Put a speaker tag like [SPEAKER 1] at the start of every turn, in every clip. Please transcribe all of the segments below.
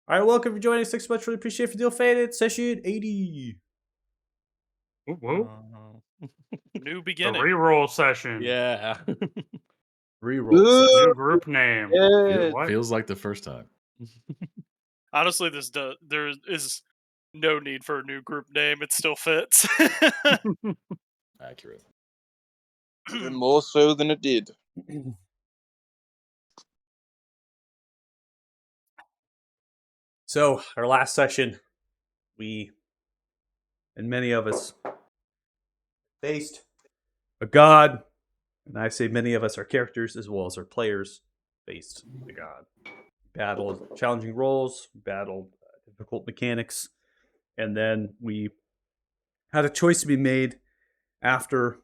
[SPEAKER 1] All right, welcome for joining us. Thanks so much. Really appreciate it. For Deal Faded, session 80.
[SPEAKER 2] Whoop, whoop.
[SPEAKER 3] New
[SPEAKER 2] The
[SPEAKER 3] beginning.
[SPEAKER 2] reroll session.
[SPEAKER 4] Yeah.
[SPEAKER 1] Reroll
[SPEAKER 2] New
[SPEAKER 1] session.
[SPEAKER 2] group name.
[SPEAKER 5] Yeah.
[SPEAKER 2] What?
[SPEAKER 5] Feels like the first time.
[SPEAKER 3] Honestly, there is no need for a new group name. It still fits.
[SPEAKER 5] Accurate.
[SPEAKER 4] Even more so than it did.
[SPEAKER 1] So, our last session, we, and many of us, faced a god. And I say many of us, our characters, as well as our players, faced the god. Battled challenging roles, battled difficult mechanics, and then we had a choice to be made after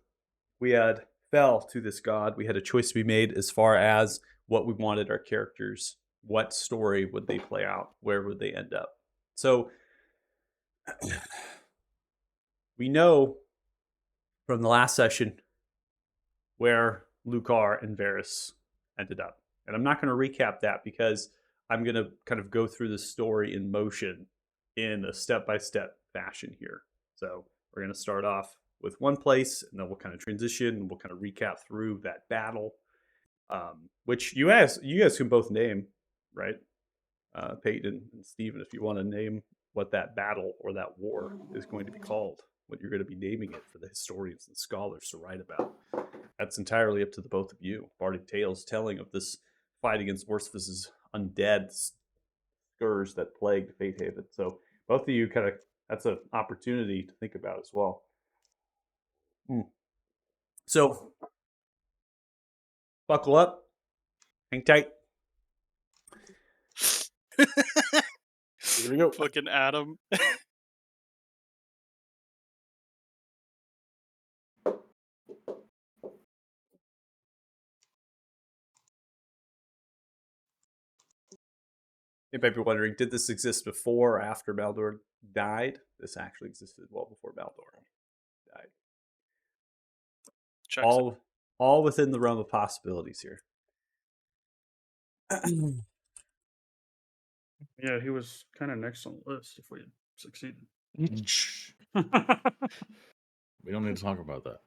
[SPEAKER 1] we had fell to this god. We had a choice to be made as far as what we wanted our characters, what story would they play out, where would they end up. So we know from the last session where Lucar and Varys ended up. And I'm not going to recap that because I'm going to kind of go through the story in motion in a step-by-step fashion here. So we're going to start off with one place, and then we'll kind of transition, and we'll kind of recap through that battle, which you guys can both name, right? Peyton and Steven, if you want to name what that battle or that war is going to be called, what you're going to be naming it for the historians and scholars to write about. That's entirely up to the both of you. Bardic Tales telling of this fight against Orpheus's undead scourge that plagued Fatehaven. So both of you kind of, that's an opportunity to think about as well. So buckle up, hang tight. Here we go.
[SPEAKER 3] Fucking Adam.
[SPEAKER 1] You might be wondering, did this exist before or after Baldor died? This actually existed well before Baldor died.
[SPEAKER 3] Checks it.
[SPEAKER 1] All within the realm of possibilities here.
[SPEAKER 2] Yeah, he was kind of next on the list if we had succeeded.
[SPEAKER 5] We don't need to talk about that.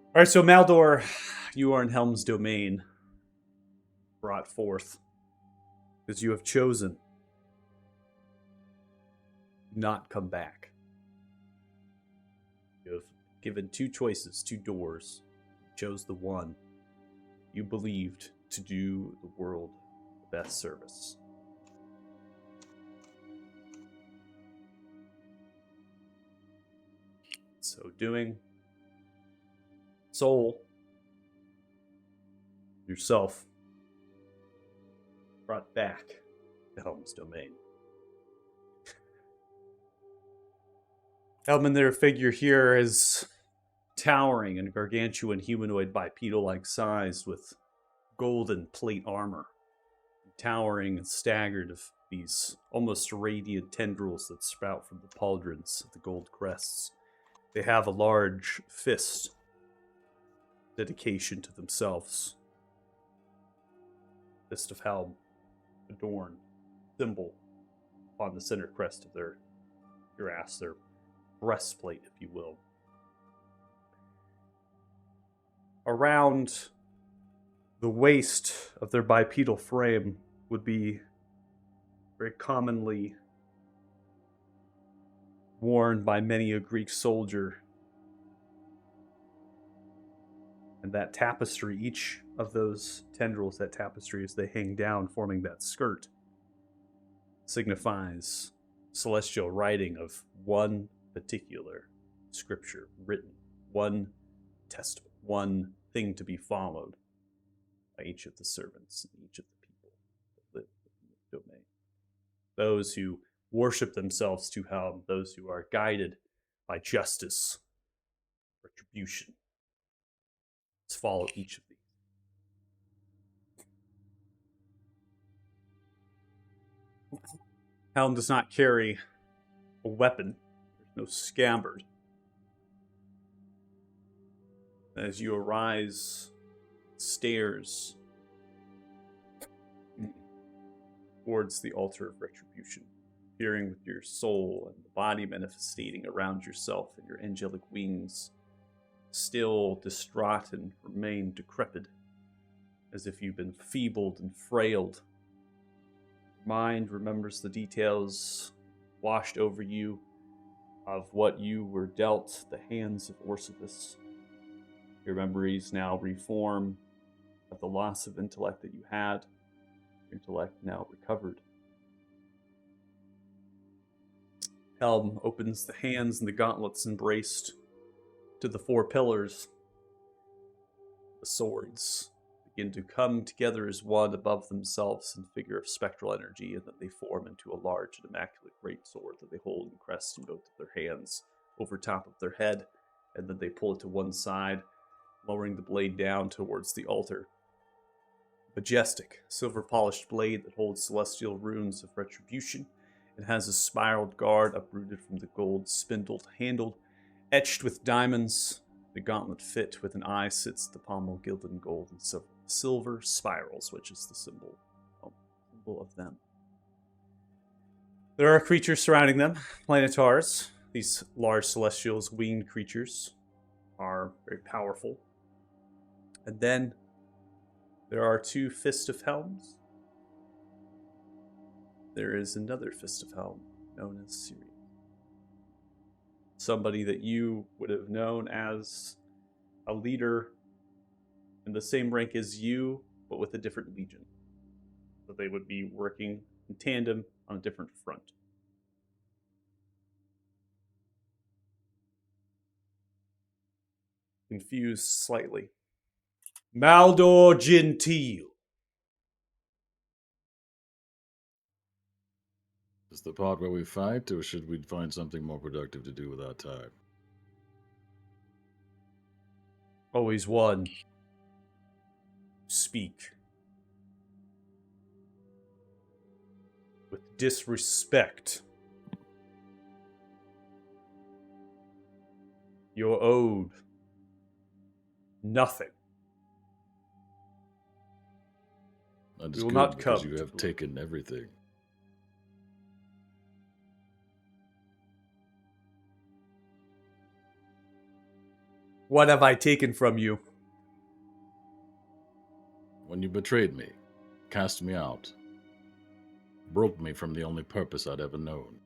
[SPEAKER 1] All right, so Maldor, you are in Helm's domain, brought forth because you have chosen not come back. You have given two choices, two doors. You chose the one you believed to do the world the best service. So doing, soul, yourself, brought back to Helm's domain. Helm, their figure here is towering and gargantuan humanoid bipedal-like size with golden plate armor, towering and staggered of these almost radiant tendrils that sprout from the pauldrons of the gold crests. They have a large fist, dedication to themselves. Fist of Helm, adorned, symbol on the center crest of their cuirass, their breastplate, if you will. Around the waist of their bipedal frame would be very commonly worn by many a Greek soldier. And that tapestry, each of those tendrils, that tapestry as they hang down, forming that skirt, signifies celestial writing of one particular scripture written, one testament, one thing to be followed by each of the servants and each of the people that live within the domain. Those who worship themselves to Helm, those who are guided by justice, retribution. Let's follow each of these. Helm does not carry a weapon. There's no scabbard. As you arise stairs towards the altar of retribution, appearing with your soul and the body manifesting around yourself and your angelic wings, still distraught and remain decrepit, as if you've been feebled and frailed. Mind remembers the details washed over you of what you were dealt the hands of Orsiphus. Your memories now reform of the loss of intellect that you had. Your intellect now recovered. Helm opens the hands and the gauntlets embraced to the four pillars. The swords begin to come together as one above themselves in figure of spectral energy, and then they form into a large and immaculate greatsword that they hold and crest in both of their hands over top of their head, and then they pull it to one side, lowering the blade down towards the altar. Majestic, silver-polished blade that holds celestial runes of retribution. It has a spiraled guard uprooted from the gold spindled handle, etched with diamonds. The gauntlet fit with an eye sits the pommel gilded in gold and silver spirals, which is the symbol of them. There are creatures surrounding them, planetars. These large celestials, winged creatures, are very powerful. And then there are two Fist of Helms. There is another Fist of Helm, known as Sirius. Somebody that you would have known as a leader in the same rank as you, but with a different legion. So they would be working in tandem on a different front. Confused slightly. Maldor Gentile.
[SPEAKER 5] Is the part where we fight, or should we find something more productive to do with our time?
[SPEAKER 1] Always one. Speak. With disrespect. You're owed nothing.
[SPEAKER 5] That
[SPEAKER 1] We
[SPEAKER 5] is
[SPEAKER 1] will
[SPEAKER 5] good,
[SPEAKER 1] not
[SPEAKER 5] because
[SPEAKER 1] come
[SPEAKER 5] you
[SPEAKER 1] to
[SPEAKER 5] have taken everything.
[SPEAKER 1] What have I taken from you?
[SPEAKER 5] When you betrayed me, cast me out, broke me from the only purpose I'd ever known,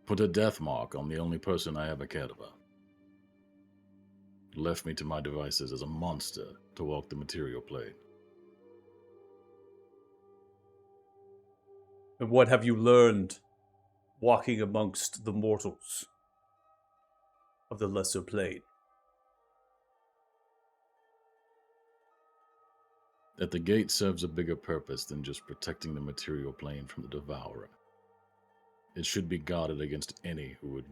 [SPEAKER 5] put a death mark on the only person I ever cared about, left me to my devices as a monster to walk the material plane.
[SPEAKER 1] And what have you learned walking amongst the mortals of the lesser plane?
[SPEAKER 5] That the gate serves a bigger purpose than just protecting the material plane from the devourer. It should be guarded against any who would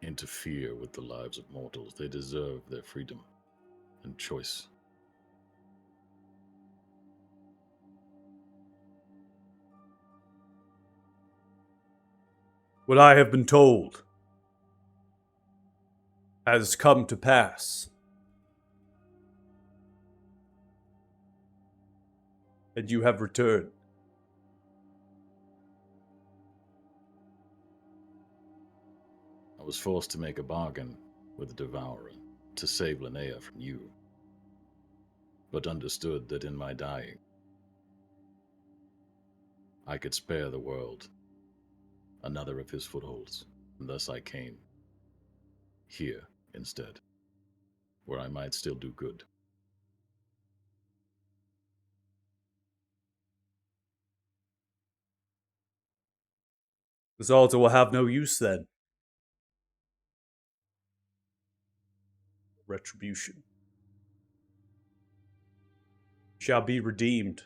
[SPEAKER 5] interfere with the lives of mortals. They deserve their freedom and choice.
[SPEAKER 1] What I have been told has come to pass. And you have returned.
[SPEAKER 5] I was forced to make a bargain with the devourer to save Linnea from you, but understood that in my dying, I could spare the world another of his footholds, and thus I came here instead, where I might still do good.
[SPEAKER 1] This altar will have no use then. retribution. Shall be redeemed,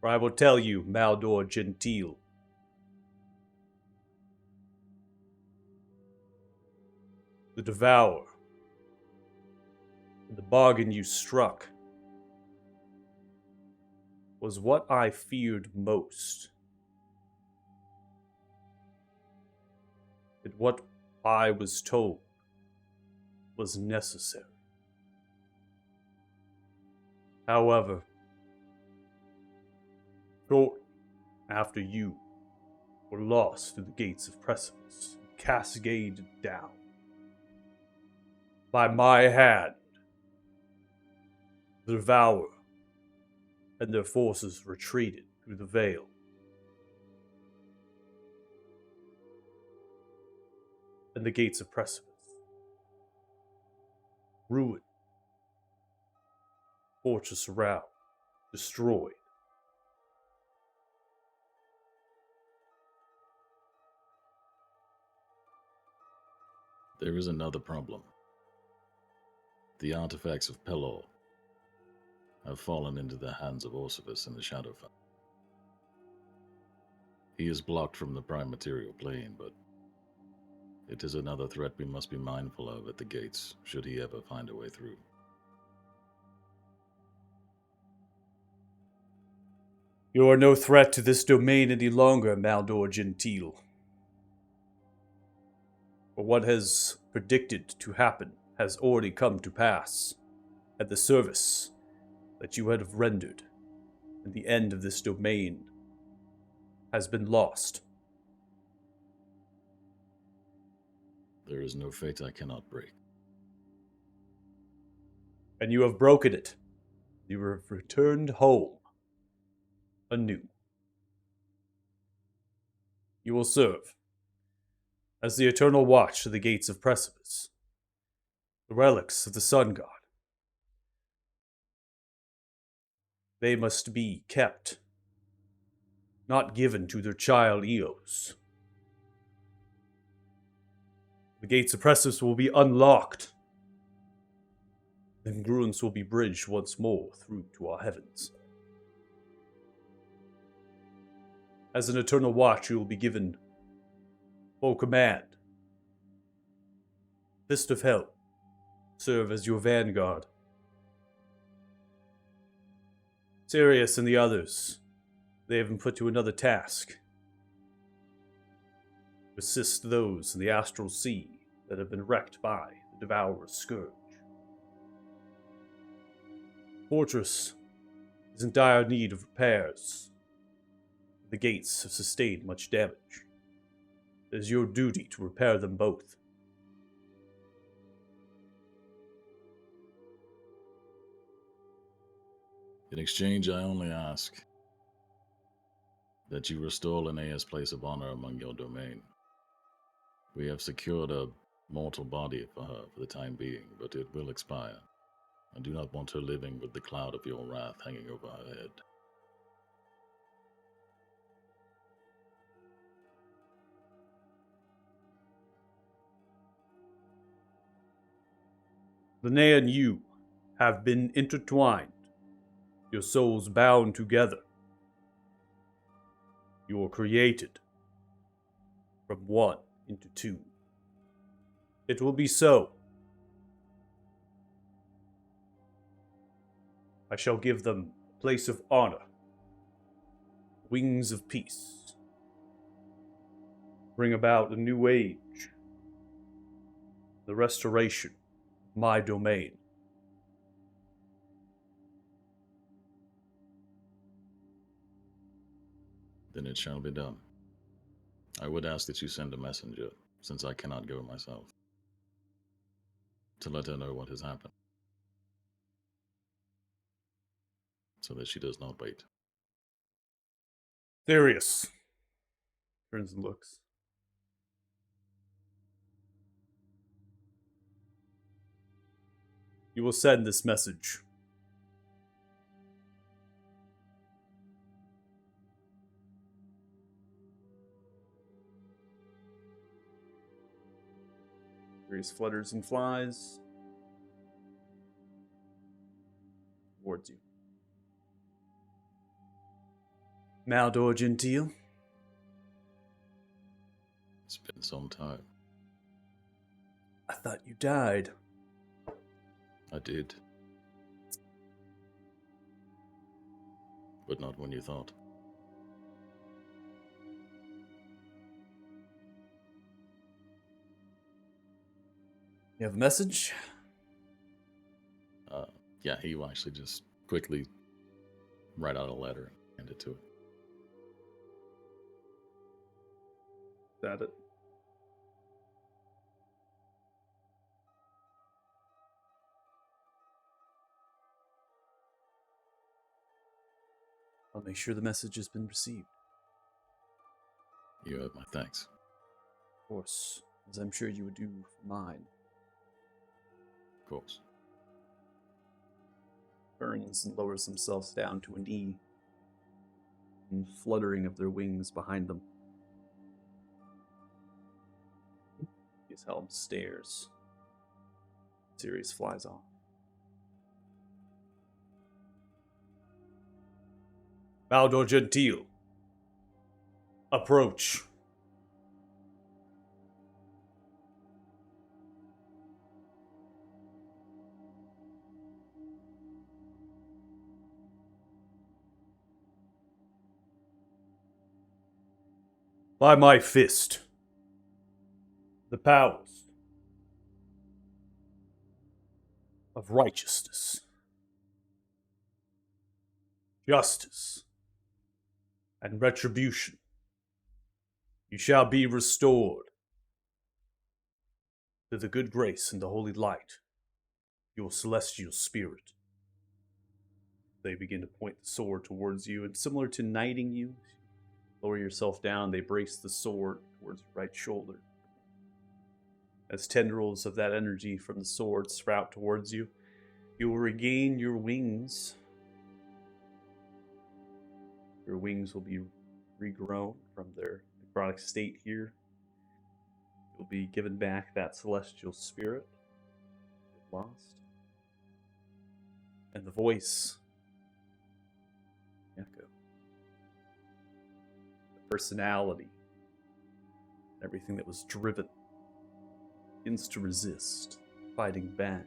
[SPEAKER 1] for I will tell you, Maldor Gentile. The Devourer, the bargain you struck, was what I feared most. And what I was told was necessary. However, shortly after you were lost through the gates of Precipice, cascaded down by my hand, the Devourer and their forces retreated through the veil. And the gates of Precipice. Ruined. Fortress around. Destroyed.
[SPEAKER 5] There is another problem. The artifacts of Pelor have fallen into the hands of Orcivis in the Shadowfell. He is blocked from the prime material plane, but it is another threat we must be mindful of at the gates, should he ever find a way through.
[SPEAKER 1] You are no threat to this domain any longer, Maldor Gentile. For what has predicted to happen has already come to pass, and the service that you have rendered, and the end of this domain has been lost.
[SPEAKER 5] There is no fate I cannot break.
[SPEAKER 1] And you have broken it. You have returned home anew. You will serve as the eternal watch to the gates of Precipice, the relics of the Sun God. They must be kept, not given to their child Eos. The gates of Precipice will be unlocked. Then Gruens will be bridged once more through to our heavens. As an eternal watch, you will be given full command. Fist of Hell, serve as your vanguard. Sirius and the others, they have been put to another task. Assist those in the astral sea that have been wrecked by the Devourer's scourge. Fortress is in dire need of repairs. The gates have sustained much damage. It is your duty to repair them both.
[SPEAKER 5] In exchange, I only ask that you restore Linnea's place of honor among your domain. We have secured a mortal body for her for the time being, but it will expire. I do not want her living with the cloud of your wrath hanging over her head.
[SPEAKER 1] Linnea and you have been intertwined, your souls bound together. You were created from one into two. It will be so. I shall give them a place of honor, wings of peace, bring about a new age, the restoration of my domain.
[SPEAKER 5] Then it shall be done. I would ask that you send a messenger, since I cannot go myself, to let her know what has happened, so that she does not wait.
[SPEAKER 1] Therius turns and looks. You will send this message. Therius flutters and flies. Maldor Gentile?
[SPEAKER 5] It's been some time.
[SPEAKER 1] I thought you died.
[SPEAKER 5] I did. But not when you thought.
[SPEAKER 1] You have a message?
[SPEAKER 5] Yeah, he will actually just quickly write out a letter and hand it to it.
[SPEAKER 1] Is that it? I'll make sure the message has been received.
[SPEAKER 5] You have my thanks.
[SPEAKER 1] Of course, as I'm sure you would do for mine.
[SPEAKER 5] Of course.
[SPEAKER 1] Turns and lowers themselves down to a knee, and fluttering of their wings behind them. His helm stares. Sirius flies off. Maldor Gentile. Approach. By my fist, the powers of righteousness, justice, and retribution, you shall be restored to the good grace and the holy light, your celestial spirit. They begin to point the sword towards you, and similar to knighting you, lower yourself down, they brace the sword towards your right shoulder. As tendrils of that energy from the sword sprout towards you, you will regain your wings. Your wings will be regrown from their necrotic state here. You'll be given back that celestial spirit you've lost. And the voice, echo. Personality, everything that was driven, begins to resist, fighting back,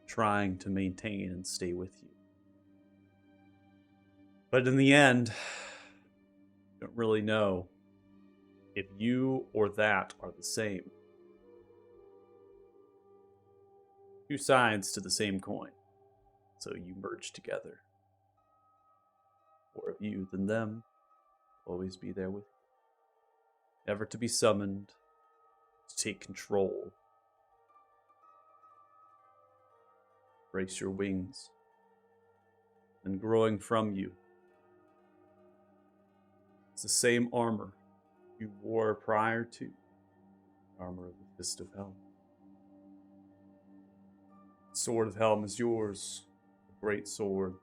[SPEAKER 1] trying to maintain and stay with you. But in the end, you don't really know if you or that are the same. Two sides to the same coin, so you merge together. More of you than them, always be there with you. Never to be summoned, to take control. Brace your wings. And growing from you is the same armor you wore prior to armor of the Fist of Helm. Sword of Helm is yours, a great sword,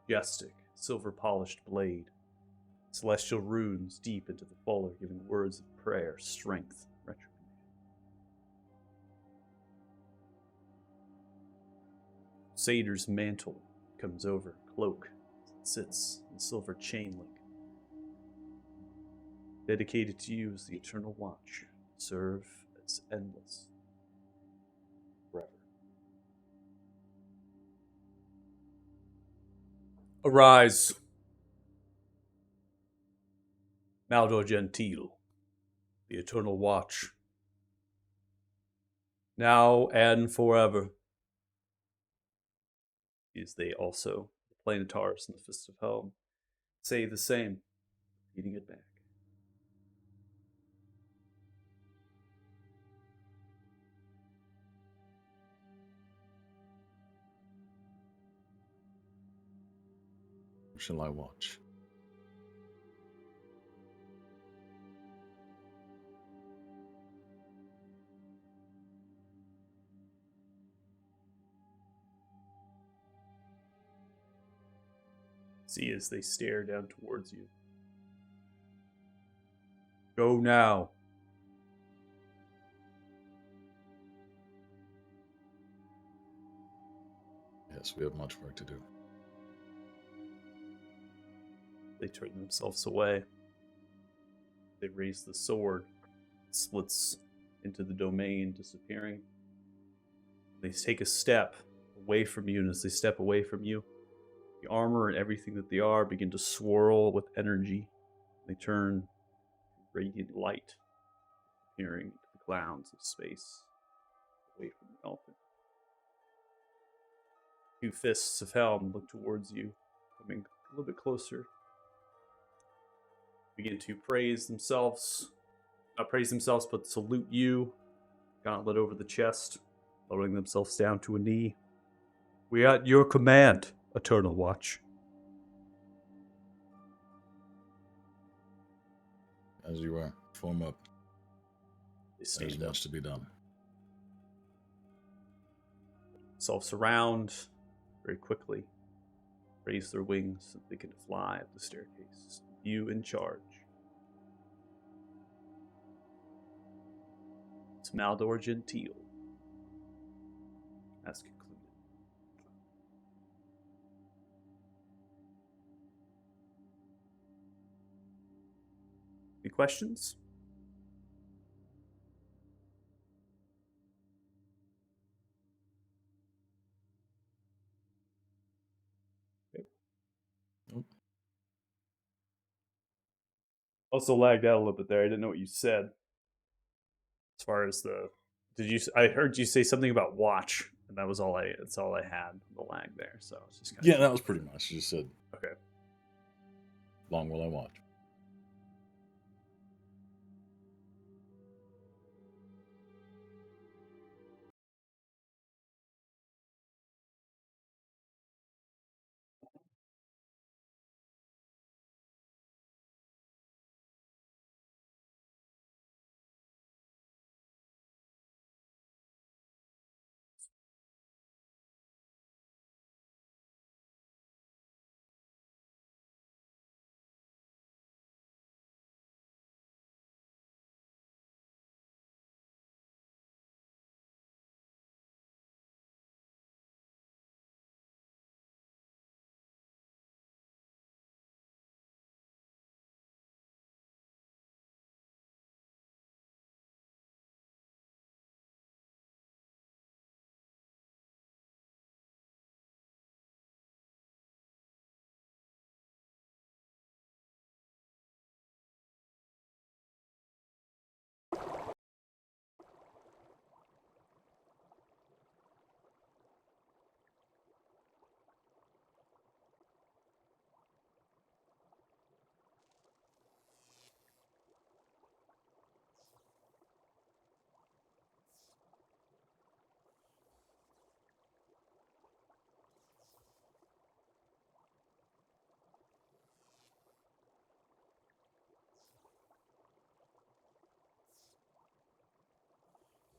[SPEAKER 1] majestic, silver-polished blade. Celestial runes deep into the fuller, giving words of prayer, strength, retribution. Satyr's mantle comes over, cloak, sits in silver chain link. Dedicated to you as the eternal watch, serve as endless forever. Arise, Maldor Gentile, the eternal watch, now and forever. Is they also, the Planetars and the Fist of Helm, say the same, repeating it back.
[SPEAKER 5] Shall I watch?
[SPEAKER 1] See as they stare down towards you. Go now.
[SPEAKER 5] Yes, we have much work to do.
[SPEAKER 1] They turn themselves away. They raise the sword. It slits into the domain, disappearing. They take a step away from you, and as they step away from you, the armor and everything that they are begin to swirl with energy. They turn radiant light, appearing into the clouds of space, away from the elephant. Two fists of Helm look towards you, coming a little bit closer. Begin to praise themselves, not praise themselves, but salute you. Gauntlet over the chest, lowering themselves down to a knee. We are at your command, Eternal Watch.
[SPEAKER 5] As you are, form up.
[SPEAKER 1] They
[SPEAKER 5] There's
[SPEAKER 1] stand up,
[SPEAKER 5] much to be done.
[SPEAKER 1] themselves around very quickly, raise their wings so they can fly up the staircase. You in charge. It's Maldor Gentile. That's concluded. Any questions? Okay.
[SPEAKER 5] Nope.
[SPEAKER 1] Also lagged out a little bit there. I didn't know what you said. As far as I heard you say something about watch, and that's all I had, the lag there. So it's just kind
[SPEAKER 5] Yeah, that was pretty much. You just said,
[SPEAKER 1] okay.
[SPEAKER 5] long will I watch.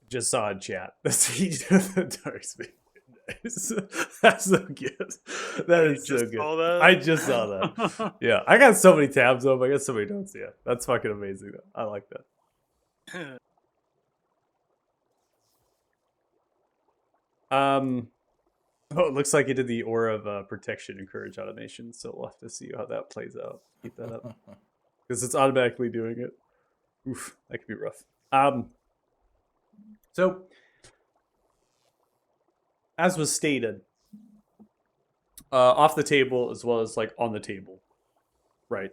[SPEAKER 1] Just saw in chat. That's the dark speed. That's so good. That
[SPEAKER 3] You
[SPEAKER 1] is so
[SPEAKER 3] just
[SPEAKER 1] good.
[SPEAKER 3] saw that?
[SPEAKER 1] I just saw that. Yeah, I got so many tabs up. I got so many notes. Yeah, that's fucking amazing. Though. I like that. Oh, it looks like it did the aura of protection and courage automation. So we'll have to see how that plays out. Keep that up because it's automatically doing it. Oof, that could be rough. So as was stated, off the table as well as like on the table, right?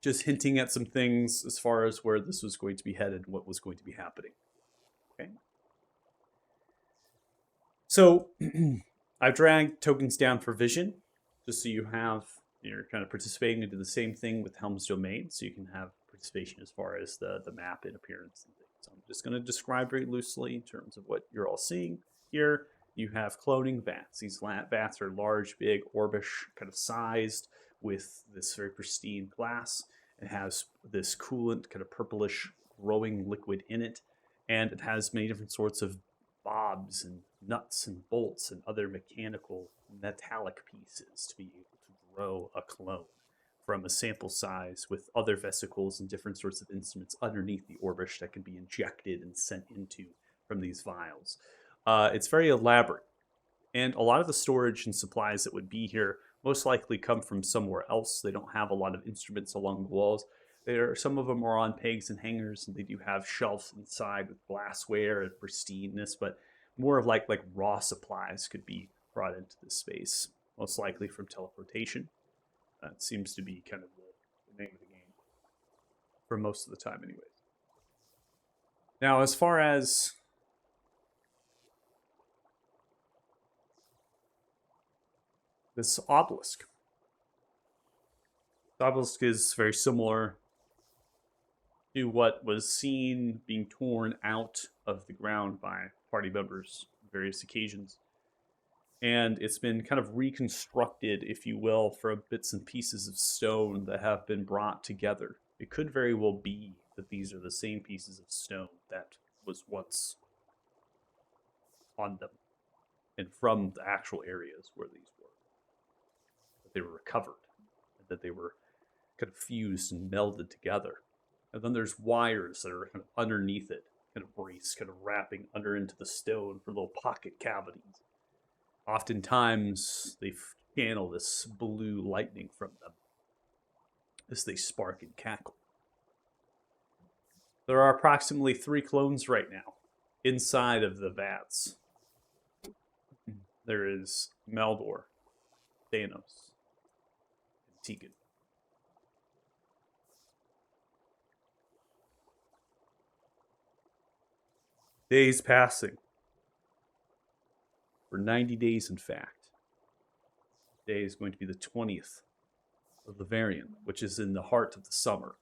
[SPEAKER 1] Just hinting at some things as far as where this was going to be headed, what was going to be happening. Okay. So I've dragged tokens down for vision, just so you're kind of participating into the same thing with Helm's Domain, so you can have participation as far as the map and appearance and things. So I'm just going to describe very loosely in terms of what you're all seeing here. You have cloning vats. These vats are large, big, orbish, kind of sized with this very pristine glass. It has this coolant, kind of purplish, growing liquid in it, and it has many different sorts of bobs and nuts and bolts and other mechanical metallic pieces to be able to grow a clone from a sample size with other vesicles and different sorts of instruments underneath the orbish that can be injected and sent into from these vials. It's very elaborate. And a lot of the storage and supplies that would be here most likely come from somewhere else. They don't have a lot of instruments along the walls. Some of them are on pegs and hangers, and they do have shelves inside with glassware and pristineness, but more of like raw supplies could be brought into this space, most likely from teleportation. That seems to be kind of the name of the game for most of the time, anyways. Now, as far as this obelisk, the obelisk is very similar to what was seen being torn out of the ground by party members on various occasions. And it's been kind of reconstructed, if you will, from bits and pieces of stone that have been brought together. It could very well be that these are the same pieces of stone that was once on them and from the actual areas where these were. That they were recovered, and that they were kind of fused and melded together. And then there's wires that are kind of underneath it, kind of braced, kind of wrapping under into the stone for little pocket cavities. Oftentimes, they channel this blue lightning from them as they spark and cackle. There are approximately 3 clones right now inside of the vats. There is Meldor, Thanos, and Tegan. Days passing. For 90 days, in fact. Today is going to be the 20th of the variant, which is in the heart of the summer.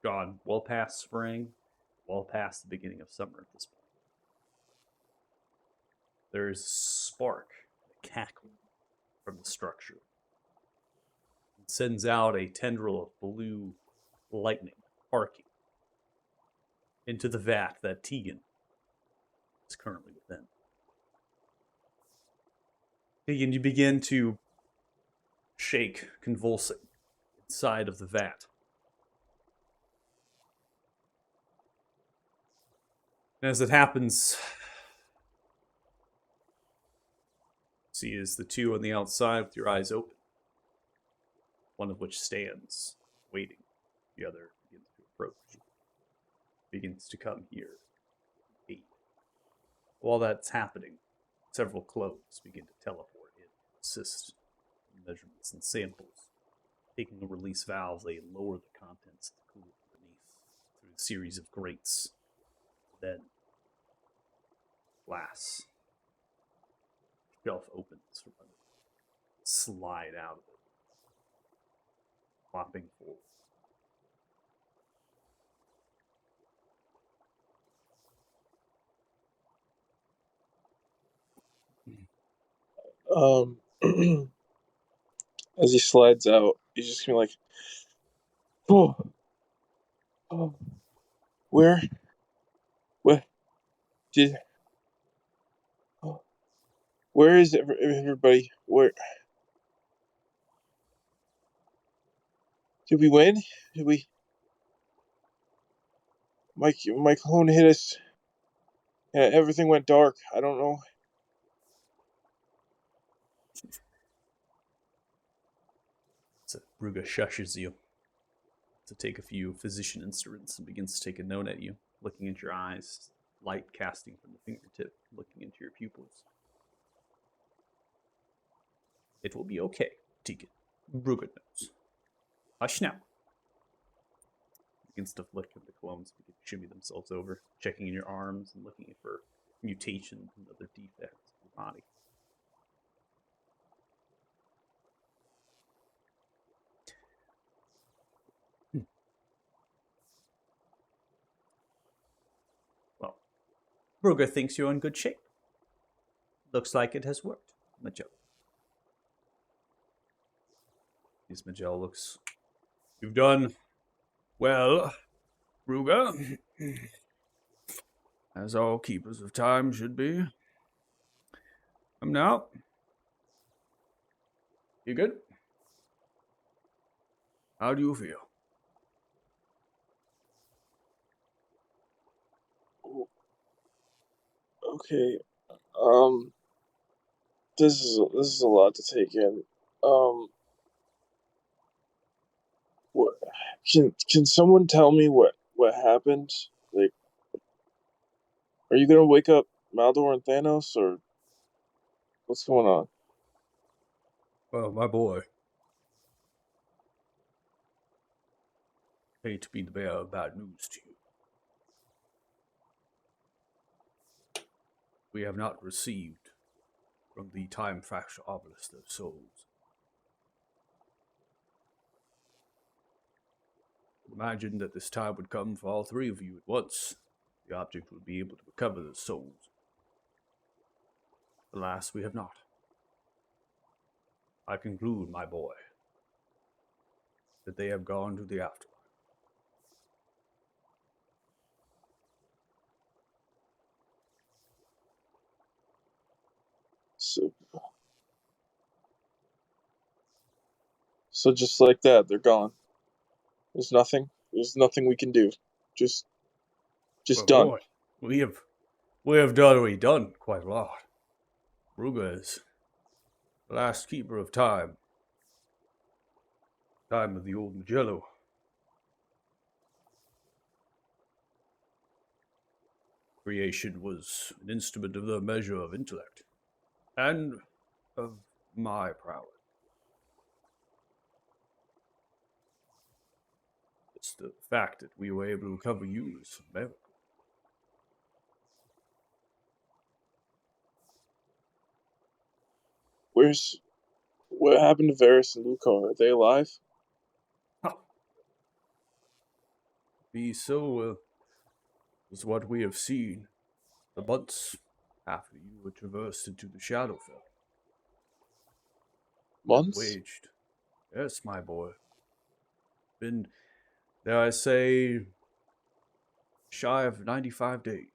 [SPEAKER 1] Gone well past spring, well past the beginning of summer at this point. There is a spark, a cackle from the structure. It sends out a tendril of blue lightning, arcing into the vat that Tegan is currently within. Tegan, you begin to shake, convulsing inside of the vat. And as it happens, see as the two on the outside with your eyes open, one of which stands, waiting. The other begins to approach, begins to come here. 8. While that's happening, several clones begin to teleport in, assist in measurements and samples. Taking a release valve, they lower the contents of the cooler beneath through a series of grates. Then, glass shelf opens from under. Slide out of it, flopping forward.
[SPEAKER 4] As he slides out, he's just gonna be like, oh, where did, oh, where is everybody? Where did we win? Did we? My clone hit us. Yeah, everything went dark. I don't know.
[SPEAKER 1] So Ruga shushes you to take a few physician instruments and begins to take a note at you, looking into your eyes, light casting from the fingertip, looking into your pupils. It will be okay, Tegan. Ruga knows. Hush now. Begins to flick of the clones begin to shimmy themselves over, checking in your arms and looking for mutations and other defects in your body. Well, Ruga thinks you're in good shape. Looks like it has worked, Majel. As Majel looks. You've done well, Ruga. As all keepers of time should be. Come now. You good? How do you feel?
[SPEAKER 4] Okay. this is a lot to take in. What can someone tell me what happened? Like, are you gonna wake up Maldor and Thanos, or what's going on?
[SPEAKER 1] Well, my boy. Hate to be the bearer of bad news to you. We have not received from the time fracture obelisk of souls. Imagine that this time would come for all three of you at once. The object would be able to recover the souls. Alas, we have not. I conclude, my boy, that they have gone to the afterlife.
[SPEAKER 4] So just like that, they're gone. There's nothing. There's nothing we can do. Just
[SPEAKER 1] But
[SPEAKER 4] done.
[SPEAKER 1] boy, we have done quite a lot. Ruga is the last keeper of time. Time of the old Magello. Creation was an instrument of the measure of intellect, and of my prowess. It's the fact that we were able to recover you is a miracle.
[SPEAKER 4] What happened to Varys and Lucar? Are they alive?
[SPEAKER 1] Be so is what we have seen the months after you were traversed into the Shadowfell.
[SPEAKER 4] Months?
[SPEAKER 1] Waged. Yes, my boy. Been, dare I say, shy of 95 days.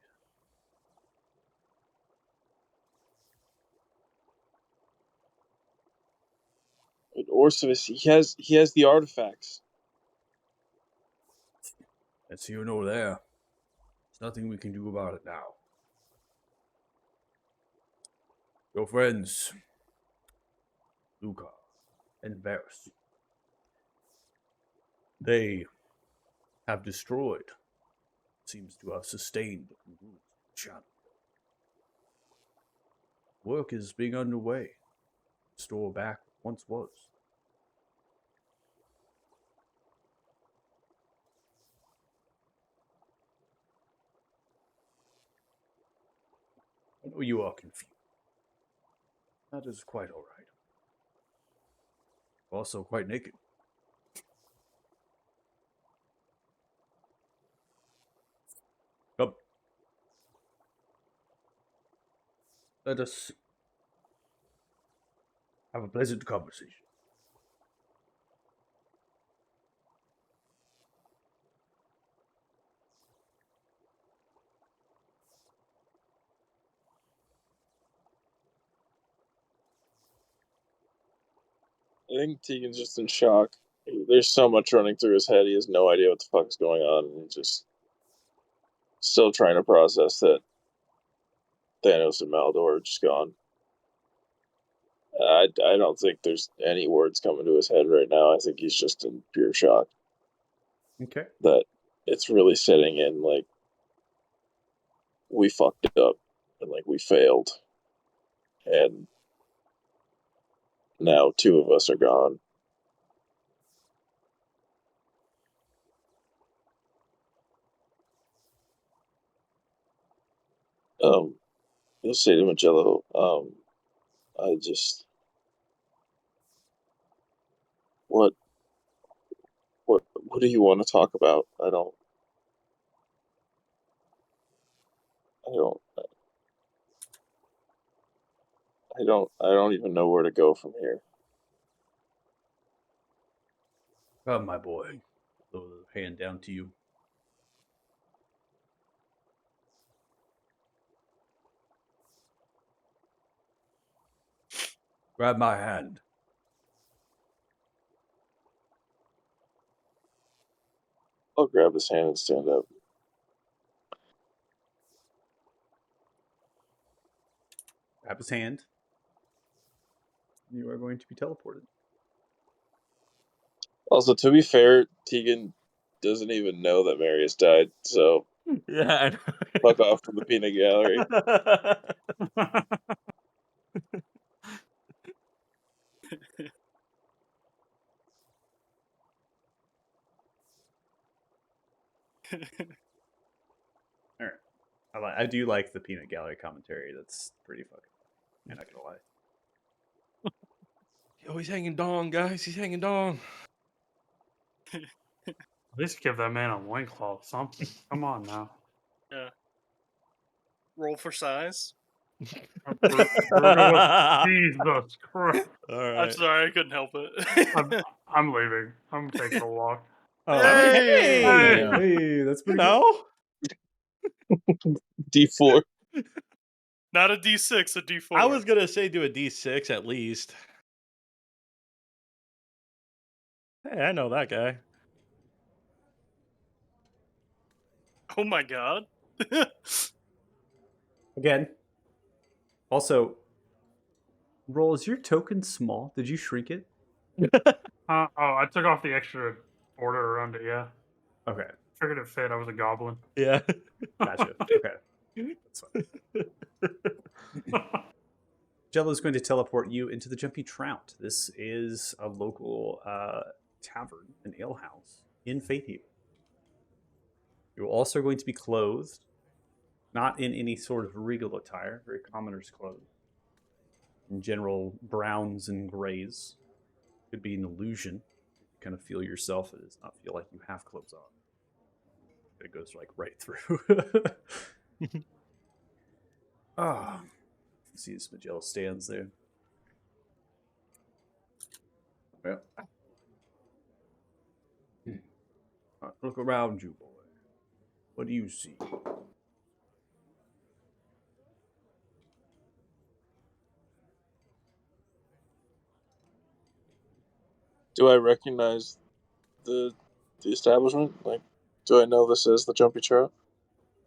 [SPEAKER 4] And Orcivis, he has the artifacts.
[SPEAKER 1] That's here nor there. There's nothing we can do about it now. Your friends, Luca and Varys, they have destroyed, seems to have sustained the ruins of the Shadow. Work is being underway to restore back what once was. I know you are confused. That is quite all right. Also quite naked. Come. Let us have a pleasant conversation.
[SPEAKER 4] I think Tegan's just in shock. There's so much running through his head. He has no idea what the fuck is going on, and he's just still trying to process that Thanos and Maldor are just gone. I don't think there's any words coming to his head right now. I think he's just in pure shock
[SPEAKER 1] Okay.
[SPEAKER 4] that it's really setting in. Like, we fucked it up, and like we failed, and now two of us are gone. You'll say to Magello, I just what what do you want to talk about? I don't I don't even know where to go from here.
[SPEAKER 1] Come, my boy. Throw the hand down to you. Grab my hand.
[SPEAKER 4] I'll grab his hand and stand up.
[SPEAKER 1] Grab his hand. you are going to be teleported.
[SPEAKER 4] Also, to be fair, Tegan doesn't even know that Marius died, so
[SPEAKER 6] Yeah.
[SPEAKER 4] fuck off from the peanut gallery.
[SPEAKER 1] All right. I do like the peanut gallery commentary. That's pretty fucking. I'm not gonna lie.
[SPEAKER 6] Yo, he's hanging dong, guys. He's hanging dong.
[SPEAKER 2] At least give that man a loincloth, something. Come on now.
[SPEAKER 3] Roll for size.
[SPEAKER 2] Jesus Christ.
[SPEAKER 6] All
[SPEAKER 3] I'm
[SPEAKER 6] right.
[SPEAKER 3] sorry, I couldn't help it.
[SPEAKER 2] I'm leaving. I'm taking a walk.
[SPEAKER 1] Oh,
[SPEAKER 3] Hey!
[SPEAKER 1] hey, that's
[SPEAKER 6] You
[SPEAKER 1] pretty good.
[SPEAKER 6] know?
[SPEAKER 4] D4.
[SPEAKER 3] Not a D6, a D4.
[SPEAKER 6] I was gonna say do a D6 at least. Hey, I know that guy.
[SPEAKER 3] Oh my god.
[SPEAKER 1] Again. Also, Roll, is your token small? Did you shrink it?
[SPEAKER 2] Oh, I took off the extra border around it, yeah.
[SPEAKER 1] Okay,
[SPEAKER 2] Figured it fit. I was a goblin.
[SPEAKER 6] Yeah.
[SPEAKER 1] gotcha. Okay, that's fine. Jello is going to teleport you into the Jumpy Trout. This is a local tavern, an alehouse in Faithhaven. You're also going to be clothed, not in any sort of regal attire, very commoner's clothes. In general, browns and grays. Could be an illusion. You kind of feel yourself. It does not feel like you have clothes on. It goes like right through. Ah, see as Magellan stands there. Well, look around you, boy. What do you see?
[SPEAKER 4] Do I recognize the establishment? Like, do I know this is the Jumpy Trout?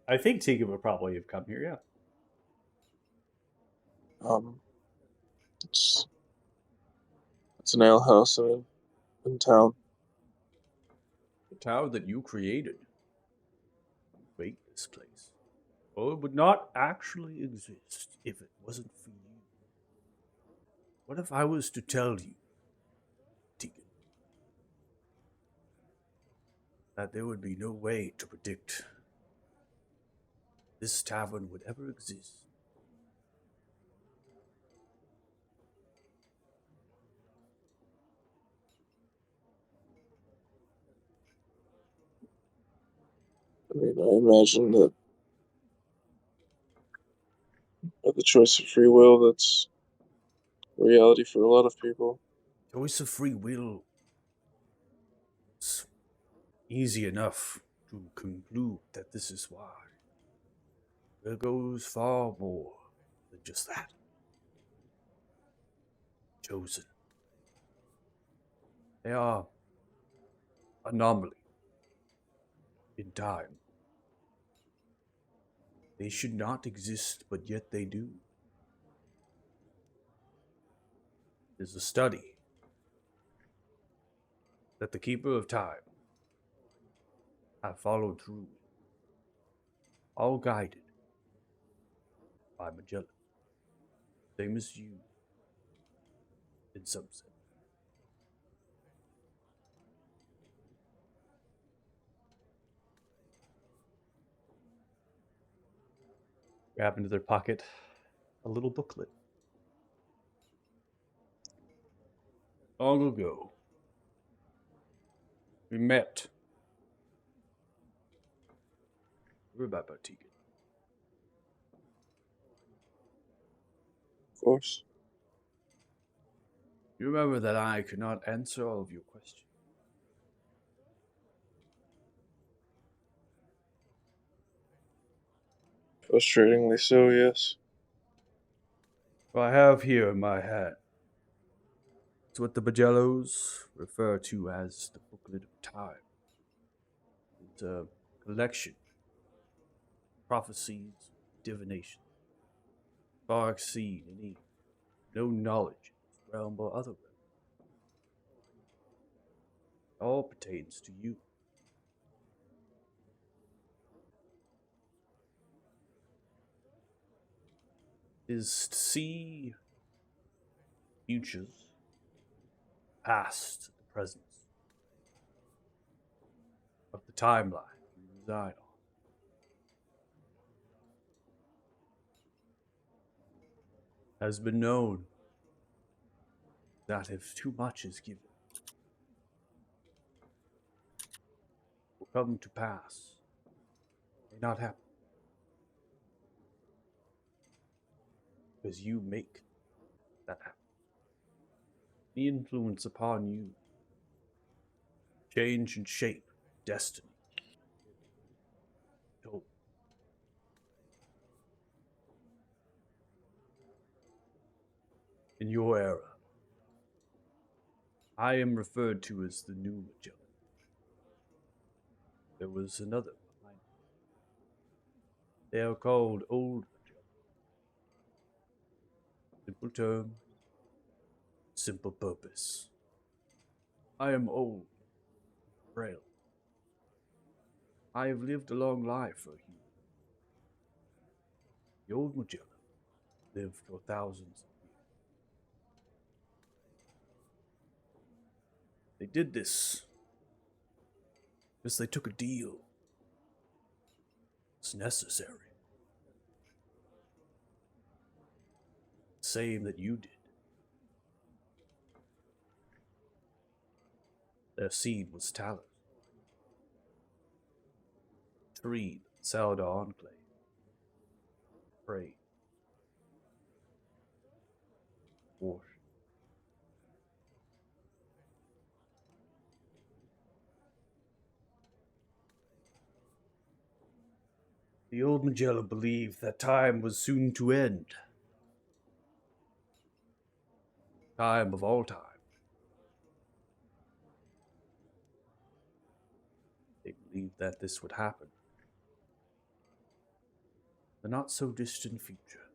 [SPEAKER 1] I think Tegan would probably have come here, yeah.
[SPEAKER 4] It's an ale house in town.
[SPEAKER 1] The tower that you created. Wait, this place. Well, it would not actually exist if it wasn't for you. What if I was to tell you, Tegan, that there would be no way to predict this tavern would ever exist?
[SPEAKER 4] I mean, I imagine that at the choice of free will, that's reality for a lot of people.
[SPEAKER 1] Choice of free will. It's easy enough to conclude that this is why. There goes far more than just that. Chosen. They are anomaly in time. They should not exist, but yet they do. There's a study that the Keeper of Time have followed through, all guided by Magellan, same as you, in some sense. Grab into their pocket a little booklet. Long ago, we met. Remember, Tegan.
[SPEAKER 4] Of course.
[SPEAKER 1] You remember that I could not answer all of your questions.
[SPEAKER 4] Frustratingly so, yes.
[SPEAKER 1] Well, I have here in my hand. It's what the Bajellos refer to as the Booklet of Time. It's a collection of prophecies, divination, far exceed any known knowledge realm or other realm. It all pertains to you. Is to see futures, past, the present of the timeline you reside on. Has been known that if too much is given, will come to pass, may not happen. Because you make that happen. The influence upon you change and shape destiny. So, in your era, I am referred to as the New Magellan. There was another behind me. They are called Old Magellan. Simple term, simple purpose. I am old, frail. I have lived a long life for a human. The Old Magellan lived for thousands of years. They did this because they took a deal. It's necessary. Same that you did. Their seed was Talos. Tree that Saladar Enclave. Prayed. Worship. The Old Magellan believed that time was soon to end. Time of all time. They believed that this would happen. The not so distant future.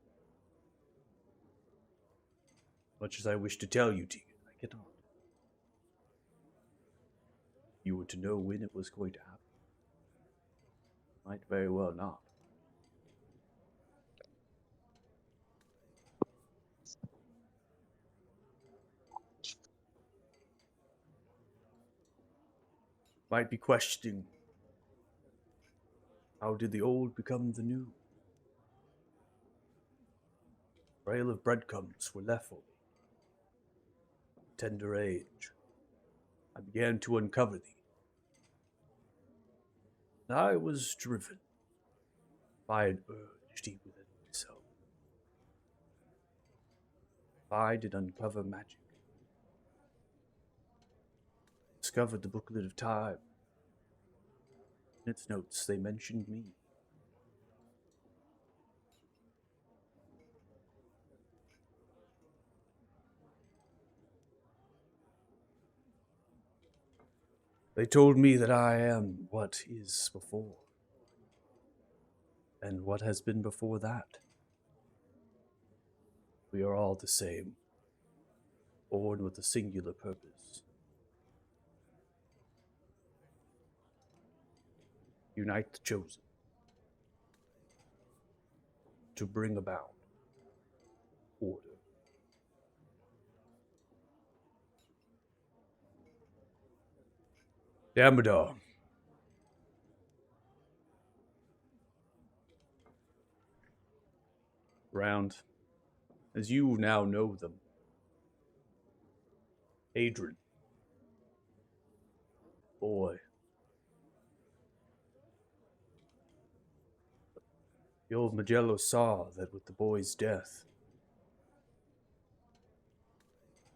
[SPEAKER 1] Much as I wish to tell you, Tegan, I cannot. You were to know when it was going to happen. Might very well not. Might be questioning, how did the old become the new? A trail of breadcrumbs were left for me. Tender age, I began to uncover thee. And I was driven by an urge deep within myself. I did uncover magic. Discovered the booklet of time. In its notes, they mentioned me. They told me that I am what is before, and what has been before that. We are all the same, born with a singular purpose. Unite the chosen, to bring about order. Damodar. Round, as you now know them. Adrian. Boy. The old Magello saw that with the boy's death,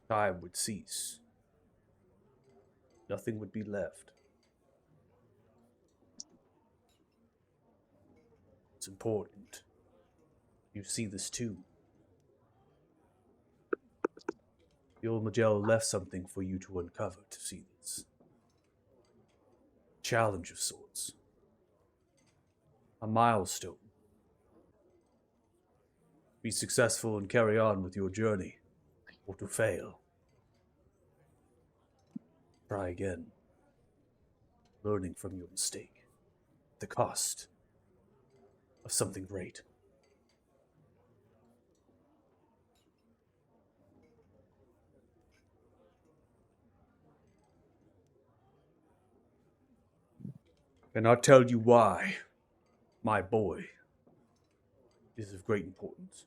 [SPEAKER 1] time would cease. Nothing would be left. It's important. You see this too. The old Magello left something for you to uncover to see this. Challenge of sorts. A milestone. Be successful and carry on with your journey. or to fail. Try again, learning from your mistake, at the cost of something great. And I'll tell you why my boy is of great importance.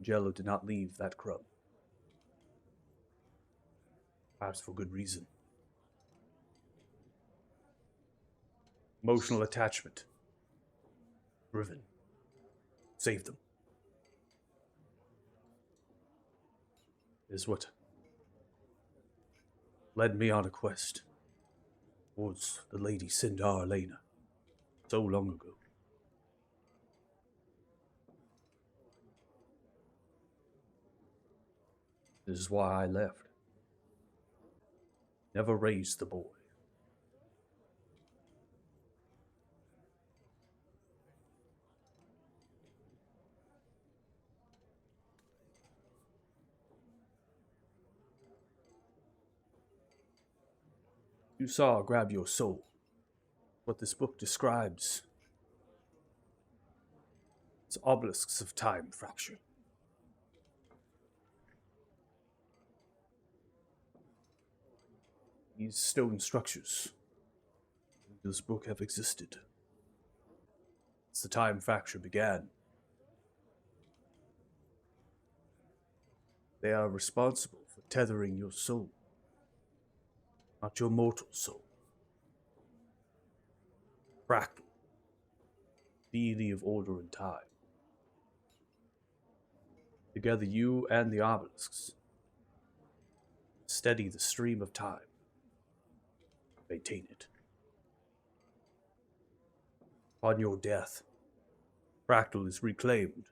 [SPEAKER 1] Jello did not leave that crumb. Perhaps for good reason. Emotional attachment. Driven. Save them. Is what led me on a quest towards the Lady Sindar Elena so long ago. This is why I left. Never raised the boy. You saw grab your soul. What this book describes as obelisks of time fracture. These stone structures in this book have existed since the time fracture began. They are responsible for tethering your soul, not your mortal soul. Fractal, deity of order and time. Together, you and the obelisks steady the stream of time. Maintain it. Upon your death, Fractal is reclaimed,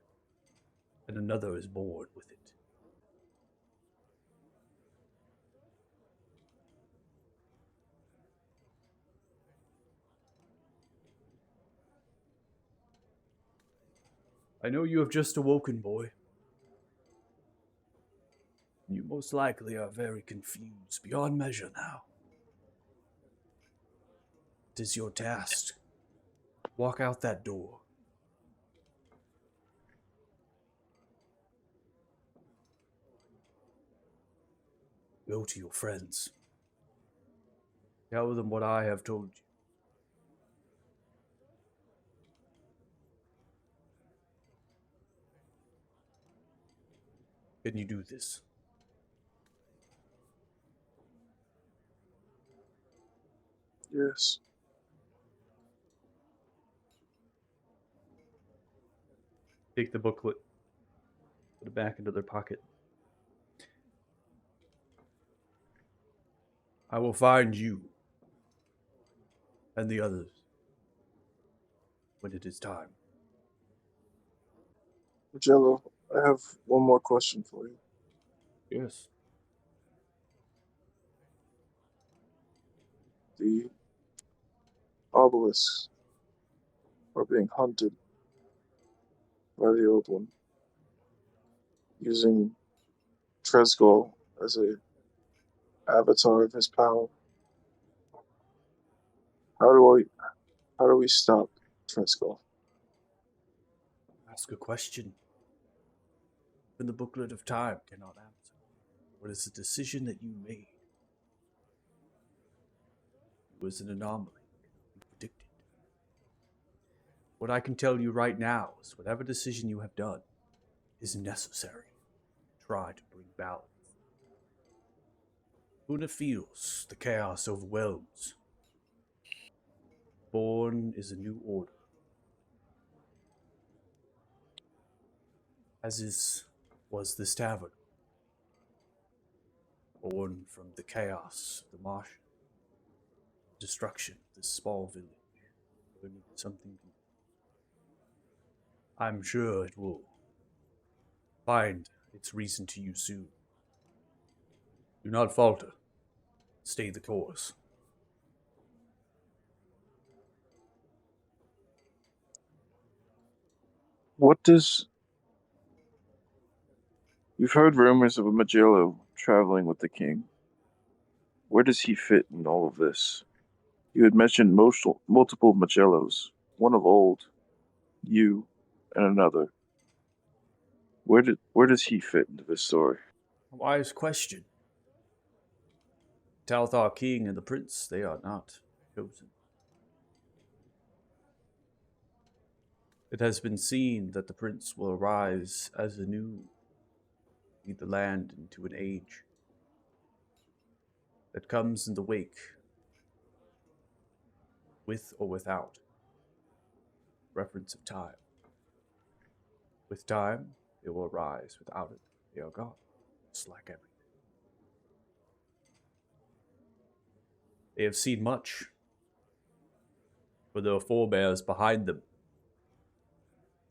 [SPEAKER 1] and another is born with it. I know you have just awoken, boy. You most likely are very confused beyond measure now. It is your task. Walk out that door. Go to your friends. Tell them what I have told you. Can you do this?
[SPEAKER 4] Yes.
[SPEAKER 1] Take the booklet, put it back into their pocket. I will find you and the others when it is time.
[SPEAKER 4] Jello, I have one more question for you.
[SPEAKER 1] Yes.
[SPEAKER 4] The obelisks are being hunted by the Old One, using Tresgol as a avatar of his power. How do we stop Tresgol?
[SPEAKER 1] Ask a question. Even the booklet of time cannot answer. What is the decision that you made? It was an anomaly. You predicted. What I can tell you right now is whatever decision you have done is necessary to try to bring balance. Una feels the chaos overwhelms. Born is a new order. Was this tavern. Born from the chaos of the Martian. Destruction of this small village. Learning something new. I'm sure it will find its reason to you soon. Do not falter. Stay the course.
[SPEAKER 4] What does... We've heard rumors of a Magello traveling with the king. Where does he fit in all of this? You had mentioned multiple Magellos, one of old, you, and another. Where does he fit into this story?
[SPEAKER 1] A wise question. Talthar King and the Prince, they are not chosen. It has been seen that the Prince will arise as anew, lead the land into an age that comes in the wake, with or without reference of time. With time, it will arise. Without it, they are gone, just like everything. They have seen much, for their forebears behind them,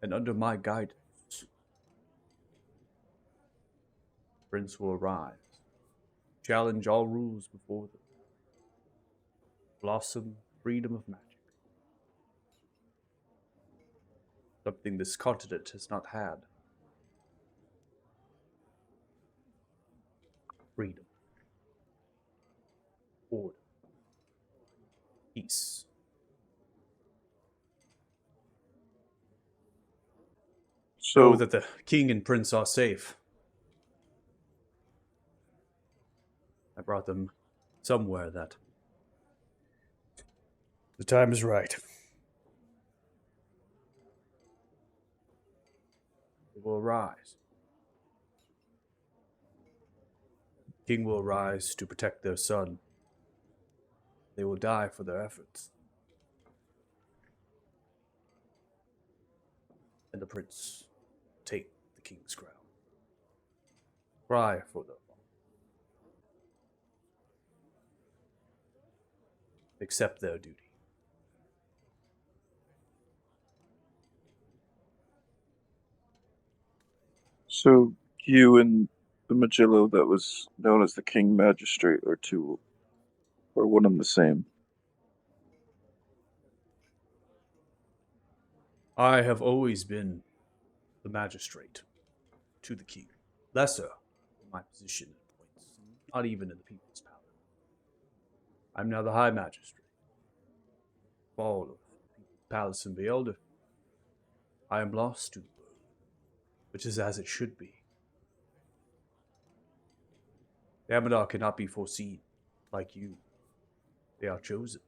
[SPEAKER 1] and under my guidance, Prince will arise, challenge all rules before them, blossom freedom of magic. Something this continent has not had. Freedom. Order. Peace. Know
[SPEAKER 4] So,
[SPEAKER 1] that the king and prince are safe. I brought them somewhere that the time is right. It will arise. King will arise to protect their son. They will die for their efforts. And the prince will take the king's crown. Cry for them. Accept their duty.
[SPEAKER 4] so you and the Magello that was known as the King Magistrate are two, or one and the same.
[SPEAKER 1] I have always been the magistrate to the king. Lesser in my position at points, not even in the people's palace. I'm now the high magistrate. Fall of the people's palace in Beelder. I am lost to the world, which is as it should be. The Amadar cannot be foreseen, like you. They are chosen.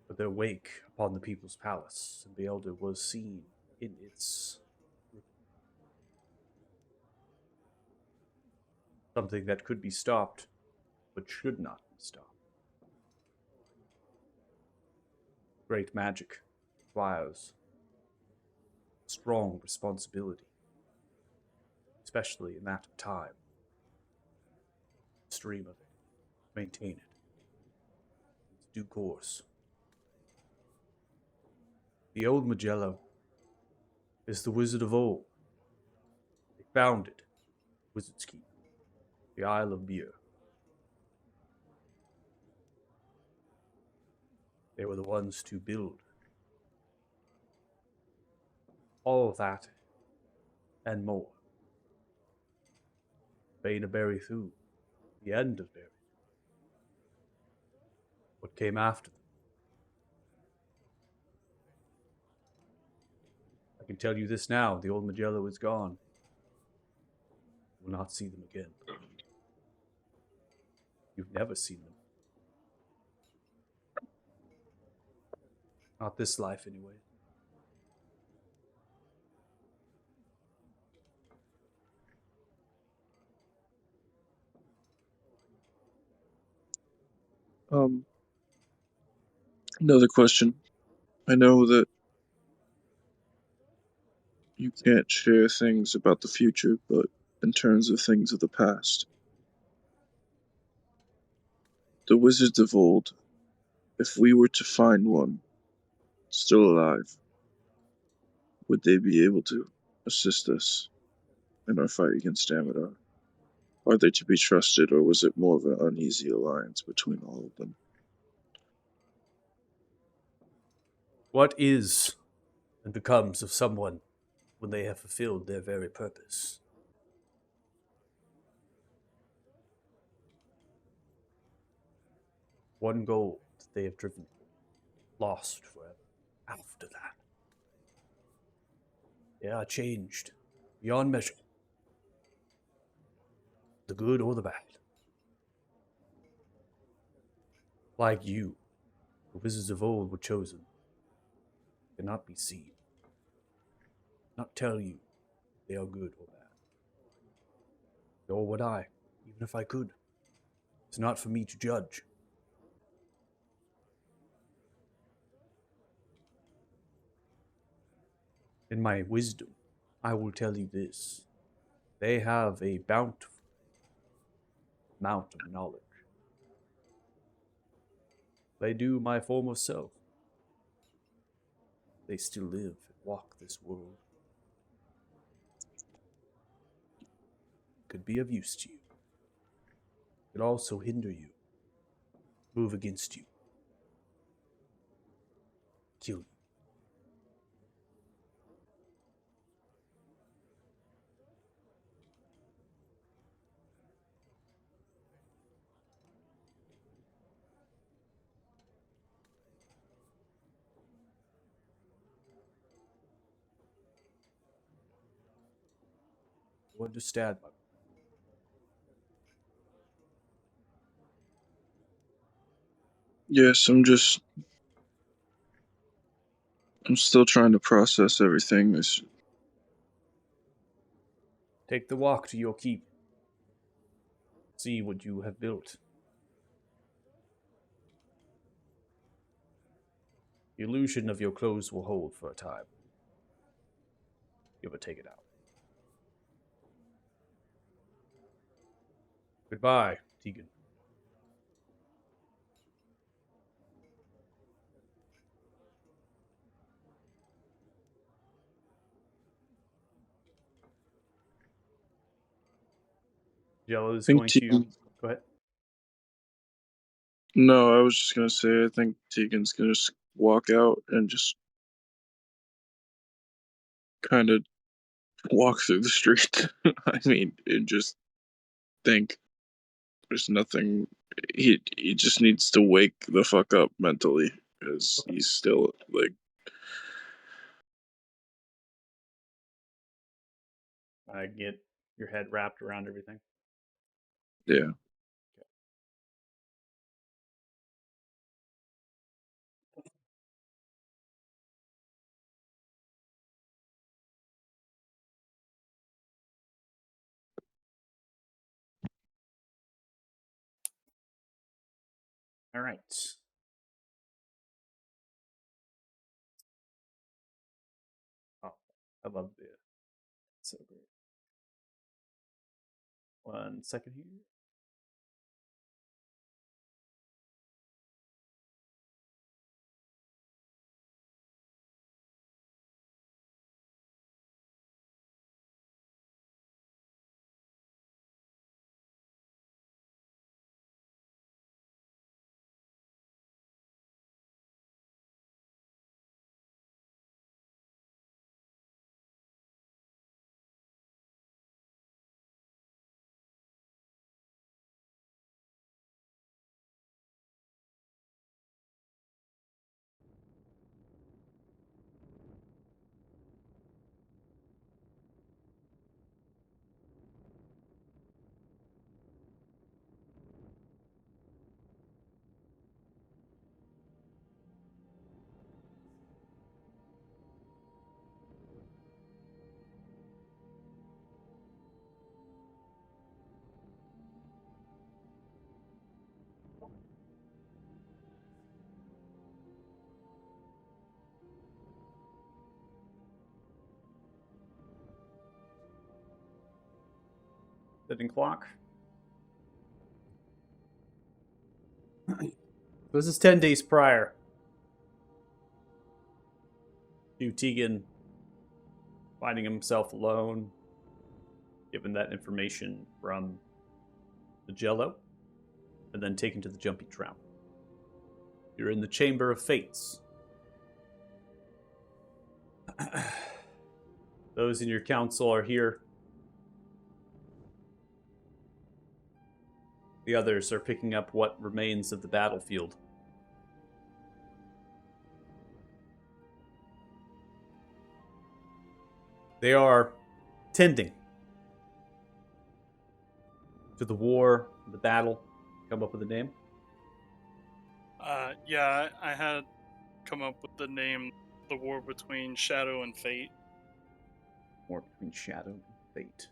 [SPEAKER 1] But their wake upon the people's palace in Beelder was seen in its something that could be stopped, but should not be stopped. Great magic requires strong responsibility, especially in that of time. Stream of it, maintain it. Its due course. The old Magello is the wizard of old. They founded Wizard's Keep, the Isle of Beer. They were the ones to build all of that and more. Bane of Barry Thu, the end of Barry. What came after them? I can tell you this now, the old Magello is gone. You will not see them again. You've never seen them. Not this life, anyway.
[SPEAKER 4] Another question. I know that you can't share things about the future, but in terms of things of the past, the wizards of old, if we were to find one still alive, would they be able to assist us in our fight against Amadar? Are they to be trusted, or was it more of an uneasy alliance between all of them?
[SPEAKER 1] What is and becomes of someone when they have fulfilled their very purpose? One goal that they have driven for, lost forever. After that, they are changed beyond measure. The good or the bad. Like you, the wizards of old were chosen. Cannot be seen. Not tell you they are good or bad. Nor would I, even if I could. It's not for me to judge. In my wisdom, I will tell you this. They have a bountiful amount of knowledge. They do my former self. They still live and walk this world. Could be of use to you. Could also hinder you. Move against you. Kill you. You understand, my
[SPEAKER 4] Yes, I'm still trying to process everything. This
[SPEAKER 1] Take the walk to your keep. See what you have built. The illusion of your clothes will hold for a time. You ever take it out. Goodbye, Tegan. Jello is
[SPEAKER 4] think
[SPEAKER 1] going to...
[SPEAKER 4] Tegan.
[SPEAKER 1] Go ahead.
[SPEAKER 4] No, I was just gonna say I think Tegan's gonna just walk out and just kind of walk through the street. I mean, and just think there's nothing. He just needs to wake the fuck up mentally because he's still like
[SPEAKER 1] I get your head wrapped around everything.
[SPEAKER 4] yeah.
[SPEAKER 1] All right. Oh, I love the... So great. 1 second here. Setting clock. This is 10 days prior to Tegan finding himself alone, given that information from the Jello, and then taken to the Jumpy Trout. You're in the Chamber of Fates. those in your council are here. The others are picking up what remains of the battlefield. They are tending to the war, the battle. Come up with a name.
[SPEAKER 3] Yeah, I had come up with the name The War Between Shadow and Fate.
[SPEAKER 1] War between Shadow and Fate.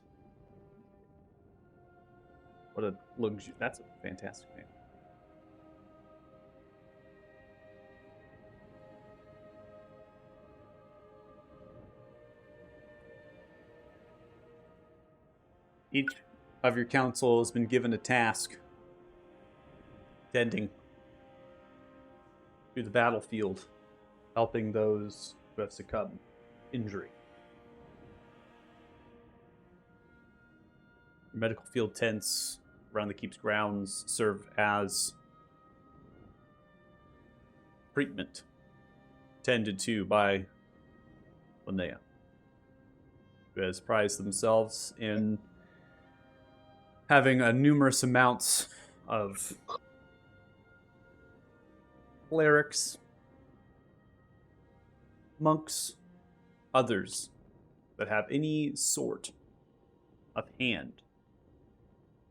[SPEAKER 1] What a that's a fantastic name. Each of your council has been given a task tending to the battlefield, helping those who have succumbed to injury. Medical field tents around the keep's grounds serve as treatment tended to by Linnea, who has prized themselves in having a numerous amounts of clerics, monks, others that have any sort of hand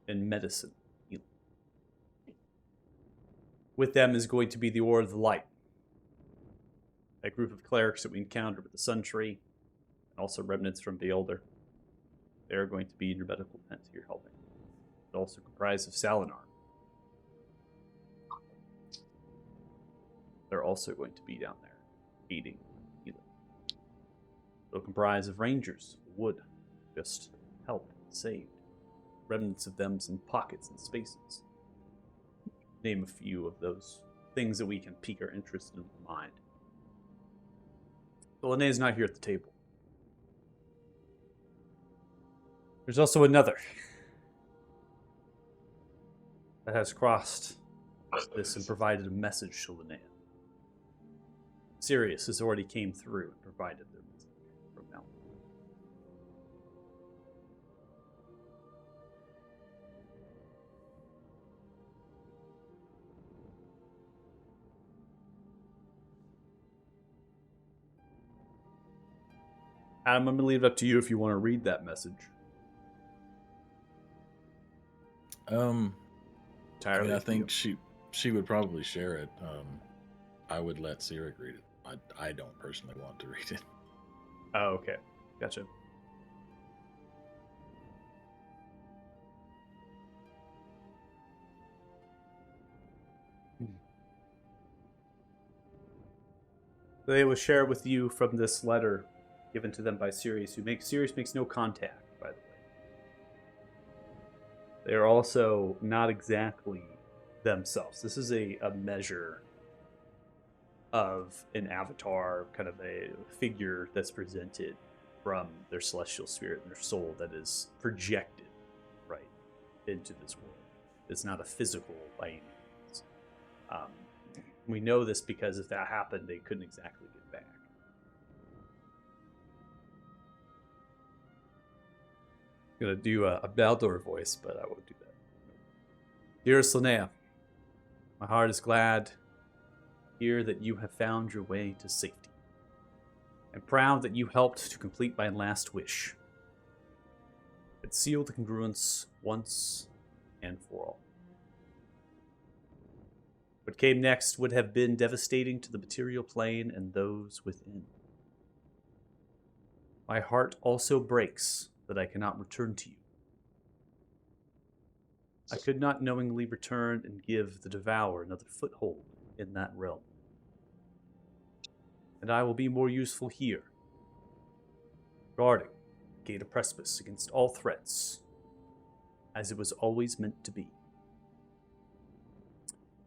[SPEAKER 1] in medicine. With them is going to be the Order of the Light, a group of clerics that we encountered with the Sun Tree, and also remnants from Beelder. They're going to be in your medical tent here helping. It also comprised of Salinar. They're also going to be down there, aiding healing. They'll comprise of rangers, wood, just help, saved. Remnants of them in pockets and spaces. Name a few of those things that we can pique our interest in the mind. But Linnea's not here at the table. There's also another that has crossed this and provided a message to Linnea. Sirius has already came through and provided their message from now. Adam, I'm going to leave it up to you if you want to read that message. Entirely
[SPEAKER 5] I
[SPEAKER 1] up to
[SPEAKER 5] think
[SPEAKER 1] you.
[SPEAKER 5] she would probably share it. I would let Sirik read it. I don't personally want to read it.
[SPEAKER 1] Oh, okay. Gotcha. They will share with you from this letter given to them by Sirius, Sirius makes no contact, by the way. They are also not exactly themselves. This is a measure of an avatar, kind of a figure that's presented from their celestial spirit and their soul that is projected right into this world. It's not a physical by any means. We know this because if that happened, they couldn't exactly get back. I'm going to do a Baldor voice, but I won't do that. Dearest Linnea, my heart is glad to hear that you have found your way to safety. I'm proud that you helped to complete my last wish. It sealed the congruence once and for all. What came next would have been devastating to the material plane and those within. My heart also breaks that I cannot return to you. I could not knowingly return and give the Devourer another foothold in that realm. And I will be more useful here, guarding the Gate of Precipice against all threats, as it was always meant to be.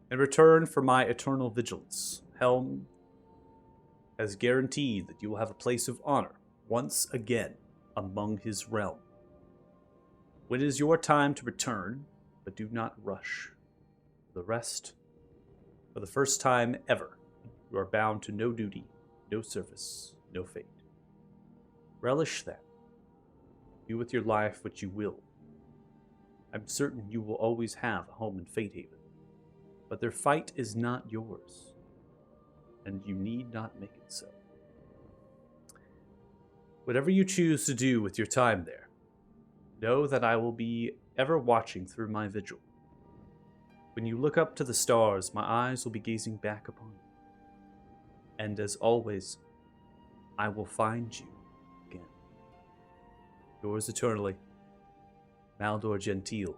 [SPEAKER 1] In return for my eternal vigilance, Helm has guaranteed that you will have a place of honor once again among his realm. When it is your time to return, but do not rush. For the rest, for the first time ever, you are bound to no duty, no service, no fate. Relish that. Do with your life what you will. I'm certain you will always have a home in Fatehaven. But their fight is not yours, and you need not make it so. Whatever you choose to do with your time there, know that I will be ever watching through my vigil. When you look up to the stars, my eyes will be gazing back upon you. And as always, I will find you again. Yours eternally, Maldor Gentile,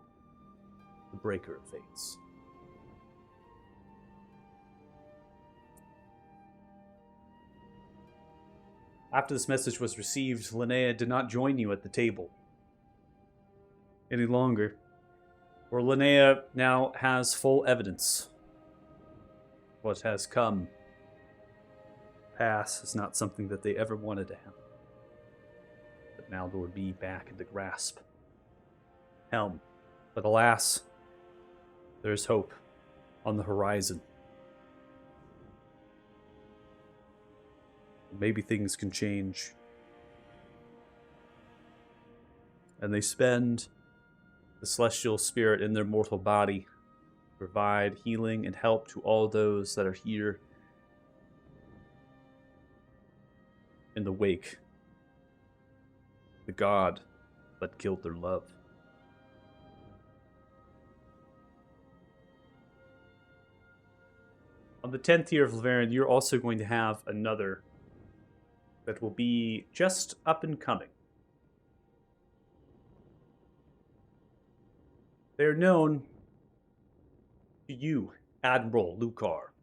[SPEAKER 1] the Breaker of Fates. After this message was received, Linnea did not join you at the table any longer, for Linnea now has full evidence. What has come pass is not something that they ever wanted to happen. But Maldor would be back in the grasp. Helm. But alas, there is hope on the horizon. Maybe things can change. And they spend the celestial spirit in their mortal body to provide healing and help to all those that are here in the wake. The god that killed their love. On the 10th year of Lavaren, you're also going to have another that will be just up and coming. They're known to you, Admiral Lucar,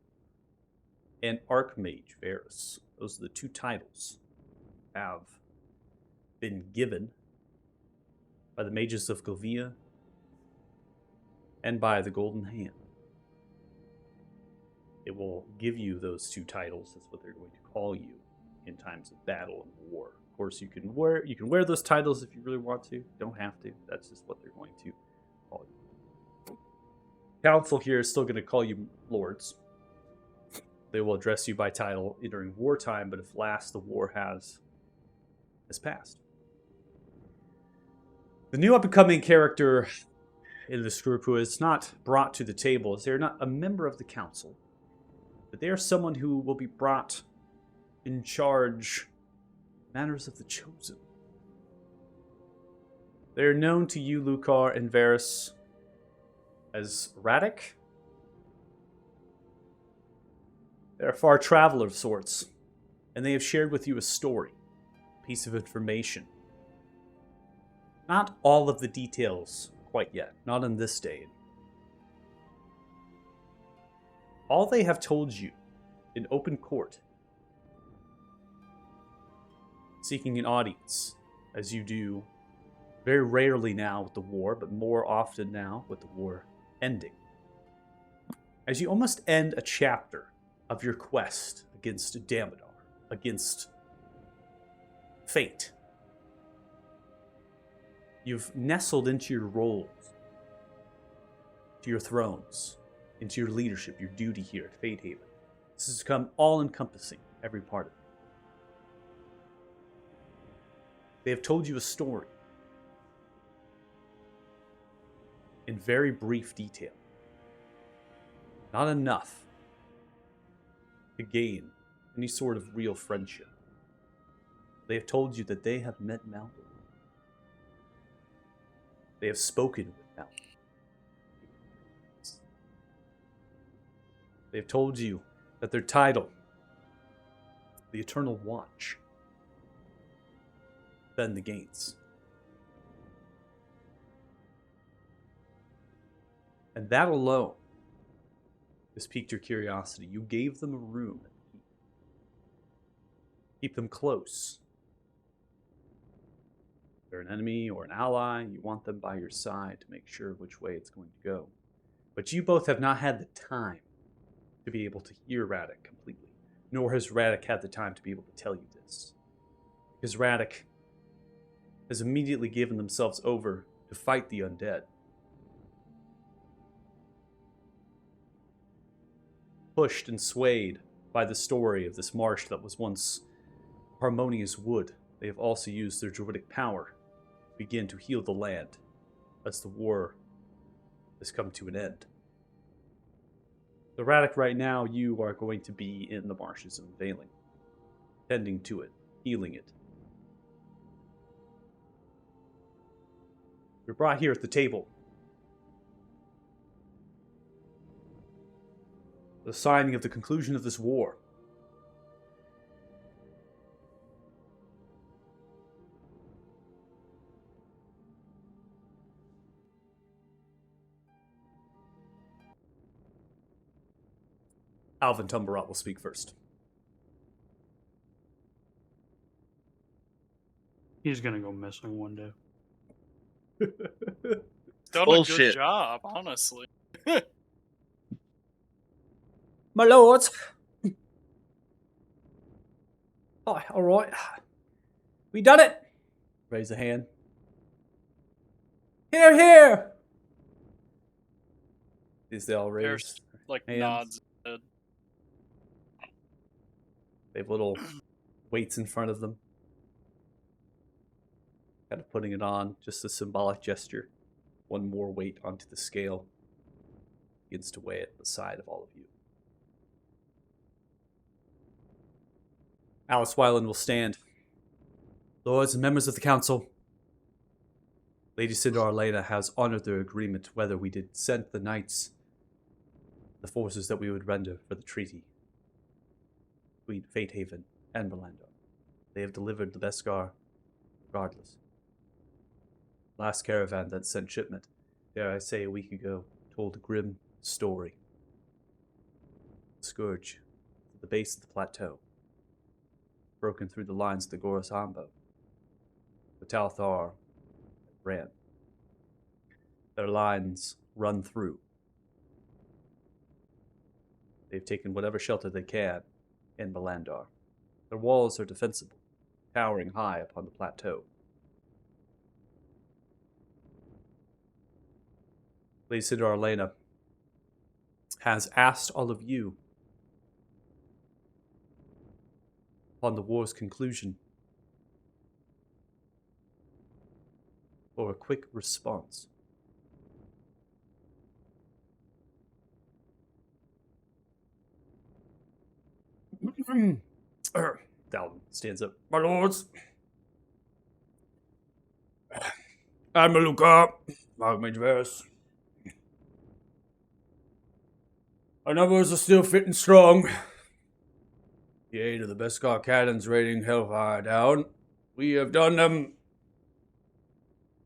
[SPEAKER 1] and Archmage Varus. Those are the two titles that have been given by the mages of Govia and by the Golden Hand. It will give you those two titles. That's what they're going to call you in times of battle and war. Of course, you can wear those titles if you really want to. Don't have to. That's just what they're going to call you. Council here is still going to call you lords. They will address you by title during wartime, but if last the war has passed. The new up-and-coming character in this group who is not brought to the table is they're not a member of the council, but they are someone who will be brought in charge matters of the chosen. They are known to you, Lucar and Varus, as Radek. They're a far traveler of sorts, and they have shared with you a story, a piece of information. Not all of the details quite yet, not in this day. All they have told you in open court, seeking an audience, as you do very rarely now with the war, but more often now with the war ending. As you almost end a chapter of your quest against Damodar, against fate, you've nestled into your roles, to your thrones, into your leadership, your duty here at Fatehaven. This has become all-encompassing, every part of it. They have told you a story in very brief detail. Not enough to gain any sort of real friendship. They have told you that they have met Maldor. They have spoken with Maldor. They have told you that their title, the Eternal Watch, defend the gates. And that alone has piqued your curiosity. You gave them a room. Keep them close. If they're an enemy or an ally, you want them by your side to make sure which way it's going to go. But you both have not had the time to be able to hear Radek completely, nor has Radek had the time to be able to tell you this. Because Radek has immediately given themselves over to fight the undead. Pushed and swayed by the story of this marsh that was once harmonious wood They have also used their druidic power to begin to heal the land as the war has come to an end. So Radek, right now, you are going to be in the marshes of Veiling, tending to it, healing it. You're brought here at the table. The signing of the conclusion of this war. Alvin Tumbarat will speak first.
[SPEAKER 2] He's gonna go missing one day.
[SPEAKER 3] Done a
[SPEAKER 4] Bullshit.
[SPEAKER 3] good job, honestly.
[SPEAKER 1] My lords. Oh, all right. We done it. Raise a hand. Here, here. These they all raise.
[SPEAKER 3] There's like
[SPEAKER 1] hands.
[SPEAKER 3] nods. Head.
[SPEAKER 1] They have little weights in front of them. Kind of putting it on, just a symbolic gesture. One more weight onto the scale. Begins to weigh at the side of all of you. Alice Wyland will stand. Lords and members of the council, Lady Cinder Arlena has honored their agreement whether we did send the knights, the forces that we would render for the treaty between Fatehaven and Melandar. They have delivered the Beskar regardless. Last caravan that sent shipment, dare I say a week ago, told a grim story. The Scourge, at the base of the plateau, broken through the lines of the Goros Ambo. The Talthar ran. Their lines run through. They've taken whatever shelter they can in Melandar. Their walls are defensible, towering high upon the plateau. Lady Cinder Arlena has asked all of you, upon the war's conclusion, for a quick response. Dalvin stands up. My lords, I'm Maluka, Archmage Varys. Our numbers are still fit and strong. The aid of the Beskar cannons raiding Hellfire down, we have done them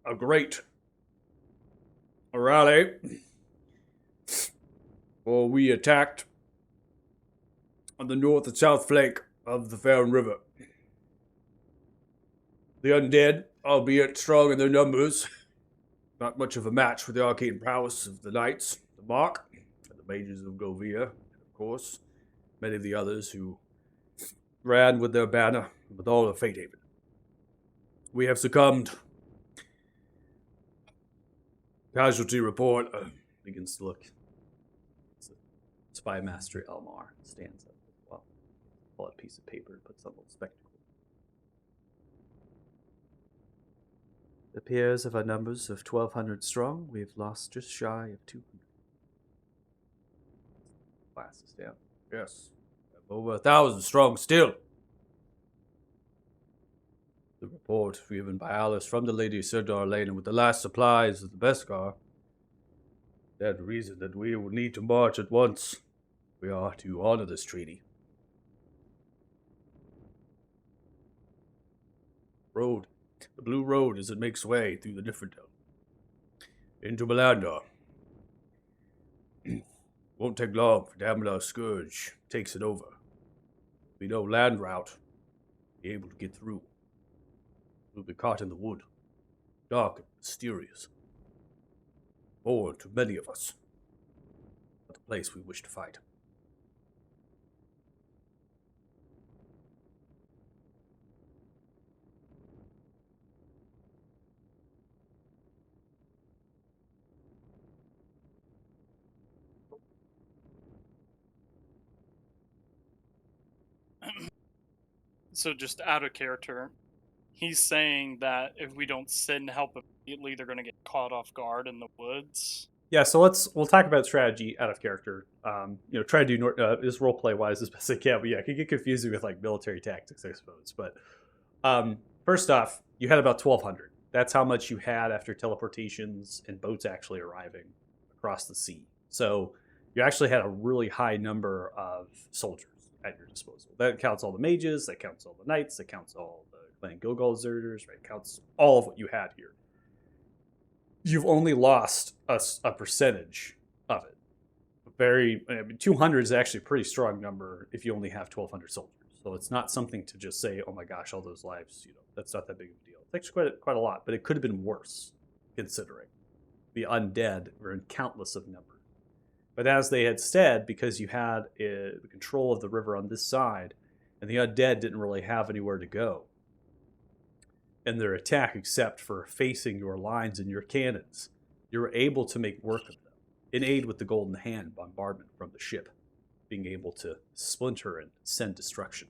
[SPEAKER 1] a great rally. For we attacked on the north and south flank of the Farron River. The undead, albeit strong in their numbers, not much of a match for the arcane prowess of the knights, the Mark, and the mages of Govia, and of course, many of the others who ran with their banner with all of Fatehaven. We have succumbed. Casualty report begins to look. Spy Master Elmar stands up as well. Pull out a piece of paper and puts on a little spectacle. It appears of our numbers of 1,200 strong, we have lost just shy of 200. Glasses down. Yes. Over 1,000 strong still. The report given by Alice from the Lady Cinder Arlena with the last supplies of the Beskar. That reason that we will need to march at once. We are to honor this treaty. Road. The Blue Road as it makes way through the Niflheim into Melandar. Won't take long for Damlar Scourge takes it over. We know land route. Be able to get through. We'll be caught in the wood. Dark and mysterious. Foreign to many of us. Not the place we wish to fight.
[SPEAKER 3] So just out of character, he's saying that if we don't send help immediately, they're going to get caught off guard in the woods.
[SPEAKER 1] Yeah, so we'll talk about strategy out of character. Try to do this role play wise as best I can. But yeah, it can get confusing with like military tactics, I suppose. But first off, you had about 1,200. That's how much you had after teleportations and boats actually arriving across the sea. So you actually had a really high number of soldiers at your disposal. That counts all the mages, that counts all the knights, that counts all the Clan Gilgal deserters, right? Counts all of what you had here. You've only lost a percentage of it. 200 is actually a pretty strong number if you only have 1,200 soldiers. So it's not something to just say, oh my gosh, all those lives, that's not that big of a deal. It's actually quite a lot, but it could have been worse, considering the undead were in countless of number. But as they had said, because you had the control of the river on this side, and the undead didn't really have anywhere to go in their attack except for facing your lines and your cannons, you were able to make work of them, in aid with the Golden Hand bombardment from the ship, being able to splinter and send destruction.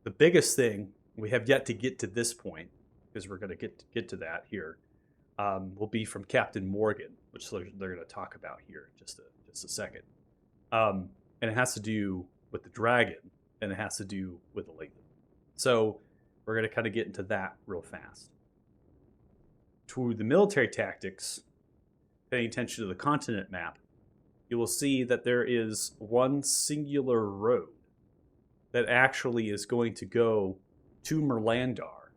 [SPEAKER 1] The biggest thing, we have yet to get to this point, because we're going to get to that here, will be from Captain Morgan, which they're going to talk about here in just a second. And it has to do with the dragon, and it has to do with the Lathan. So we're going to kind of get into that real fast. To the military tactics, paying attention to the continent map, you will see that there is one singular road that actually is going to go to Merlandar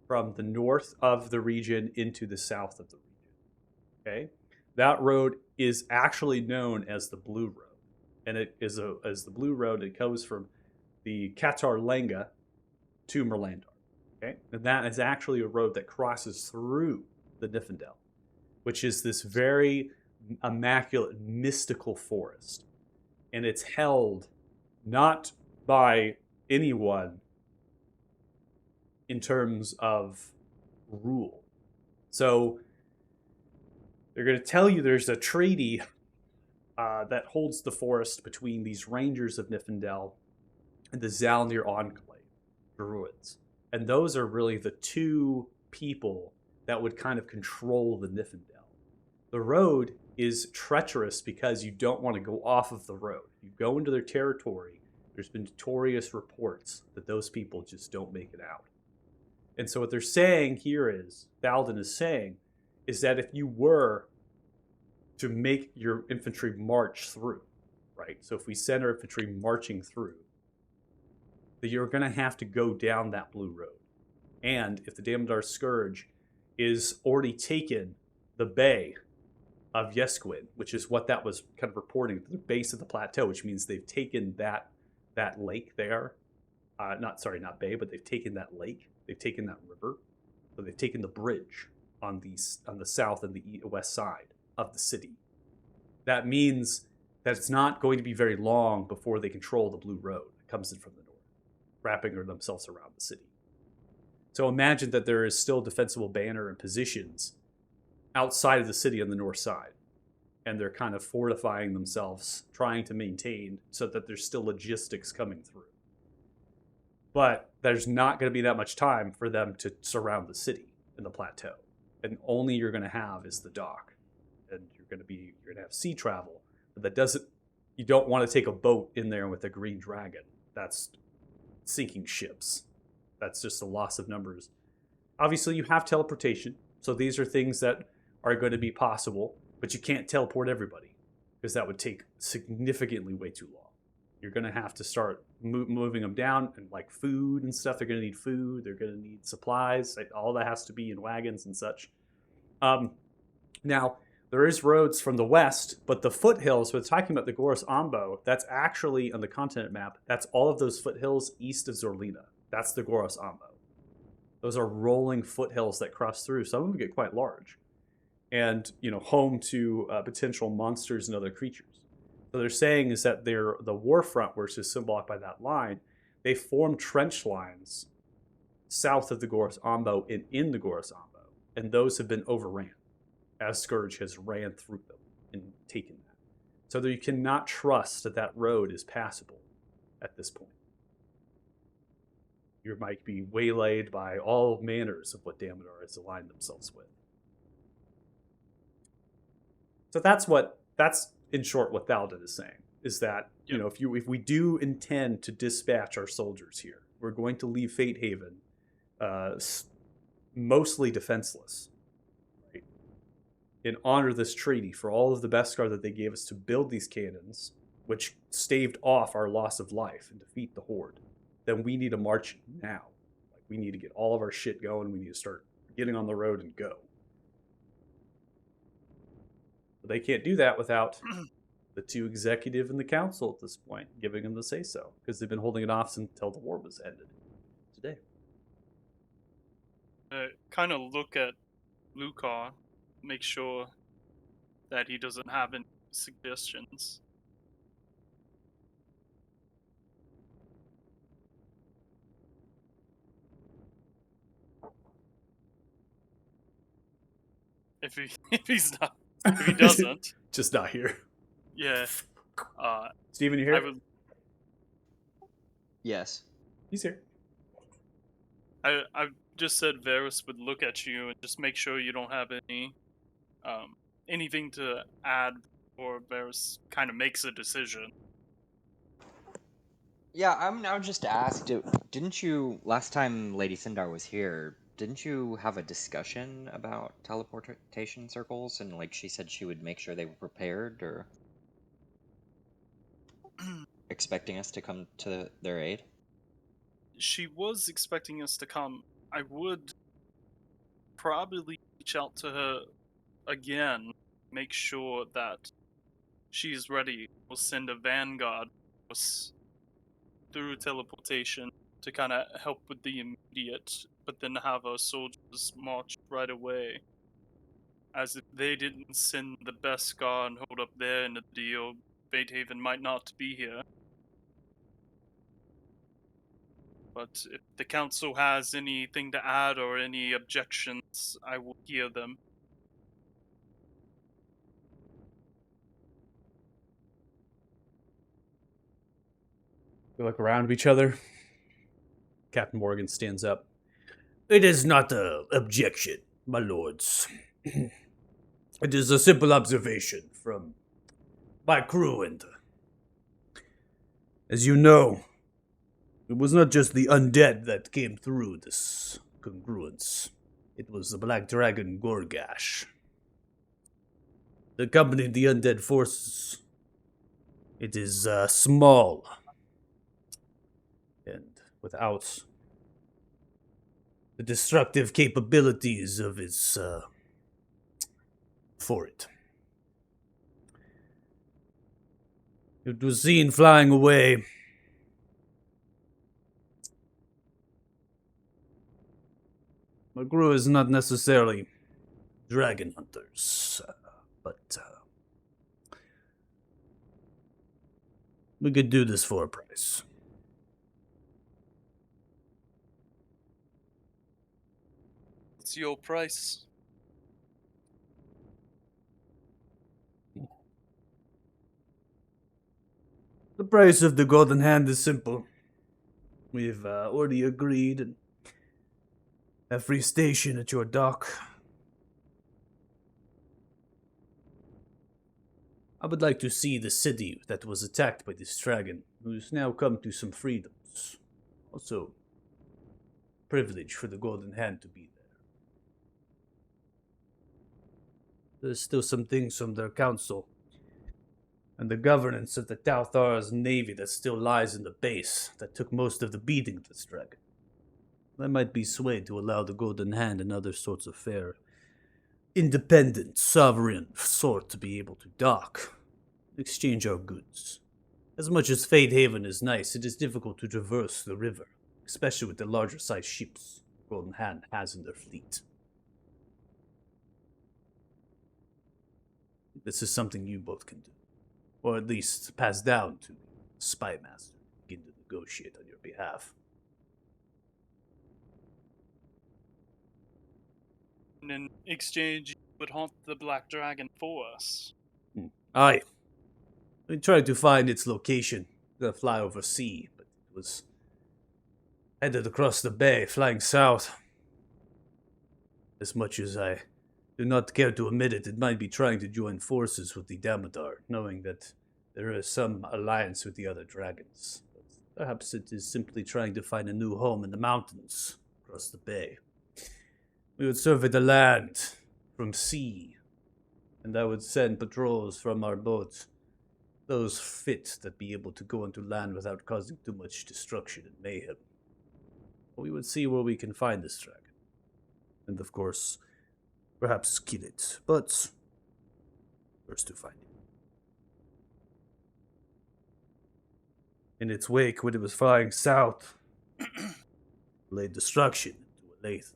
[SPEAKER 1] from the north of the region into the south of the region. Okay? That road is actually known as the Blue Road. And it is as the Blue Road, it goes from the Qatar Lenga to Merlandar. Okay? And that is actually a road that crosses through the Niflheim, which is this very immaculate, mystical forest. And it's held not by anyone in terms of rule. So they're going to tell you there's a treaty that holds the forest between these rangers of Niflheim and the Zalnir Enclave, Druids. And those are really the two people that would kind of control the Niflheim. The road is treacherous because you don't want to go off of the road. You go into their territory, there's been notorious reports that those people just don't make it out. And so what they're saying here is, Thalden is saying, is that if you were to make your infantry march through, right? So if we send our infantry marching through, that you're going to have to go down that Blue Road. And if the Damodar Scourge is already taken the bay of Yesquin, which is what that was kind of reporting, the base of the plateau, which means they've taken that lake there. Not bay, but they've taken that lake. They've taken that river. So they've taken the bridge on the south and the west side of the city. That means that it's not going to be very long before they control the Blue Road that comes in from the north, wrapping themselves around the city. So imagine that there is still defensible banner and positions outside of the city on the north side. And they're kind of fortifying themselves, trying to maintain so that there's still logistics coming through. But there's not going to be that much time for them to surround the city in the plateau. And only you're going to have is the dock. And you're going to have sea travel. But you don't want to take a boat in there with a green dragon. That's sinking ships. That's just a loss of numbers. Obviously, you have teleportation. So these are things that are going to be possible. But you can't teleport everybody. Because that would take significantly way too long. You're going to have to start moving them down, and like food and stuff. They're going to need food. They're going to need supplies. All that has to be in wagons and such. Now, there is roads from the west, but the foothills, we're talking about the Goros Ambo, that's actually on the continent map. That's all of those foothills east of Zorlina. That's the Goros Ambo. Those are rolling foothills that cross through. Some of them get quite large. And, home to potential monsters and other creatures. So they're saying is that the war front, which is symbolized by that line, they form trench lines south of the Goros Ambo and in the Goros Ambo. And those have been overran as Scourge has ran through them and taken that. So that you cannot trust that road is passable at this point. you might be waylaid by all manners of what Damodar has aligned themselves with. So that's in short what Thalden is saying, is that, you know, if we do intend to dispatch our soldiers here, we're going to leave Fate Haven mostly defenseless, right? And honor this treaty for all of the Beskar that they gave us to build these cannons, which staved off our loss of life and defeat the Horde. Then we need to march now. Like, we need to get all of our shit going. We need to start getting on the road and go. But they can't do that without the two executive and the council at this point giving them the say-so, because they've been holding it off until the war was ended today.
[SPEAKER 3] Kind of look at Lucar, make sure that he doesn't have any suggestions. If he doesn't,
[SPEAKER 1] Just not here.
[SPEAKER 3] yeah.
[SPEAKER 1] Steven, you here?
[SPEAKER 3] I would
[SPEAKER 7] Yes.
[SPEAKER 1] He's here.
[SPEAKER 3] I just said Varys would look at you and just make sure you don't have any anything to add before Varys kind of makes a decision.
[SPEAKER 7] Yeah, I'll just ask, didn't you, last time Lady Sindar was here, didn't you have a discussion about teleportation circles, and like she said she would make sure they were prepared, or expecting us to come to their aid?
[SPEAKER 3] She was expecting us to come. I would probably reach out to her again, make sure that she's ready. We'll send a vanguard through teleportation to kind of help with the immediate, but then have our soldiers march right away. As if they didn't send the Beskar and hold up their end of the deal, Fate Haven might not be here. But if the council has anything to add or any objections, I will hear them.
[SPEAKER 1] We look around at each other. Captain Morgan stands up. It is not an objection, my lords. It is a simple observation from my crew, and as you know, it was not just the undead that came through this congruence. It was the Black Dragon Gorgash. It accompanied the undead forces. It is small, and without the destructive capabilities of its for it. It was seen flying away. My crew is not necessarily dragon hunters, but we could do this for a price.
[SPEAKER 3] What's your price?
[SPEAKER 1] The price of the Golden Hand is simple. We've already agreed and have free station at your dock. I would like to see the city that was attacked by this dragon, who's now come to some freedoms. Also, privilege for the Golden Hand to be there. There's still some things from their council and the governance of the Tauthar's navy that still lies in the base that took most of the beating of this dragon. They might be swayed to allow the Golden Hand and other sorts of fair, independent, sovereign sort to be able to dock, exchange our goods. As much as Fate Haven is nice, it is difficult to traverse the river, especially with the larger sized ships the Golden Hand has in their fleet. This is something you both can do, or at least pass down to the Spy Master, begin to negotiate on your behalf.
[SPEAKER 3] And in exchange, you would haunt the Black Dragon for us.
[SPEAKER 1] Aye. We tried to find its location, the flyover sea, but it was Headed across the bay, flying south. As much as I do not care to admit it, it might be trying to join forces with the Damodar, knowing that there is some alliance with the other dragons. But perhaps it is simply trying to find a new home in the mountains across the bay. We would survey the land from sea, and I would send patrols from our boats, those fit that be able to go into land without causing too much destruction and mayhem. We would see where we can find this dragon. And of course, perhaps kill it, but first to find it. In its wake, when it was flying south, laid destruction into a lathe.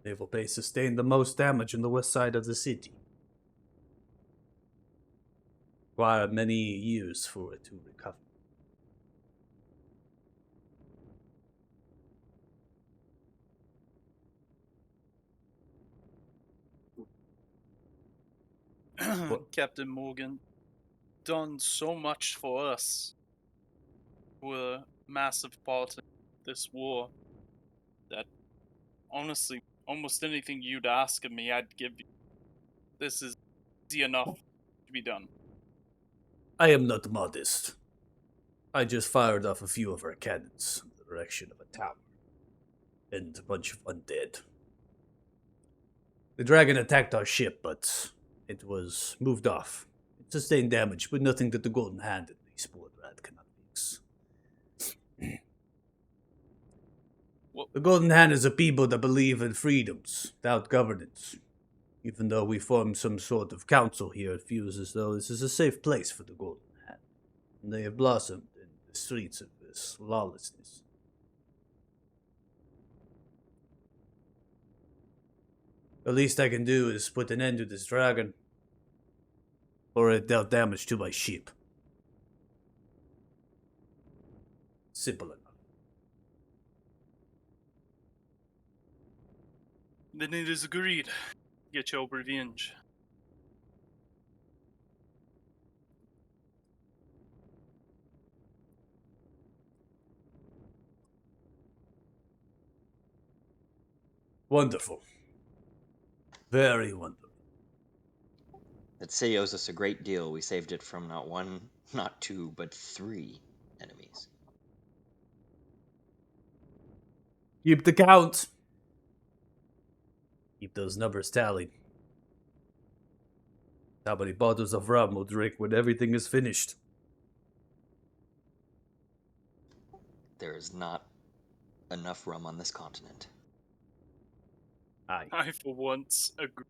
[SPEAKER 1] Naval base sustained the most damage on the west side of the city. Required many years for it to recover.
[SPEAKER 3] Captain Morgan, done so much for us. We're a massive part of this war that, honestly, almost anything you'd ask of me, I'd give you. This is easy enough to be done.
[SPEAKER 1] I am not modest. I just fired off a few of our cannons in the direction of a tower. And a bunch of undead. The dragon attacked our ship, but it was moved off. It sustained damage, but nothing that the Golden Hand and the Spoiled Rat cannot fix. The Golden Hand is a people that believe in freedoms, without governance. Even though we form some sort of council here, it feels as though this is a safe place for the Golden Hand. And they have blossomed in the streets of this lawlessness. The least I can do is put an end to this dragon, or it dealt damage to my ship. Simple enough.
[SPEAKER 3] Then it is agreed. Get your revenge.
[SPEAKER 1] Wonderful. Very wonderful.
[SPEAKER 7] That city owes us a great deal. We saved it from not one, not two, but 3 enemies.
[SPEAKER 1] Keep the count. Keep those numbers tallied. How many bottles of rum we'll drink when everything is finished?
[SPEAKER 7] There is not enough rum on this continent.
[SPEAKER 1] Aye.
[SPEAKER 3] I, for once, agree.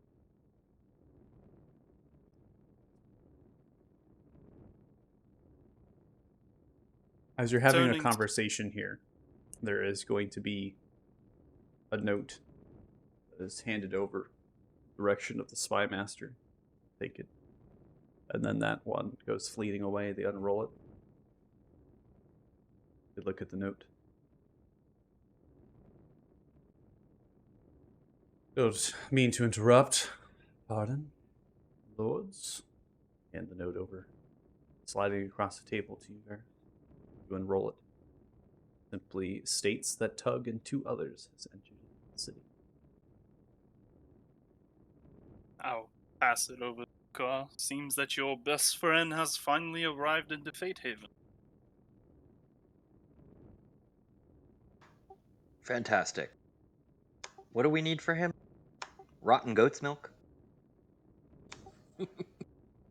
[SPEAKER 1] As you're having a
[SPEAKER 3] Turning to-
[SPEAKER 1] conversation here, there is going to be a note that is handed over direction of the spy master. Take it. And then that one goes fleeting away. They unroll it. They look at the note. Don't mean to interrupt. Pardon, lords. Hand the note over, sliding across the table to you there. You unroll it. Simply states that Tug and 2 others has entered the city.
[SPEAKER 3] I'll pass it over to Car. Seems that your best friend has finally arrived into Fate Haven.
[SPEAKER 7] Fantastic. What do we need for him? Rotten goat's milk?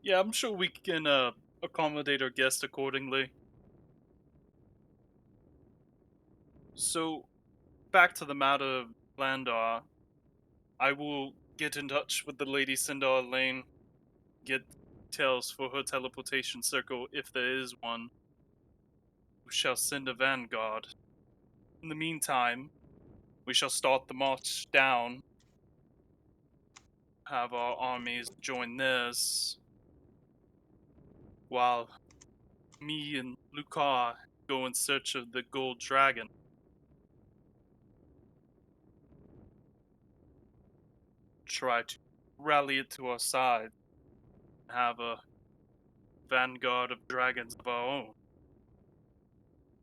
[SPEAKER 3] Yeah, I'm sure we can accommodate our guest accordingly. So, back to the matter of Landar. I will get in touch with the Lady Sindar Lane, get details for her teleportation circle if there is one. We shall send a vanguard. In the meantime, we shall start the march down, have our armies join theirs, while me and Lucar go in search of the gold dragon. Try to rally it to our side, have a vanguard of dragons of our own.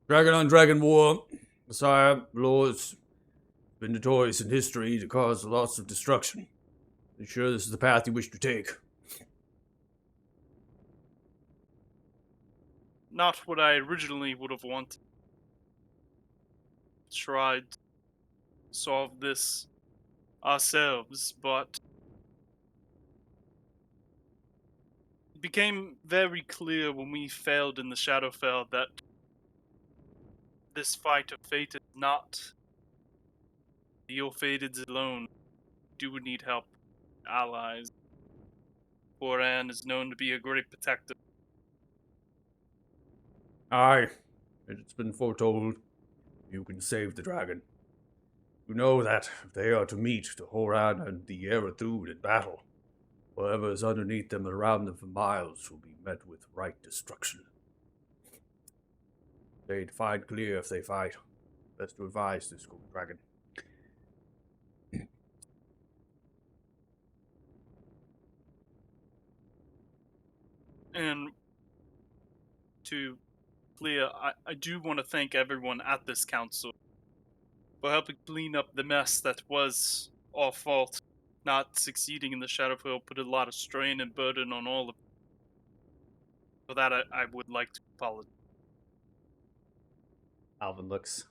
[SPEAKER 1] Dragon on dragon war, Messiah, lords, been notorious in history to cause lots of destruction. Are you sure this is the path you wish to take?
[SPEAKER 3] Not what I originally would have wanted. Tried to solve this ourselves, but it became very clear when we failed in the Shadowfell that this fight of fate is not the ill-fated alone. Do need help, allies. Boran is known to be a great protector.
[SPEAKER 1] Aye, it's been foretold. You can save the dragon. You know that if they are to meet the Horan and the Erathud in battle, whatever is underneath them and around them for miles will be met with right destruction. They'd find clear if they fight. Best to advise this gold dragon.
[SPEAKER 3] And to clear, I do want to thank everyone at this council for helping clean up the mess that was our fault. Not succeeding in the Shadowfell put a lot of strain and burden on all of. For that, I would like to apologize.
[SPEAKER 1] Alvin looks.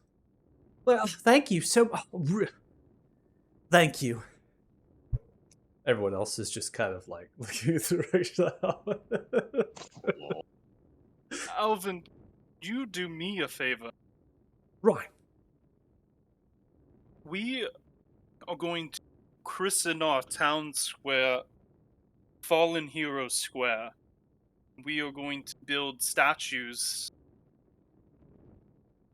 [SPEAKER 1] Well, thank you so. Thank you. Everyone else is just kind of like looking through.
[SPEAKER 3] Alvin, you do me a favor.
[SPEAKER 1] Right.
[SPEAKER 3] We are going to christen our town square Fallen Hero Square. We are going to build statues,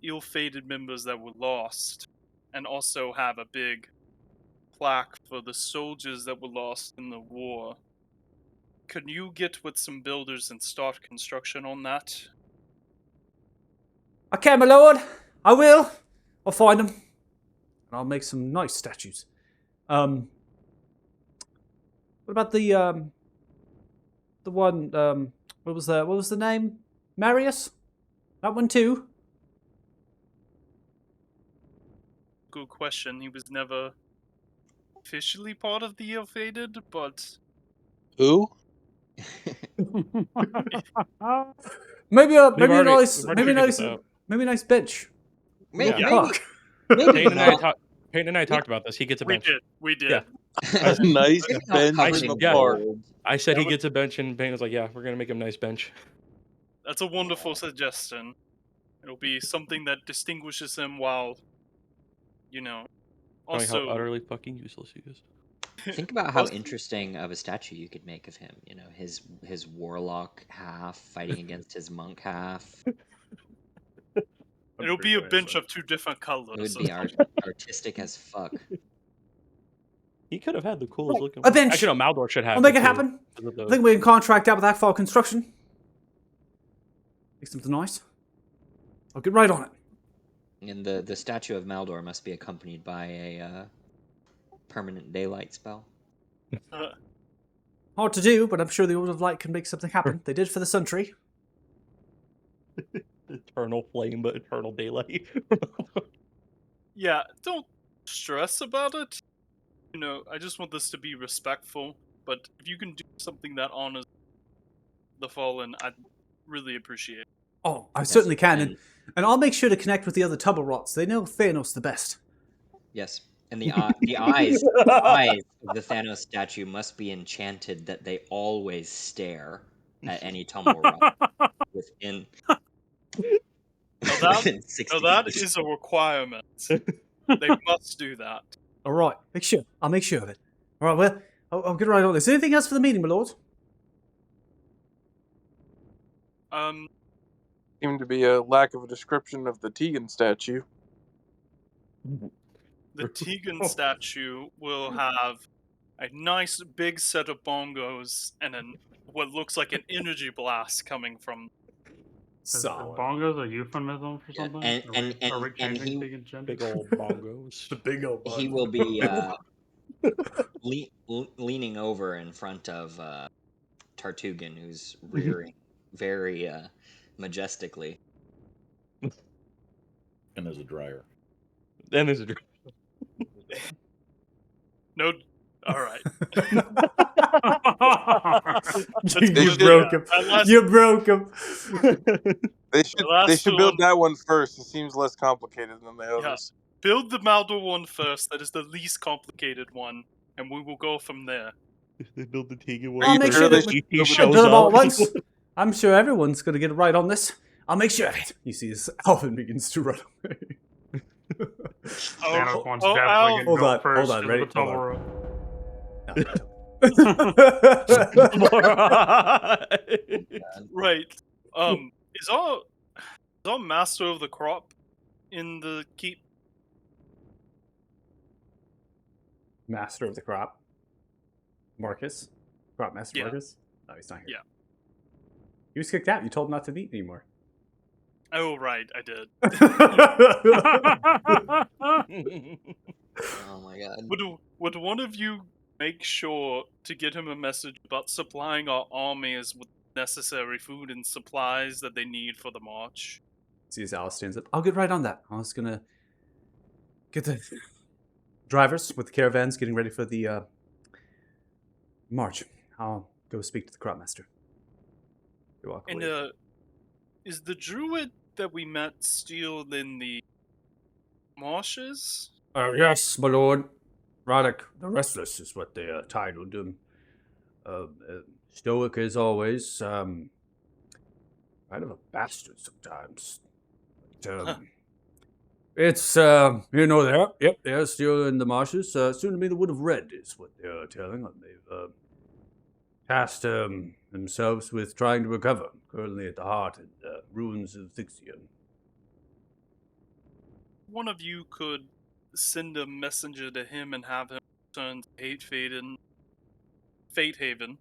[SPEAKER 3] ill-fated members that were lost, and also have a big plaque for the soldiers that were lost in the war. Can you get with some builders and start construction on that?
[SPEAKER 1] Okay, my lord. I will. I'll find them. And I'll make some nice statues. What about the one, what was the name? Marius? That one too?
[SPEAKER 3] Good question. He was never officially part of the ill-fated, but
[SPEAKER 4] Who?
[SPEAKER 1] Maybe a
[SPEAKER 6] We've already
[SPEAKER 1] nice
[SPEAKER 6] figured this out.
[SPEAKER 1] maybe a nice bench.
[SPEAKER 7] Maybe,
[SPEAKER 6] Yeah.
[SPEAKER 1] Fuck.
[SPEAKER 7] maybe
[SPEAKER 6] Payne and I,
[SPEAKER 7] not.
[SPEAKER 6] Payne and I talked about this. He gets a bench.
[SPEAKER 3] We did.
[SPEAKER 6] Yeah.
[SPEAKER 4] A nice
[SPEAKER 7] Maybe not
[SPEAKER 4] bench
[SPEAKER 7] covered
[SPEAKER 4] in
[SPEAKER 7] in
[SPEAKER 4] the
[SPEAKER 6] yeah.
[SPEAKER 4] park.
[SPEAKER 7] gold.
[SPEAKER 6] I said he
[SPEAKER 3] That
[SPEAKER 6] gets a bench, and Payne was like, "Yeah, we're gonna make him a nice bench."
[SPEAKER 3] That's a wonderful suggestion. It'll be something that distinguishes him while,
[SPEAKER 6] Showing how
[SPEAKER 3] also
[SPEAKER 6] utterly fucking useless he is.
[SPEAKER 7] Think about how
[SPEAKER 3] Also-
[SPEAKER 7] interesting of a statue you could make of him. You know, his warlock half fighting against his monk half.
[SPEAKER 3] it'll be a bench of two different
[SPEAKER 7] It
[SPEAKER 3] colors.
[SPEAKER 7] would be artistic as fuck.
[SPEAKER 6] He could have had the coolest looking.
[SPEAKER 1] A
[SPEAKER 6] one.
[SPEAKER 1] bench.
[SPEAKER 6] Actually, no, Maldor should have.
[SPEAKER 1] I'll make
[SPEAKER 6] the
[SPEAKER 1] it happen.
[SPEAKER 6] coolest of
[SPEAKER 1] I think we can contract out with that for construction. Make something nice. I'll get right on it.
[SPEAKER 7] And the statue of Maldor must be accompanied by a permanent daylight spell.
[SPEAKER 1] Hard to do, but I'm sure the Order of Light can make something happen. They did for the Sun Tree.
[SPEAKER 6] eternal flame, but eternal daylight.
[SPEAKER 3] Yeah, don't stress about it. You know, I just want this to be respectful. But if you can do something that honors the fallen, I'd really appreciate it.
[SPEAKER 1] Oh, I
[SPEAKER 7] Yes,
[SPEAKER 1] certainly can.
[SPEAKER 7] and-
[SPEAKER 1] And I'll make sure to connect with the other Tubble Rots. They know Thanos the best.
[SPEAKER 7] Yes, and the eyes of the Thanos statue must be enchanted that they always stare at any tumble rot within.
[SPEAKER 3] Now
[SPEAKER 7] within 60
[SPEAKER 3] that
[SPEAKER 7] feet.
[SPEAKER 3] is a requirement. They must do that.
[SPEAKER 1] All right, I'll make sure of it. All right, well, I'll get right on this. Anything else for the meeting, my lord?
[SPEAKER 4] Seemed to be a lack of a description of the Tegan statue.
[SPEAKER 3] The Tegan statue will have a nice big set of bongos and what looks like an energy blast coming from.
[SPEAKER 2] Is
[SPEAKER 1] Solid.
[SPEAKER 2] bongos a euphemism for
[SPEAKER 7] Yeah,
[SPEAKER 2] something?
[SPEAKER 7] and-
[SPEAKER 2] Are we-
[SPEAKER 7] and-
[SPEAKER 2] are we
[SPEAKER 7] and
[SPEAKER 2] changing
[SPEAKER 7] he-
[SPEAKER 2] Tegan's gender?
[SPEAKER 6] Big old bongos.
[SPEAKER 1] The big old
[SPEAKER 7] He will be leaning over in front of Tartugan, who's rearing very majestically.
[SPEAKER 5] And there's a dryer.
[SPEAKER 6] Then there's a
[SPEAKER 3] No. All right.
[SPEAKER 1] you
[SPEAKER 4] should-
[SPEAKER 1] broke him.
[SPEAKER 3] That last-
[SPEAKER 1] You broke him.
[SPEAKER 4] They
[SPEAKER 3] last
[SPEAKER 4] should build
[SPEAKER 3] one-
[SPEAKER 4] that one first. It seems less complicated than the others.
[SPEAKER 3] Build the Maldor one first. That is the least complicated one, and we will go from there.
[SPEAKER 6] They build the Tegan
[SPEAKER 4] Are
[SPEAKER 6] one.
[SPEAKER 1] I'll
[SPEAKER 4] you
[SPEAKER 1] make
[SPEAKER 4] sure
[SPEAKER 1] sure
[SPEAKER 4] they
[SPEAKER 1] that
[SPEAKER 4] should
[SPEAKER 6] he
[SPEAKER 4] build
[SPEAKER 1] I've
[SPEAKER 6] shows
[SPEAKER 1] done them all
[SPEAKER 6] up.
[SPEAKER 1] at once. I'm sure everyone's going to get it right on this. I'll make sure of it. You see this Alvin begins to run away.
[SPEAKER 2] Thanos wants
[SPEAKER 3] oh,
[SPEAKER 2] definitely
[SPEAKER 3] Al-
[SPEAKER 2] gonna
[SPEAKER 1] Hold
[SPEAKER 2] go
[SPEAKER 1] on,
[SPEAKER 2] first
[SPEAKER 1] hold on,
[SPEAKER 2] into
[SPEAKER 1] ready?
[SPEAKER 2] the tunnel
[SPEAKER 1] Hold
[SPEAKER 2] room.
[SPEAKER 3] Right. Is our master of the crop in the keep?
[SPEAKER 1] Master of the crop. Marcus? Crop Master
[SPEAKER 3] Yeah.
[SPEAKER 1] Marcus? No, he's not here.
[SPEAKER 3] Yeah.
[SPEAKER 1] He was kicked out. You told him not to eat anymore.
[SPEAKER 3] Oh, right, I did.
[SPEAKER 7] Oh my god.
[SPEAKER 3] Would one of you make sure to get him a message about supplying our armies with necessary food and supplies that they need for the march?
[SPEAKER 1] See as Alice stands up. I'll get right on that. I was gonna get the drivers with the caravans getting ready for the march. I'll go speak to the crop master. You walk
[SPEAKER 3] And
[SPEAKER 1] away.
[SPEAKER 3] is the druid that we met still in the marshes?
[SPEAKER 1] Yes, my lord. Roddick the Restless is what they titled him. Stoic as always. Kind of a bastard sometimes. But, it's, they're still in the marshes. Soon to be the Wood of Red is what they're telling. They've tasked themselves with trying to recover. Currently at the heart and ruins of Thixion.
[SPEAKER 3] One of you could send a messenger to him and have him return to Fate Haven.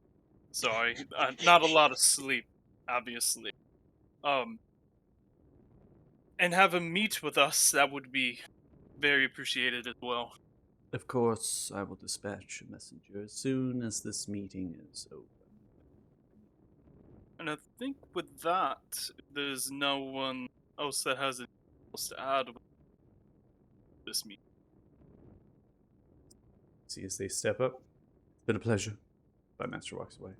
[SPEAKER 3] Sorry, not a lot of sleep, obviously. And have him meet with us. That would be very appreciated as well.
[SPEAKER 1] Of course, I will dispatch a messenger as soon as this meeting is over.
[SPEAKER 3] And I think with that, there's no one else that has anything else to add with this meeting.
[SPEAKER 1] See as they step up. It's been a pleasure. My master walks away.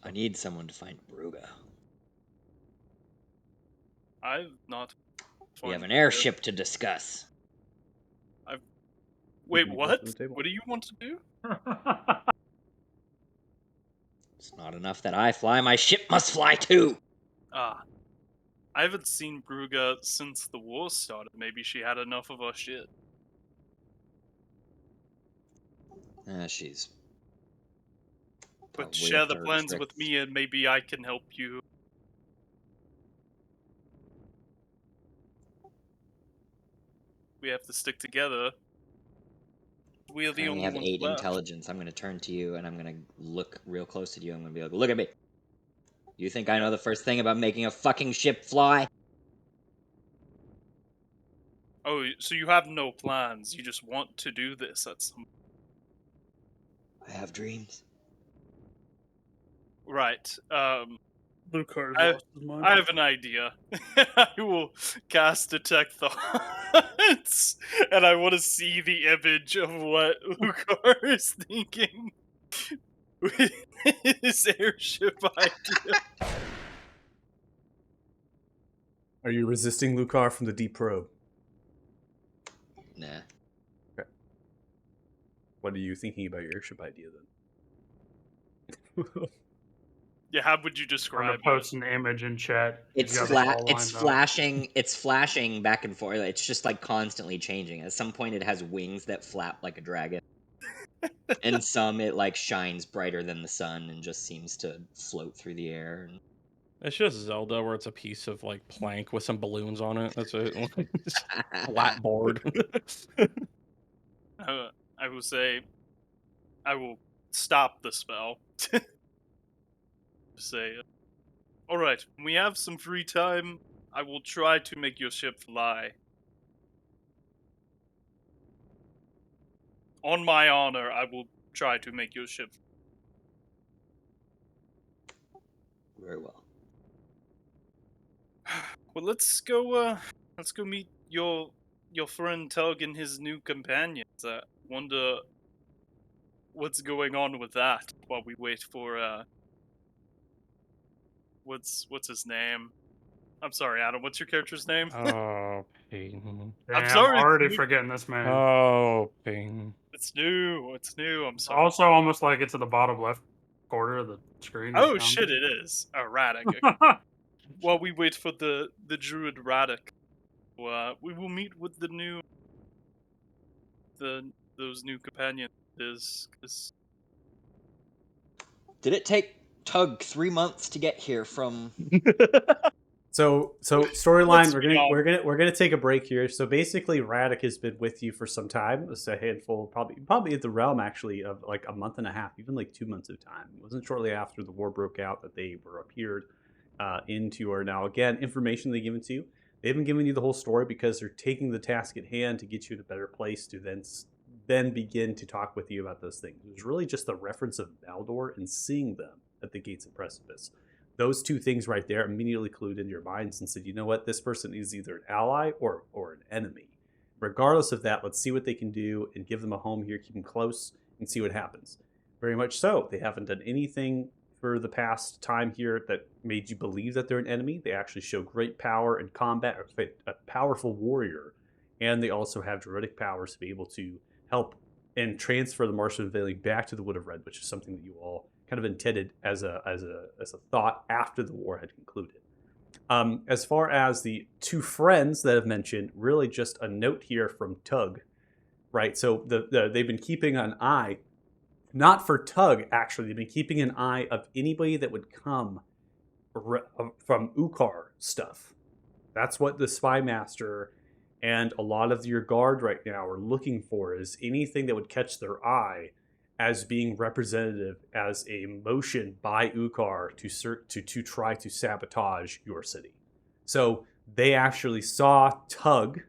[SPEAKER 7] I need someone to find Bruga.
[SPEAKER 3] I've not.
[SPEAKER 7] We have
[SPEAKER 3] found
[SPEAKER 7] an
[SPEAKER 3] it.
[SPEAKER 7] airship to discuss.
[SPEAKER 3] Wait,
[SPEAKER 1] Mhm,
[SPEAKER 3] what?
[SPEAKER 1] on the table.
[SPEAKER 3] What do you want to do?
[SPEAKER 7] It's not enough that I fly, my ship must fly too!
[SPEAKER 3] I haven't seen Bruga since the war started. Maybe she had enough of our shit.
[SPEAKER 7] She's.
[SPEAKER 3] But
[SPEAKER 7] probably
[SPEAKER 3] share
[SPEAKER 7] up
[SPEAKER 3] the
[SPEAKER 7] to her
[SPEAKER 3] plans with
[SPEAKER 7] tricks.
[SPEAKER 3] me and maybe I can help you. We have to stick together. We are
[SPEAKER 7] I
[SPEAKER 3] the
[SPEAKER 7] only
[SPEAKER 3] only
[SPEAKER 7] have
[SPEAKER 3] ones
[SPEAKER 7] 8
[SPEAKER 3] left.
[SPEAKER 7] intelligence. I'm gonna turn to you and I'm gonna look real close at you. I'm gonna be like, look at me. You think I know the first thing about making a fucking ship fly?
[SPEAKER 3] Oh, so you have no plans. You just want to do this at some...
[SPEAKER 7] I have dreams.
[SPEAKER 3] Right.
[SPEAKER 2] Lucar's
[SPEAKER 3] I-
[SPEAKER 2] lost his mind.
[SPEAKER 3] I have an idea. I will cast Detect Thoughts, and I want to see the image of what Lucar is thinking with his airship idea.
[SPEAKER 1] Are you resisting Lucar from the deep probe?
[SPEAKER 7] Nah.
[SPEAKER 1] What are you thinking about your airship idea then?
[SPEAKER 3] Yeah, how would you
[SPEAKER 2] I'm gonna
[SPEAKER 3] describe it?
[SPEAKER 2] post an image in chat.
[SPEAKER 7] It's
[SPEAKER 2] You got it all
[SPEAKER 7] it's
[SPEAKER 2] lined up.
[SPEAKER 7] flashing. It's flashing back and forth. It's just like constantly changing. At some point, it has wings that flap like a dragon, and some it like shines brighter than the sun and just seems to float through the air.
[SPEAKER 6] It's just Zelda, where it's a piece of like plank with some balloons on it. That's it. Flat board.
[SPEAKER 3] I will say, I will stop the spell. Say, all right, when we have some free time, I will try to make your ship fly. On my honor, I will try to make your ship.
[SPEAKER 7] Very well.
[SPEAKER 3] Well, let's go Let's go meet your friend Tug and his new companions. I wonder what's going on with that while we wait for what's his name? I'm sorry, Adam. What's your character's name?
[SPEAKER 6] Oh, Ping.
[SPEAKER 3] I'm
[SPEAKER 2] Damn,
[SPEAKER 3] sorry, it's
[SPEAKER 2] already
[SPEAKER 3] new.
[SPEAKER 2] forgetting this man.
[SPEAKER 6] Oh, Ping.
[SPEAKER 3] It's new. It's new. I'm
[SPEAKER 2] It's
[SPEAKER 3] sorry.
[SPEAKER 2] also almost like it's at the bottom left corner of the screen.
[SPEAKER 3] Oh shit! It is. Oh, Radek. Okay. While we wait for the druid Radek, we will meet with those new companions. Is
[SPEAKER 7] Did it take Tug 3 months to get here from?
[SPEAKER 1] So storyline,
[SPEAKER 3] Let's
[SPEAKER 1] we're
[SPEAKER 3] be
[SPEAKER 1] gonna take a break here. So basically, Radek has been with you for some time. It's a handful, probably at the realm actually of like a month and a half, even like 2 months of time. It wasn't shortly after the war broke out that they were appeared into or now again information they given to you. They haven't given you the whole story because they're taking the task at hand to get you in a better place to then begin to talk with you about those things. It was really just the reference of Baldor and seeing them at the gates of Precipice. Those two things right there immediately clued into your minds and said, you know what, this person is either an ally or an enemy. Regardless of that, let's see what they can do and give them a home here, keep them close, and see what happens. Very much so. They haven't done anything for the past time here that made you believe that they're an enemy. They actually show great power in combat, a powerful warrior, and they also have druidic powers to be able to help and transfer the Martian Unveiling back to the Wood of Red, which is something that you all kind of intended as a thought after the war had concluded. As far as the two friends that I've mentioned, really just a note here from Tug, right? So they've been keeping an eye, not for Tug actually, they've been keeping an eye of anybody that would come from Ukar stuff. That's what the Spy Master and a lot of your guard right now are looking for, is anything that would catch their eye as being representative as a motion by Ukar to try to sabotage your city. So they actually saw Tug,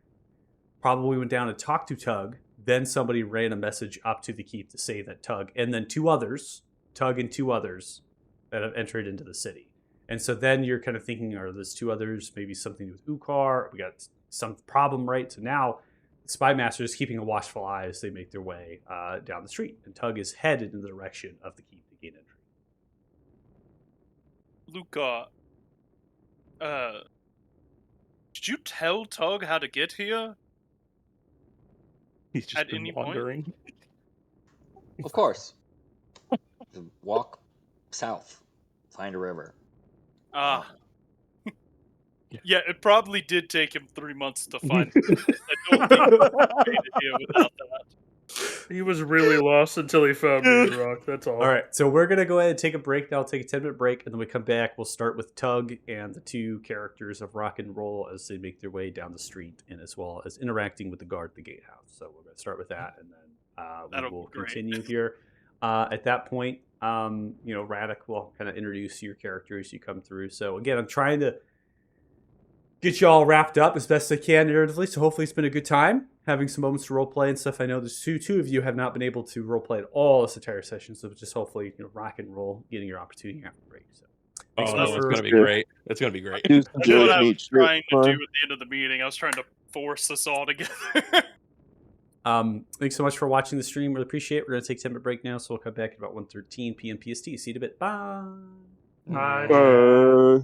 [SPEAKER 1] probably went down and talked to Tug, then somebody ran a message up to the keep to say that Tug, and then Tug and two others that have entered into the city. And so then you're kind of thinking, are those two others maybe something to do with Ukar? We got some problem, right? So now Spy Master is keeping a watchful eye as they make their way down the street, and Tug is headed in the direction of the keep to gain entry.
[SPEAKER 3] Luca, did you tell Tug how to get here?
[SPEAKER 6] He's just
[SPEAKER 3] At
[SPEAKER 6] been
[SPEAKER 3] any point?
[SPEAKER 6] wandering.
[SPEAKER 7] Of course. Walk south, find a river.
[SPEAKER 3] Ah. Yeah, it probably did take him 3 months to find it. I don't think he would have made it here without that.
[SPEAKER 2] He was really lost until he found me, Rock. That's all.
[SPEAKER 1] All right, so we're going to go ahead and take a break now. I'll take a 10-minute break, and then we come back. We'll start with Tug and the two characters of Rock and Roll as they make their way down the street, and as well as interacting with the guard at the gatehouse. So we're going to start with that, and then
[SPEAKER 3] That'll
[SPEAKER 1] we will
[SPEAKER 3] be great.
[SPEAKER 1] continue here. At that point, Radek will kind of introduce your character as you come through. So again, I'm trying to get you all wrapped up as best I can narratively, so hopefully it's been a good time having some moments to roleplay and stuff. I know there's two of you have not been able to roleplay at all this entire session, so just hopefully Rock and Roll getting your opportunity after the break. So thanks so much
[SPEAKER 6] It's
[SPEAKER 1] for-
[SPEAKER 6] gonna be great. It's gonna be great.
[SPEAKER 4] Do some
[SPEAKER 3] That's what I
[SPEAKER 4] Joe's
[SPEAKER 3] was
[SPEAKER 4] meat
[SPEAKER 3] trying to do
[SPEAKER 4] fun.
[SPEAKER 3] at the end of the meeting. I was trying to force us all together.
[SPEAKER 1] Thanks so much for watching the stream. Really appreciate it. We're going to take a 10-minute break now, so we'll come back at about 1:13 p.m. PST. See you in a bit. Bye.
[SPEAKER 2] Bye.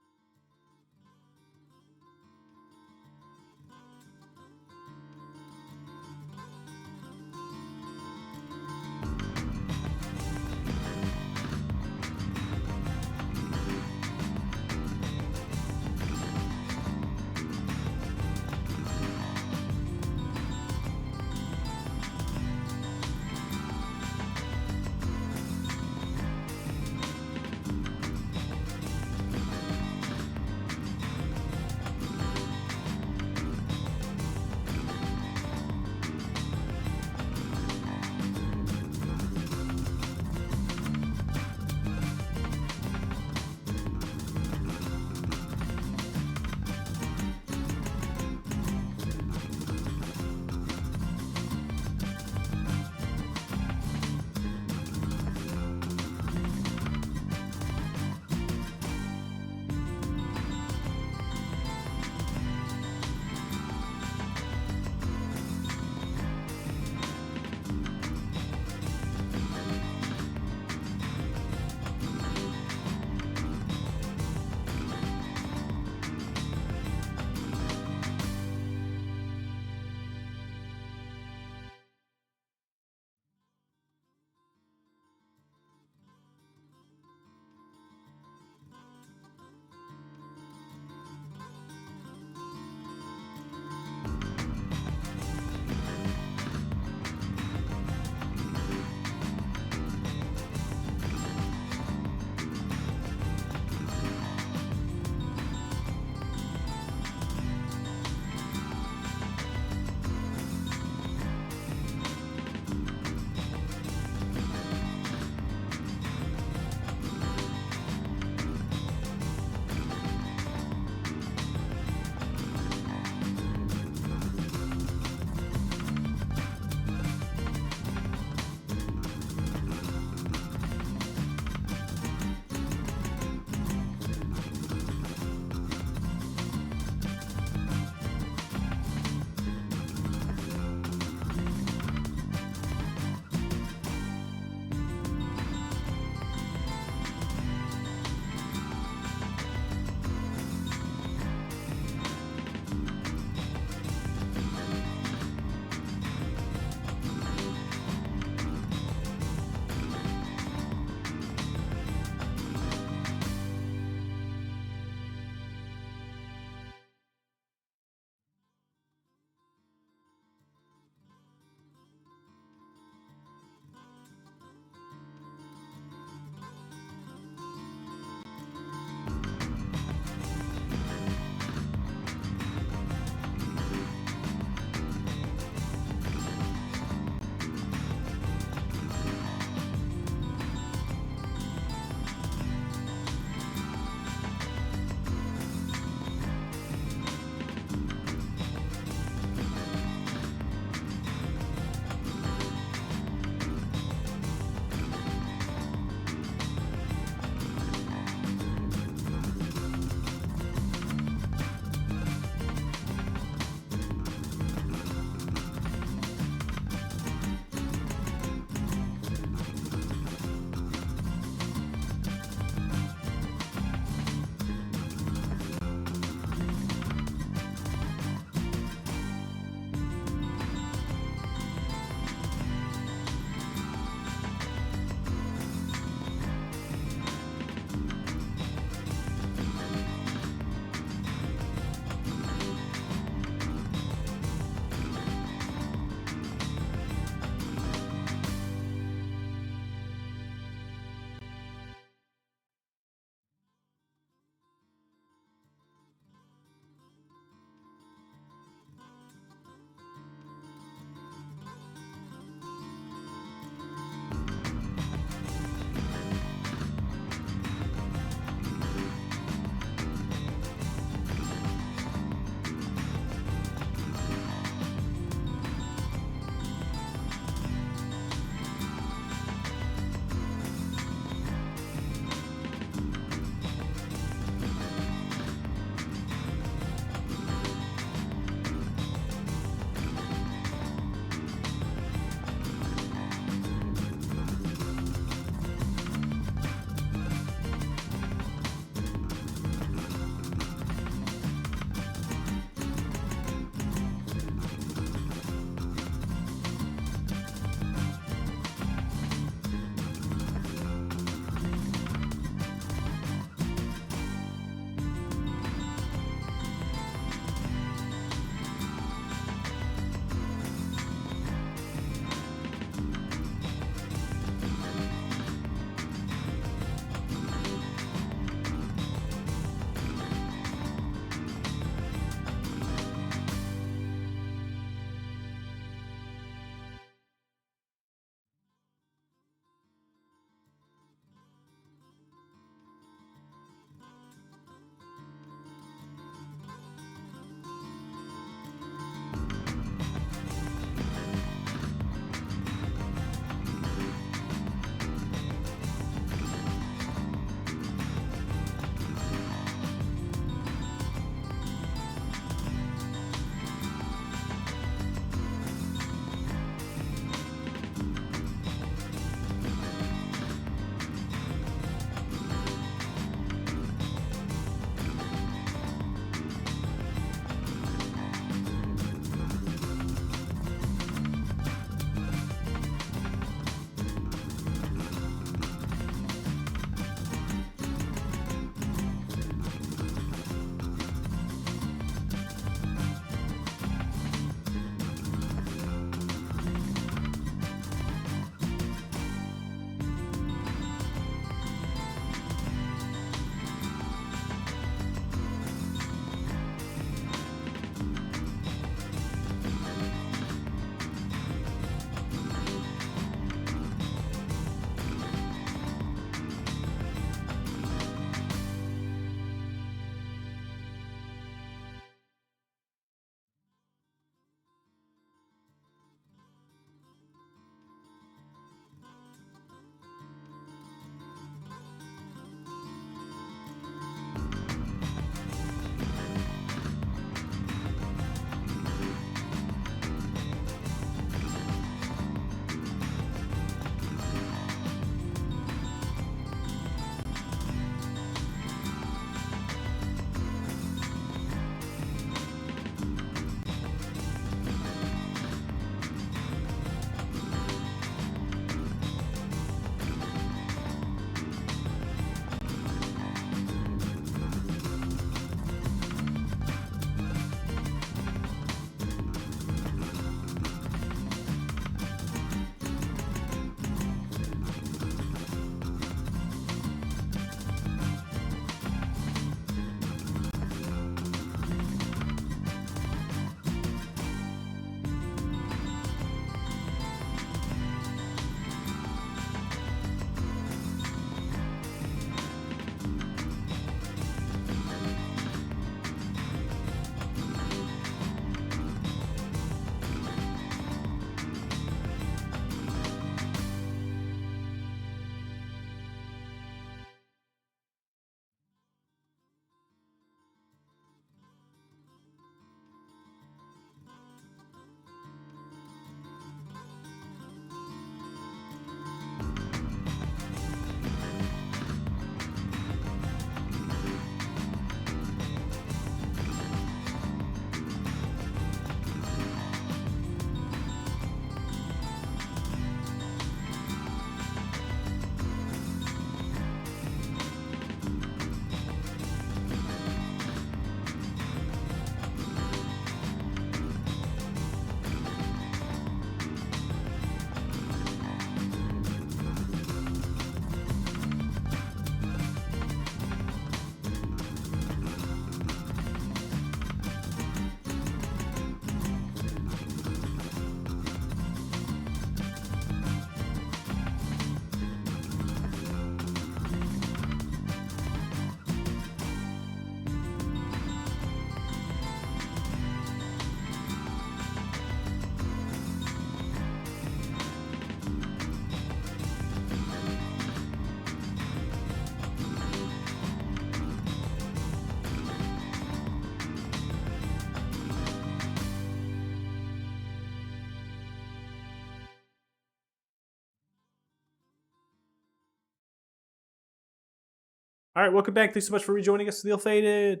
[SPEAKER 1] All right, welcome back. Thanks so much for rejoining us, the Ill-Fated.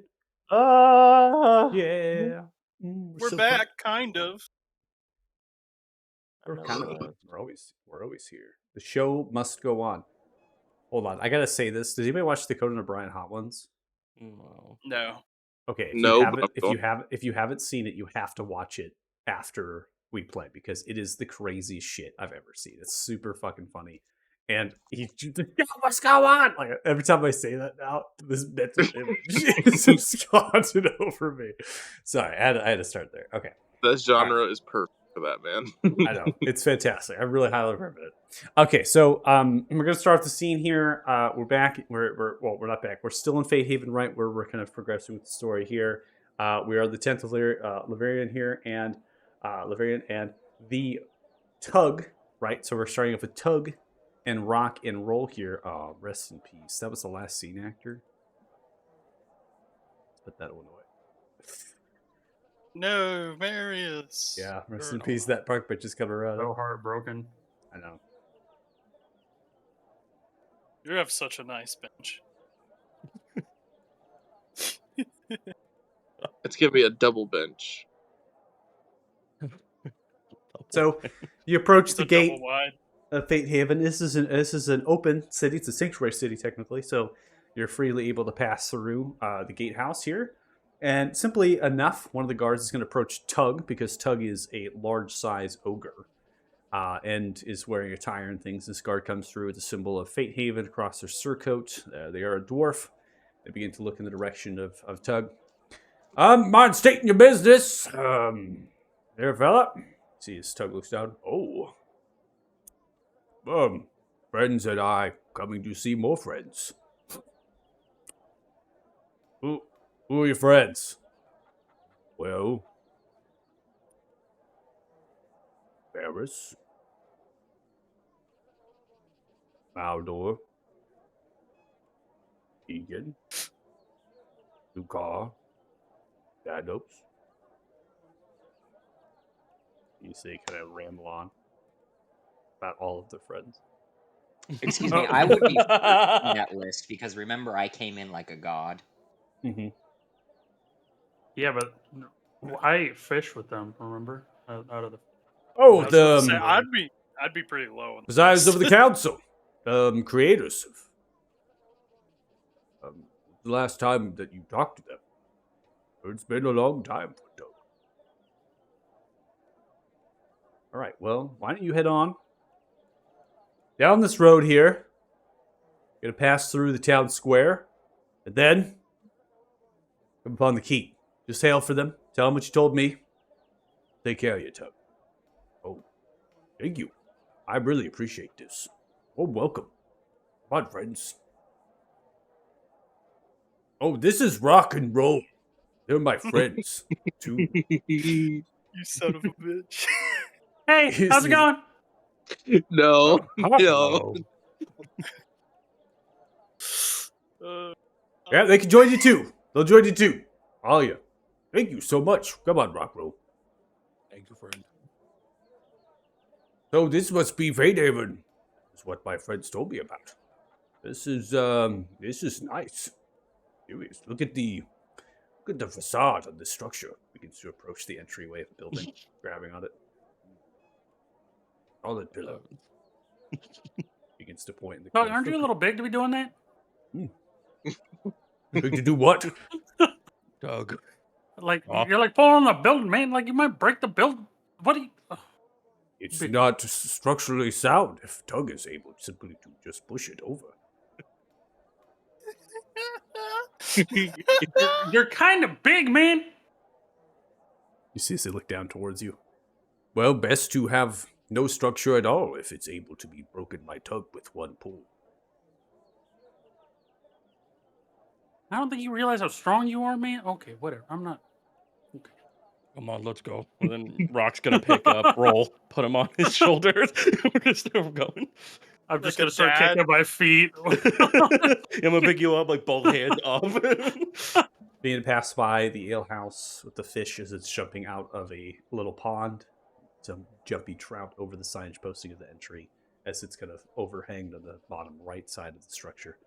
[SPEAKER 1] Yeah.
[SPEAKER 3] We're
[SPEAKER 1] so
[SPEAKER 3] back, kind of.
[SPEAKER 1] We're,
[SPEAKER 7] Kind of.
[SPEAKER 1] we're always here. The show must go on. Hold on, I gotta say this. Did anybody watch the Conan O'Brien Hot Ones?
[SPEAKER 6] No.
[SPEAKER 3] No.
[SPEAKER 1] Okay,
[SPEAKER 4] No, but I'm
[SPEAKER 1] if you haven't seen it, you have to watch it after we play because it is the craziest shit I've ever seen. It's super fucking funny. And what's going on? Like every time I say that now, this mental image is just haunted over me. Sorry, I had to start there. Okay.
[SPEAKER 4] This genre is perfect for that, man.
[SPEAKER 1] I know it's fantastic. I really highly recommend it. Okay, so we're gonna start the scene here. We're back. We're not back. We're still in Fate Haven, right? Where we're kind of progressing with the story here. We are the 10th of Laverian here, and Laverian and the Tug, right? So we're starting off with Tug and Rock and Roll here. Oh, rest in peace. That was the last scene actor. Let's put that one away.
[SPEAKER 3] No, Marius.
[SPEAKER 1] Yeah, rest
[SPEAKER 3] Or
[SPEAKER 1] in
[SPEAKER 3] no.
[SPEAKER 1] peace. That park bitch is coming around.
[SPEAKER 2] So heartbroken.
[SPEAKER 1] I know.
[SPEAKER 3] You have such a nice bench.
[SPEAKER 4] It's gonna be a double bench.
[SPEAKER 1] So you approach
[SPEAKER 3] It's
[SPEAKER 1] the
[SPEAKER 3] a
[SPEAKER 1] gate
[SPEAKER 3] double wide.
[SPEAKER 1] of Fate Haven. This is an open city. It's a sanctuary city technically, so you're freely able to pass through the gatehouse here. And simply enough, one of the guards is going to approach Tug because Tug is a large size ogre and is wearing attire and things. This guard comes through with a symbol of Fate Haven across their surcoat. They are a dwarf. They begin to look in the direction of Tug. Mind stating your business, there, fella. See, as Tug looks down. Oh. Friends and I coming to see more friends. Who are your friends? Well, Varys, Maldor, Egan, Lucar, Dados. You see, kind of ramble on about all of their friends.
[SPEAKER 7] Excuse me, I would be first on that list because remember I came in like a god.
[SPEAKER 1] Mm-hmm.
[SPEAKER 2] Yeah, but I ate fish with them. Remember, out of the.
[SPEAKER 1] Oh,
[SPEAKER 3] I was about to say,
[SPEAKER 1] the
[SPEAKER 3] I'd be pretty low on the
[SPEAKER 1] presiders
[SPEAKER 3] list.
[SPEAKER 1] of the council, creators of the last time that you talked to them. It's been a long time for Doug. All right, well, why don't you head on down this road here? Gonna pass through the town square, and then come upon the keep. Just hail for them. Tell them what you told me. Take care of you, Tug. Oh, thank you. I really appreciate this. Oh, welcome. Come on, friends. Oh, this is rock and roll. They're my friends, too.
[SPEAKER 3] You son of a bitch.
[SPEAKER 2] Hey, how's it going?
[SPEAKER 4] No,
[SPEAKER 1] Hello.
[SPEAKER 3] Uh,
[SPEAKER 1] Yeah, they can join you too. They'll join you too. All of you. Thank you so much. Come on, Rock Roll.
[SPEAKER 6] Thank you, friend.
[SPEAKER 1] So this must be Fate Haven. Is what my friends told me about. This is nice. Curious. Look at the facade of the structure. Begins to approach the entryway of the building, grabbing on it. Solid pillar. Begins to point in the
[SPEAKER 2] Doug,
[SPEAKER 1] corner.
[SPEAKER 2] aren't you a little big to be doing that?
[SPEAKER 1] Big to do what?
[SPEAKER 6] Doug.
[SPEAKER 2] Like
[SPEAKER 6] Oh.
[SPEAKER 2] you're like pulling on the building, man. Like you might break the building. What do you?
[SPEAKER 1] It's
[SPEAKER 2] Big-
[SPEAKER 1] not structurally sound if Tug is able simply to just push it over.
[SPEAKER 2] You're kind of big, man.
[SPEAKER 1] You see as they look down towards you. Well, best to have no structure at all if it's able to be broken by Tug with one pull.
[SPEAKER 2] I don't think you realize how strong you are, man. Okay, whatever. I'm not. Okay.
[SPEAKER 6] Come on, let's go. And then Rock's gonna pick up, roll, put him on his shoulders. We're gonna start going.
[SPEAKER 2] I'm
[SPEAKER 3] Like
[SPEAKER 2] just
[SPEAKER 3] a
[SPEAKER 2] gonna start
[SPEAKER 3] dad.
[SPEAKER 2] kicking my feet.
[SPEAKER 6] I'm gonna pick you up like both hands up.
[SPEAKER 1] Being passed by the alehouse with the fish as it's jumping out of a little pond. Some jumpy trout over the signage posting of the entry as it's kind of overhanged on the bottom right side of the structure.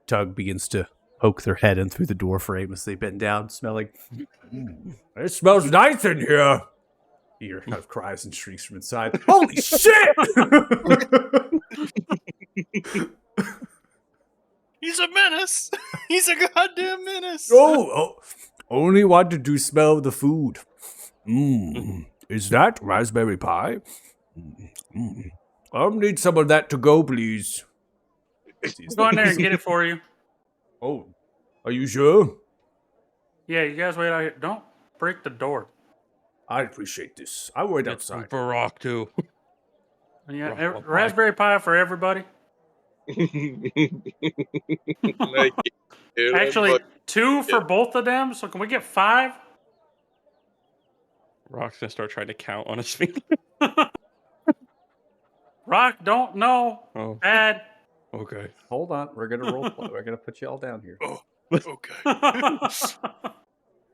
[SPEAKER 1] Tug begins to poke their head in through the door frame as they bend down, smelling. It smells nice in here. Ear kind of cries and shrieks from inside. Holy shit!
[SPEAKER 3] He's a menace. He's a goddamn menace.
[SPEAKER 1] Oh, only wanted to smell the food. Is that raspberry pie? I'll need some of that to go, please.
[SPEAKER 2] Let's go in there and get it for you.
[SPEAKER 1] Oh, are you sure?
[SPEAKER 2] Yeah, you guys wait out here. Don't break the door.
[SPEAKER 1] I appreciate this. I wait
[SPEAKER 6] It's
[SPEAKER 1] outside.
[SPEAKER 6] for Rock too.
[SPEAKER 2] And yeah,
[SPEAKER 6] Raspberry pie.
[SPEAKER 2] raspberry pie for everybody.
[SPEAKER 4] Like, dude,
[SPEAKER 2] Actually,
[SPEAKER 4] but
[SPEAKER 2] 2 for both of them. So can we get 5?
[SPEAKER 6] Rock's gonna start trying to count on his finger.
[SPEAKER 2] Rock, don't know.
[SPEAKER 6] Oh,
[SPEAKER 2] Bad.
[SPEAKER 6] okay.
[SPEAKER 1] Hold on, we're gonna roll play. We're gonna put you all down here.
[SPEAKER 3] Okay.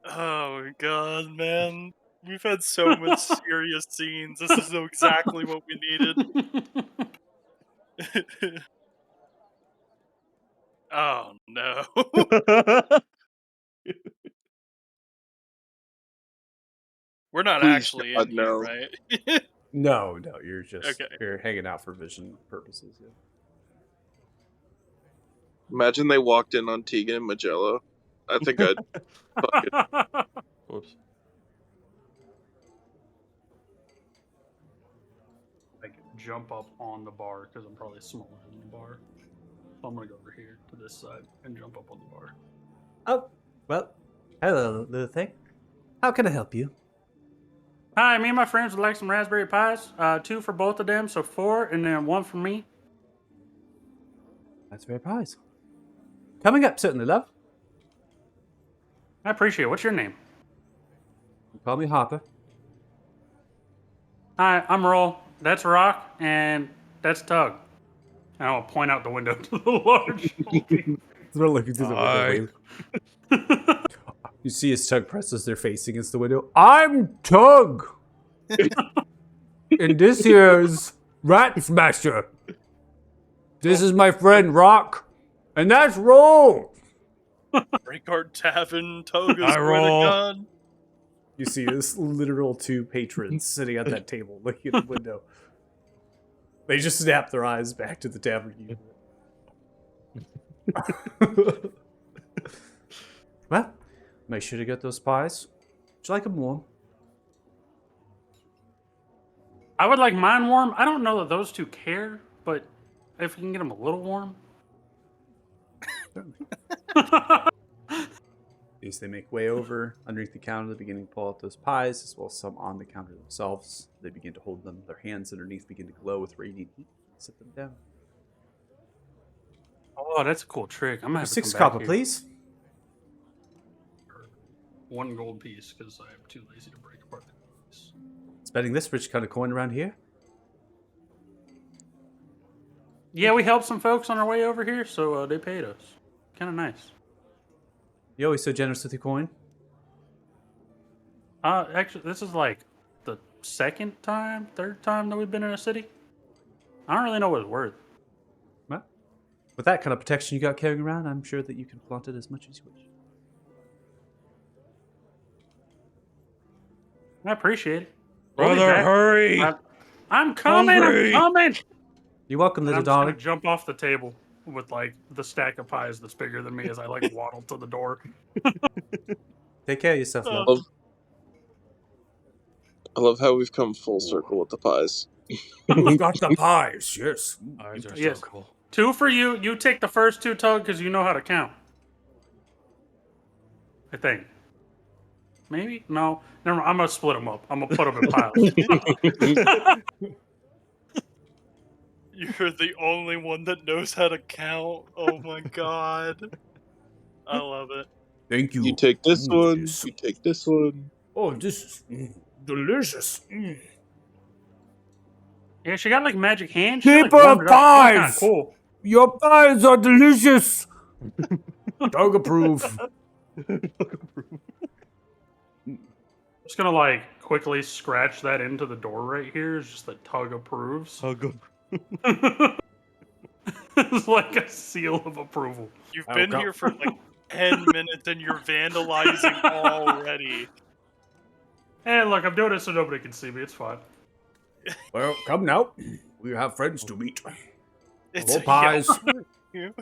[SPEAKER 3] Oh my god, man. We've had so much serious scenes. This is exactly what we needed. Oh no. We're not
[SPEAKER 4] Please,
[SPEAKER 3] actually
[SPEAKER 4] God,
[SPEAKER 3] in here,
[SPEAKER 4] no.
[SPEAKER 3] right?
[SPEAKER 1] No, you're just
[SPEAKER 3] Okay.
[SPEAKER 1] you're hanging out for vision purposes. Yeah.
[SPEAKER 4] imagine they walked in on Tegan and Magello. I think I'd fucking
[SPEAKER 6] Whoops.
[SPEAKER 2] I can jump up on the bar because I'm probably smaller than the bar. So I'm gonna go over here to this side and jump up on the bar.
[SPEAKER 1] Oh, well, hello, little thing. How can I help you?
[SPEAKER 2] Hi, me and my friends would like some raspberry pies. 2 for both of them, so 4, and then 1 for me.
[SPEAKER 1] That's very pies. Coming up, certainly, love.
[SPEAKER 2] I appreciate it. What's your name?
[SPEAKER 1] Call me Hopper.
[SPEAKER 2] Hi, I'm Roll. That's Rock, and that's Tug. And I'll point out the window to the large.
[SPEAKER 1] They're looking through the
[SPEAKER 6] Hi.
[SPEAKER 1] window. You see as Tug presses their face against the window. I'm Tug! And this here's Rat Smasher. This is my friend Rock. And that's Roll!
[SPEAKER 3] Breakheart Tavern, Toga,
[SPEAKER 6] I
[SPEAKER 3] swear to
[SPEAKER 6] roll.
[SPEAKER 3] God.
[SPEAKER 1] You see this literal 2 patrons sitting at that table looking at the window. They just snap their eyes back to the tavern. Well, make sure to get those pies. Would you like them warm?
[SPEAKER 2] I would like mine warm. I don't know that those 2 care, but if you can get them a little warm.
[SPEAKER 1] These they make way over underneath the counter. They begin to pull out those pies, as well as some on the counter themselves. They begin to hold them. Their hands underneath begin to glow with radiant heat. Sit them down.
[SPEAKER 2] Oh, that's a cool trick. I'm gonna have to
[SPEAKER 1] 6
[SPEAKER 2] come back
[SPEAKER 1] copper,
[SPEAKER 2] here.
[SPEAKER 1] please.
[SPEAKER 2] 1 gold piece because I'm too lazy to break apart the piece.
[SPEAKER 1] Spending this rich kind of coin around here.
[SPEAKER 2] Yeah, we helped some folks on our way over here, so they paid us. Kind of nice.
[SPEAKER 1] You always so generous with your coin.
[SPEAKER 2] Actually, this is like the 2nd time, 3rd time that we've been in a city. I don't really know what it's worth.
[SPEAKER 1] Well, with that kind of protection you got carrying around, I'm sure that you can flaunt it as much as you wish.
[SPEAKER 2] I appreciate it. We'll be
[SPEAKER 6] Brother,
[SPEAKER 2] back.
[SPEAKER 6] hurry!
[SPEAKER 2] I'm coming.
[SPEAKER 6] Hungry.
[SPEAKER 2] I'm coming.
[SPEAKER 1] You're welcome,
[SPEAKER 2] And
[SPEAKER 1] little
[SPEAKER 2] I'm just gonna
[SPEAKER 1] darling.
[SPEAKER 2] jump off the table with like the stack of pies that's bigger than me as I like waddle to the door.
[SPEAKER 1] Take care of yourself, love.
[SPEAKER 4] love. I love how we've come full circle with the pies.
[SPEAKER 1] We got the pies, yes.
[SPEAKER 6] Eyes are
[SPEAKER 2] Yes.
[SPEAKER 6] so cool.
[SPEAKER 2] 2 for you. You take the first 2, Tug, because you know how to count. I think. Maybe? No. Never mind. I'm going to split them up. I'm going to put them in piles.
[SPEAKER 3] You're the only one that knows how to count. Oh my god. I love it.
[SPEAKER 1] Thank you.
[SPEAKER 4] You take this one.
[SPEAKER 1] Yes.
[SPEAKER 4] You take this one.
[SPEAKER 1] Oh, this is delicious.
[SPEAKER 2] Yeah, she got like magic hands.
[SPEAKER 1] Keeper of
[SPEAKER 2] Kind
[SPEAKER 1] pies!
[SPEAKER 2] of cool.
[SPEAKER 1] Your pies are delicious. Dog approve.
[SPEAKER 2] Just gonna like quickly scratch that into the door right here. It's just that Tug approves.
[SPEAKER 6] Oh, good.
[SPEAKER 2] It's like a seal of approval.
[SPEAKER 3] You've
[SPEAKER 1] Oh,
[SPEAKER 3] been
[SPEAKER 1] go-
[SPEAKER 3] here for like 10 minutes and you're vandalizing already.
[SPEAKER 2] Hey, look, I'm doing it so nobody can see me. It's fine.
[SPEAKER 1] Well, come now. We have friends to meet.
[SPEAKER 3] It's
[SPEAKER 1] More
[SPEAKER 3] a
[SPEAKER 1] pies.
[SPEAKER 3] yellow-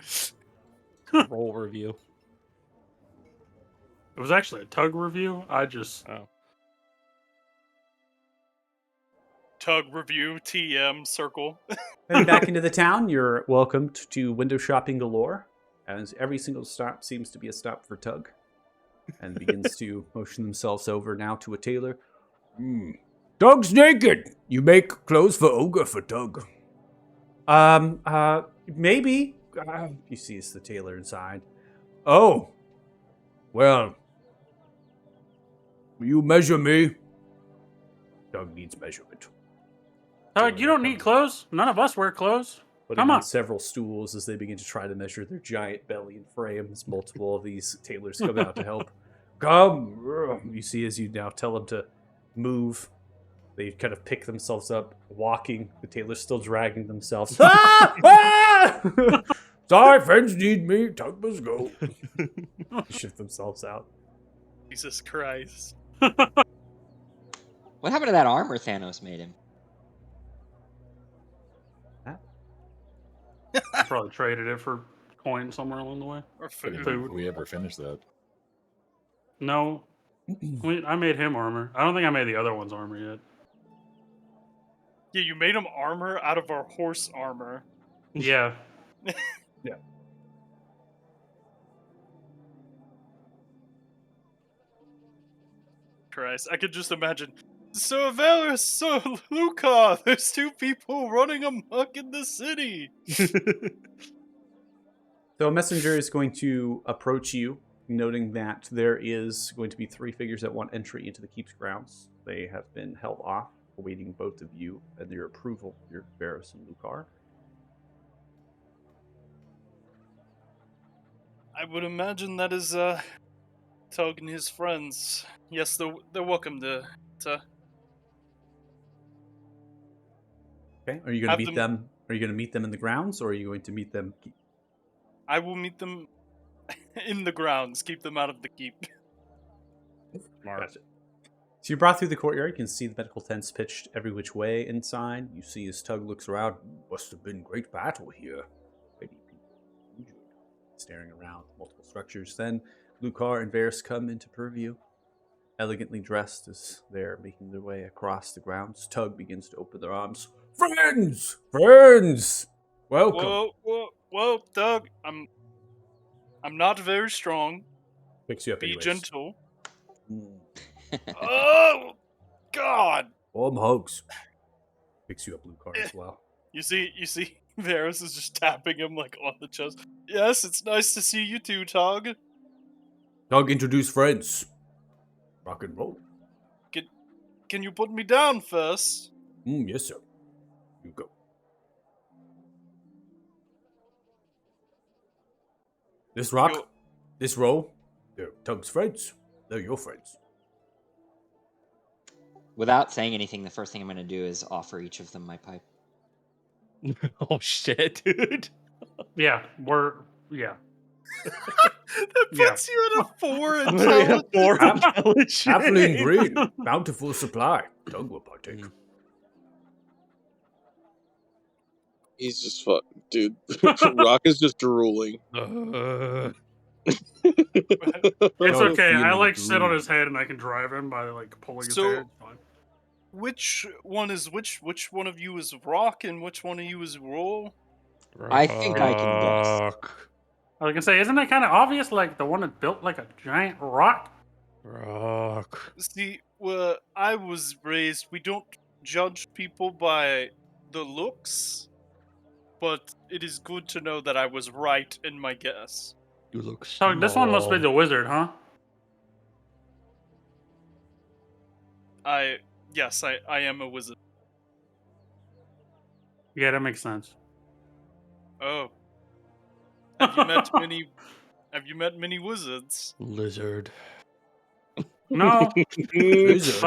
[SPEAKER 6] Roll review.
[SPEAKER 2] It was actually a tug review. I just
[SPEAKER 6] Oh.
[SPEAKER 3] Tug review, TM, circle.
[SPEAKER 1] Heading back into the town, you're welcomed to window shopping galore, as every single stop seems to be a stop for Tug, and begins to motion themselves over now to a tailor. Tug's naked. You make clothes for Ogre for Tug. Maybe. You see it's the tailor inside. Oh. Well. Will you measure me? Tug needs measurement.
[SPEAKER 2] Tug, you don't need clothes. None of us wear clothes.
[SPEAKER 1] Putting
[SPEAKER 2] Come
[SPEAKER 1] on
[SPEAKER 2] on.
[SPEAKER 1] several stools as they begin to try to measure their giant belly and frame as multiple of these tailors come out to help. Come! You see as you now tell them to move, they kind of pick themselves up, walking. The tailors still dragging themselves. Ah! Ah! Sorry, friends need me. Tug must go. Shift themselves out.
[SPEAKER 3] Jesus Christ.
[SPEAKER 7] What happened to that armor Thanos made him?
[SPEAKER 2] Probably traded it for coin somewhere along the way.
[SPEAKER 3] Or
[SPEAKER 5] I
[SPEAKER 3] food.
[SPEAKER 5] didn't
[SPEAKER 2] Food.
[SPEAKER 5] think we ever finished that.
[SPEAKER 2] No, I made him armor. I don't think I made the other one's armor yet.
[SPEAKER 3] Yeah, you made him armor out of our horse armor.
[SPEAKER 2] Yeah.
[SPEAKER 3] Christ, I could just imagine. So Varys, so Luca, there's two people running amok in the city.
[SPEAKER 1] So a messenger is going to approach you, noting that there is going to be 3 figures that want entry into the keep's grounds. They have been held off, awaiting both of you and your approval, your Varys and Lucar.
[SPEAKER 3] I would imagine that is Tug and his friends. Yes, they're welcome to
[SPEAKER 1] Okay. Are you going
[SPEAKER 3] Have
[SPEAKER 1] to meet them? Are you going to meet them in the grounds, or are you going to meet them?
[SPEAKER 3] I will meet them in the grounds, keep them out of the keep.
[SPEAKER 1] Gotcha. So you're brought through the courtyard. You can see the medical tents pitched every which way inside. You see as Tug looks around. Must have been great battle here. Many people injured. Staring around multiple structures. Then Lucar and Varys come into purview, elegantly dressed as they're making their way across the grounds. Tug begins to open their arms. Friends! Friends! Welcome.
[SPEAKER 3] Whoa, Doug. I'm not very strong.
[SPEAKER 1] Picks you up
[SPEAKER 3] Be
[SPEAKER 1] anyways.
[SPEAKER 3] gentle.
[SPEAKER 1] Mm.
[SPEAKER 3] Oh, God.
[SPEAKER 1] Warm hugs. Picks you up, Lucar, as well.
[SPEAKER 3] You see, Varys is just tapping him like on the chest. Yes, it's nice to see you too, Tug.
[SPEAKER 1] Tug, introduce friends. Rock and roll.
[SPEAKER 3] Can you put me down first?
[SPEAKER 1] Yes, sir. You go. This rock,
[SPEAKER 3] Yo-
[SPEAKER 1] this roll, they're Tug's friends. They're your friends.
[SPEAKER 7] Without saying anything, the first thing I'm going to do is offer each of them my pipe.
[SPEAKER 6] Oh shit, dude.
[SPEAKER 2] Yeah. Yeah.
[SPEAKER 3] That puts you at a 4
[SPEAKER 6] I'm
[SPEAKER 3] intelligence.
[SPEAKER 6] more
[SPEAKER 1] Half-
[SPEAKER 6] intelligent.
[SPEAKER 1] Halfling green, bountiful supply. Tug will partake.
[SPEAKER 4] He's just fuck, dude. Rock is just drooling.
[SPEAKER 2] It's
[SPEAKER 1] Don't
[SPEAKER 2] okay. I
[SPEAKER 1] feel
[SPEAKER 2] like sit on
[SPEAKER 1] green.
[SPEAKER 2] his head and I can drive him by like pulling his
[SPEAKER 3] So-
[SPEAKER 2] hair. It's fine.
[SPEAKER 3] Which one is which? Which one of you is Rock and which one of you is Roll?
[SPEAKER 7] I think I can guess.
[SPEAKER 6] Rock.
[SPEAKER 2] I was gonna say, isn't it kind of obvious? Like the one that built like a giant rock.
[SPEAKER 6] Rock.
[SPEAKER 3] See, where I was raised, we don't judge people by the looks, but it is good to know that I was right in my guess.
[SPEAKER 6] You look
[SPEAKER 2] So this one must be the wizard, huh?
[SPEAKER 3] Yes, I am a wizard.
[SPEAKER 2] Yeah, that makes sense.
[SPEAKER 3] Oh. Have you met many Have you met many wizards?
[SPEAKER 6] lizard.
[SPEAKER 2] No,
[SPEAKER 1] Lizard.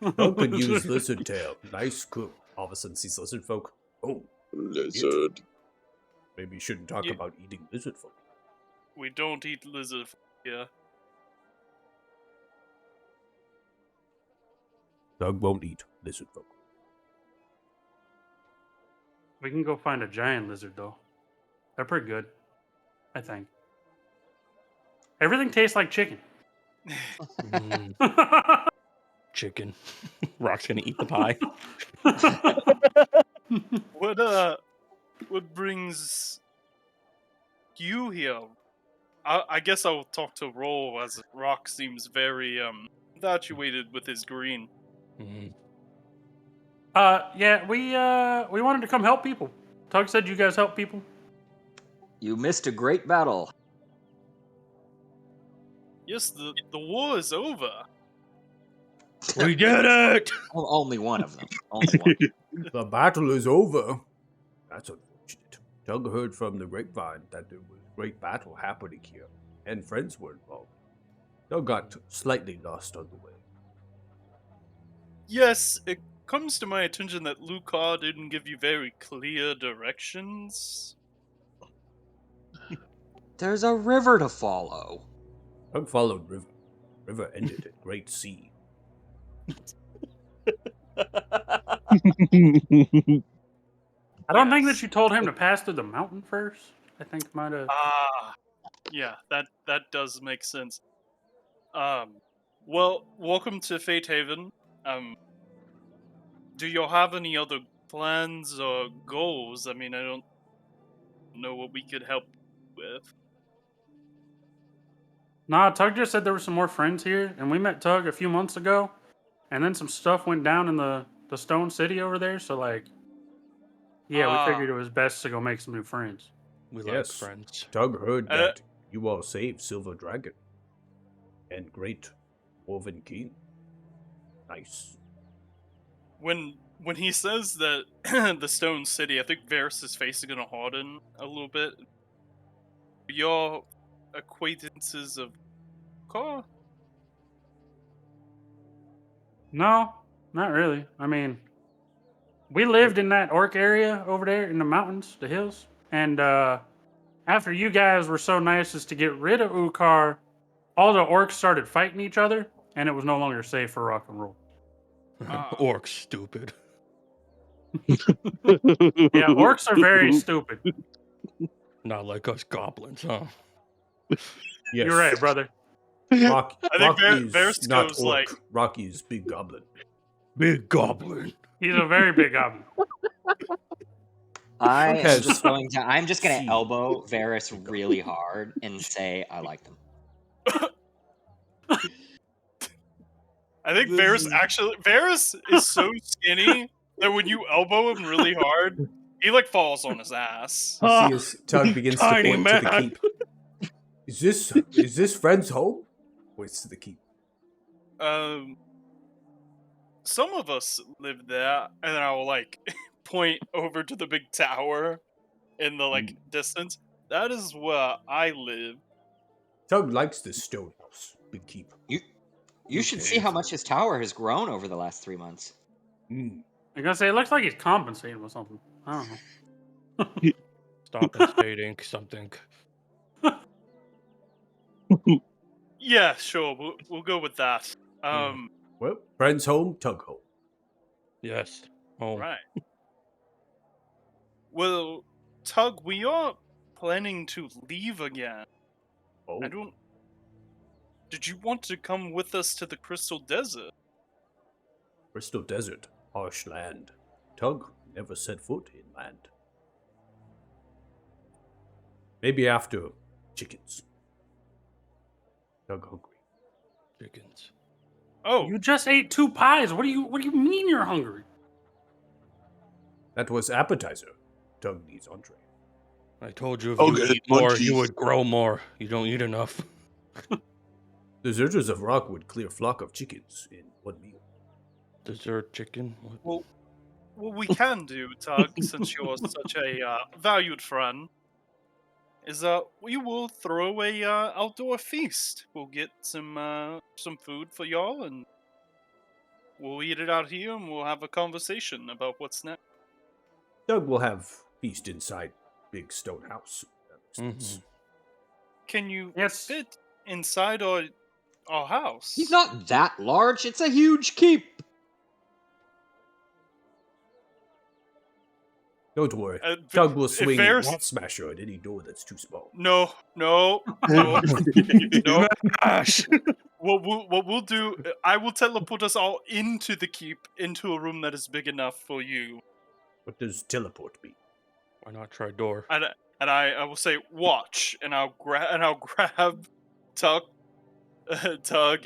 [SPEAKER 2] but
[SPEAKER 1] Tug could use lizard tail. Nice cook. All of a sudden sees lizard folk. Oh,
[SPEAKER 4] Lizard.
[SPEAKER 1] Maybe you shouldn't talk
[SPEAKER 3] Ye-
[SPEAKER 1] about eating lizard folk.
[SPEAKER 3] We don't eat lizard here.
[SPEAKER 1] Doug won't eat lizard folk.
[SPEAKER 2] We can go find a giant lizard though. They're pretty good, I think. Everything tastes like chicken.
[SPEAKER 6] Mm, chicken. Rock's gonna eat the pie.
[SPEAKER 3] What brings you here? I guess I'll talk to Roll, as Rock seems very infatuated with his green.
[SPEAKER 6] Mm,
[SPEAKER 2] Yeah, we wanted to come help people. Tug said you guys help people.
[SPEAKER 7] You missed a great battle.
[SPEAKER 3] Yes, the war is over.
[SPEAKER 6] we did it!
[SPEAKER 7] Only one of them. Only one.
[SPEAKER 1] The battle is over. That's unfortunate. Doug heard from the grapevine that there was a great battle happening here, and friends were involved. Doug got slightly lost on the way.
[SPEAKER 3] Yes, it comes to my attention that Lucar didn't give you very clear directions.
[SPEAKER 7] There's a river to follow.
[SPEAKER 1] Doug followed River. River ended at Great Sea.
[SPEAKER 2] I don't think
[SPEAKER 3] Yes.
[SPEAKER 2] that you told him to pass through the mountain first. I think might have.
[SPEAKER 3] Ah, yeah, that does make sense. Well, welcome to Fate Haven. Do you have any other plans or goals? I mean, I don't know what we could help with.
[SPEAKER 2] Nah, Tug just said there were some more friends here, and we met Tug a few months ago, and then some stuff went down in the Stone City over there. So like, yeah, we figured it was best to go make some new friends.
[SPEAKER 6] We
[SPEAKER 1] Yes.
[SPEAKER 6] like friends.
[SPEAKER 1] Doug heard
[SPEAKER 3] Uh,
[SPEAKER 1] that you all saved Silver Dragon and Great Dwarven King. Nice.
[SPEAKER 3] When he says that the Stone City, I think Varys' face is gonna harden a little bit. Your acquaintances of Car?
[SPEAKER 2] No, not really. I mean, we lived in that orc area over there in the mountains, the hills, and after you guys were so nice as to get rid of Ukar, all the orcs started fighting each other, and it was no longer safe for rock and roll.
[SPEAKER 6] Orcs, stupid.
[SPEAKER 2] Yeah, orcs are very stupid.
[SPEAKER 6] Not like us goblins, huh?
[SPEAKER 1] Yes.
[SPEAKER 2] You're right, brother.
[SPEAKER 1] Rock,
[SPEAKER 3] I think
[SPEAKER 1] Rocky
[SPEAKER 3] Varys
[SPEAKER 1] is not
[SPEAKER 3] goes
[SPEAKER 1] orc.
[SPEAKER 3] like-
[SPEAKER 1] Rocky is big goblin.
[SPEAKER 6] Big goblin.
[SPEAKER 2] He's a very big goblin.
[SPEAKER 7] I'm
[SPEAKER 1] Has
[SPEAKER 7] just going to
[SPEAKER 1] seen
[SPEAKER 7] elbow Varys really hard and say I like them.
[SPEAKER 3] I think
[SPEAKER 1] This
[SPEAKER 3] Varys is so skinny that when you elbow him really hard, he like falls on his ass.
[SPEAKER 1] You see his Tug begins to
[SPEAKER 6] Tiny
[SPEAKER 1] point to the
[SPEAKER 6] man.
[SPEAKER 1] keep. Is this friend's home? Points to the keep.
[SPEAKER 3] Some of us live there, and then I will like point over to the big tower in the like distance. That is where I live.
[SPEAKER 1] Tug likes this stone house. Big keep.
[SPEAKER 7] You should see how much his tower has grown over the last 3 months.
[SPEAKER 2] I'm gonna say it looks like he's compensating with something. I don't know.
[SPEAKER 6] Stop and stating something.
[SPEAKER 3] Yeah, sure, we'll go with that.
[SPEAKER 1] Well, friend's home, Tug home.
[SPEAKER 6] Yes. Home.
[SPEAKER 3] Right. Well, Tug, we are planning to leave again.
[SPEAKER 1] Oh,
[SPEAKER 3] I don't. Did you want to come with us to the Crystal Desert?
[SPEAKER 1] Crystal Desert, harsh land. Tug never set foot in land. Maybe after chickens. Tug hungry.
[SPEAKER 6] Chickens.
[SPEAKER 3] Oh,
[SPEAKER 2] You just ate 2 pies. What do you mean you're hungry?
[SPEAKER 1] That was appetizer. Tug needs entree.
[SPEAKER 6] I told you if
[SPEAKER 4] Oh,
[SPEAKER 6] you
[SPEAKER 4] good.
[SPEAKER 6] eat more,
[SPEAKER 4] Munchies.
[SPEAKER 6] you would grow more. You don't eat enough.
[SPEAKER 1] Deserters of Rock would clear flock of chickens in one meal.
[SPEAKER 6] Dessert chicken? What?
[SPEAKER 3] well, we can do, Tug, since you're such a valued friend. Is we will throw a outdoor feast. We'll get some food for y'all, and we'll eat it out here, and we'll have a conversation about what's next.
[SPEAKER 1] Doug will have feast inside big stone house.
[SPEAKER 3] Can you
[SPEAKER 2] Yes.
[SPEAKER 3] fit inside our house?
[SPEAKER 7] He's not that large. It's a huge keep.
[SPEAKER 1] Don't worry.
[SPEAKER 3] Uh,
[SPEAKER 1] Tug will
[SPEAKER 3] if
[SPEAKER 1] swing
[SPEAKER 3] Varys-
[SPEAKER 1] Rat Smasher at any door that's too small.
[SPEAKER 3] No. No.
[SPEAKER 6] Gosh.
[SPEAKER 3] What we'll do, I will teleport us all into the keep, into a room that is big enough for you.
[SPEAKER 1] What does teleport mean?
[SPEAKER 6] Why not try door?
[SPEAKER 3] And I will say watch, and I'll grab Tug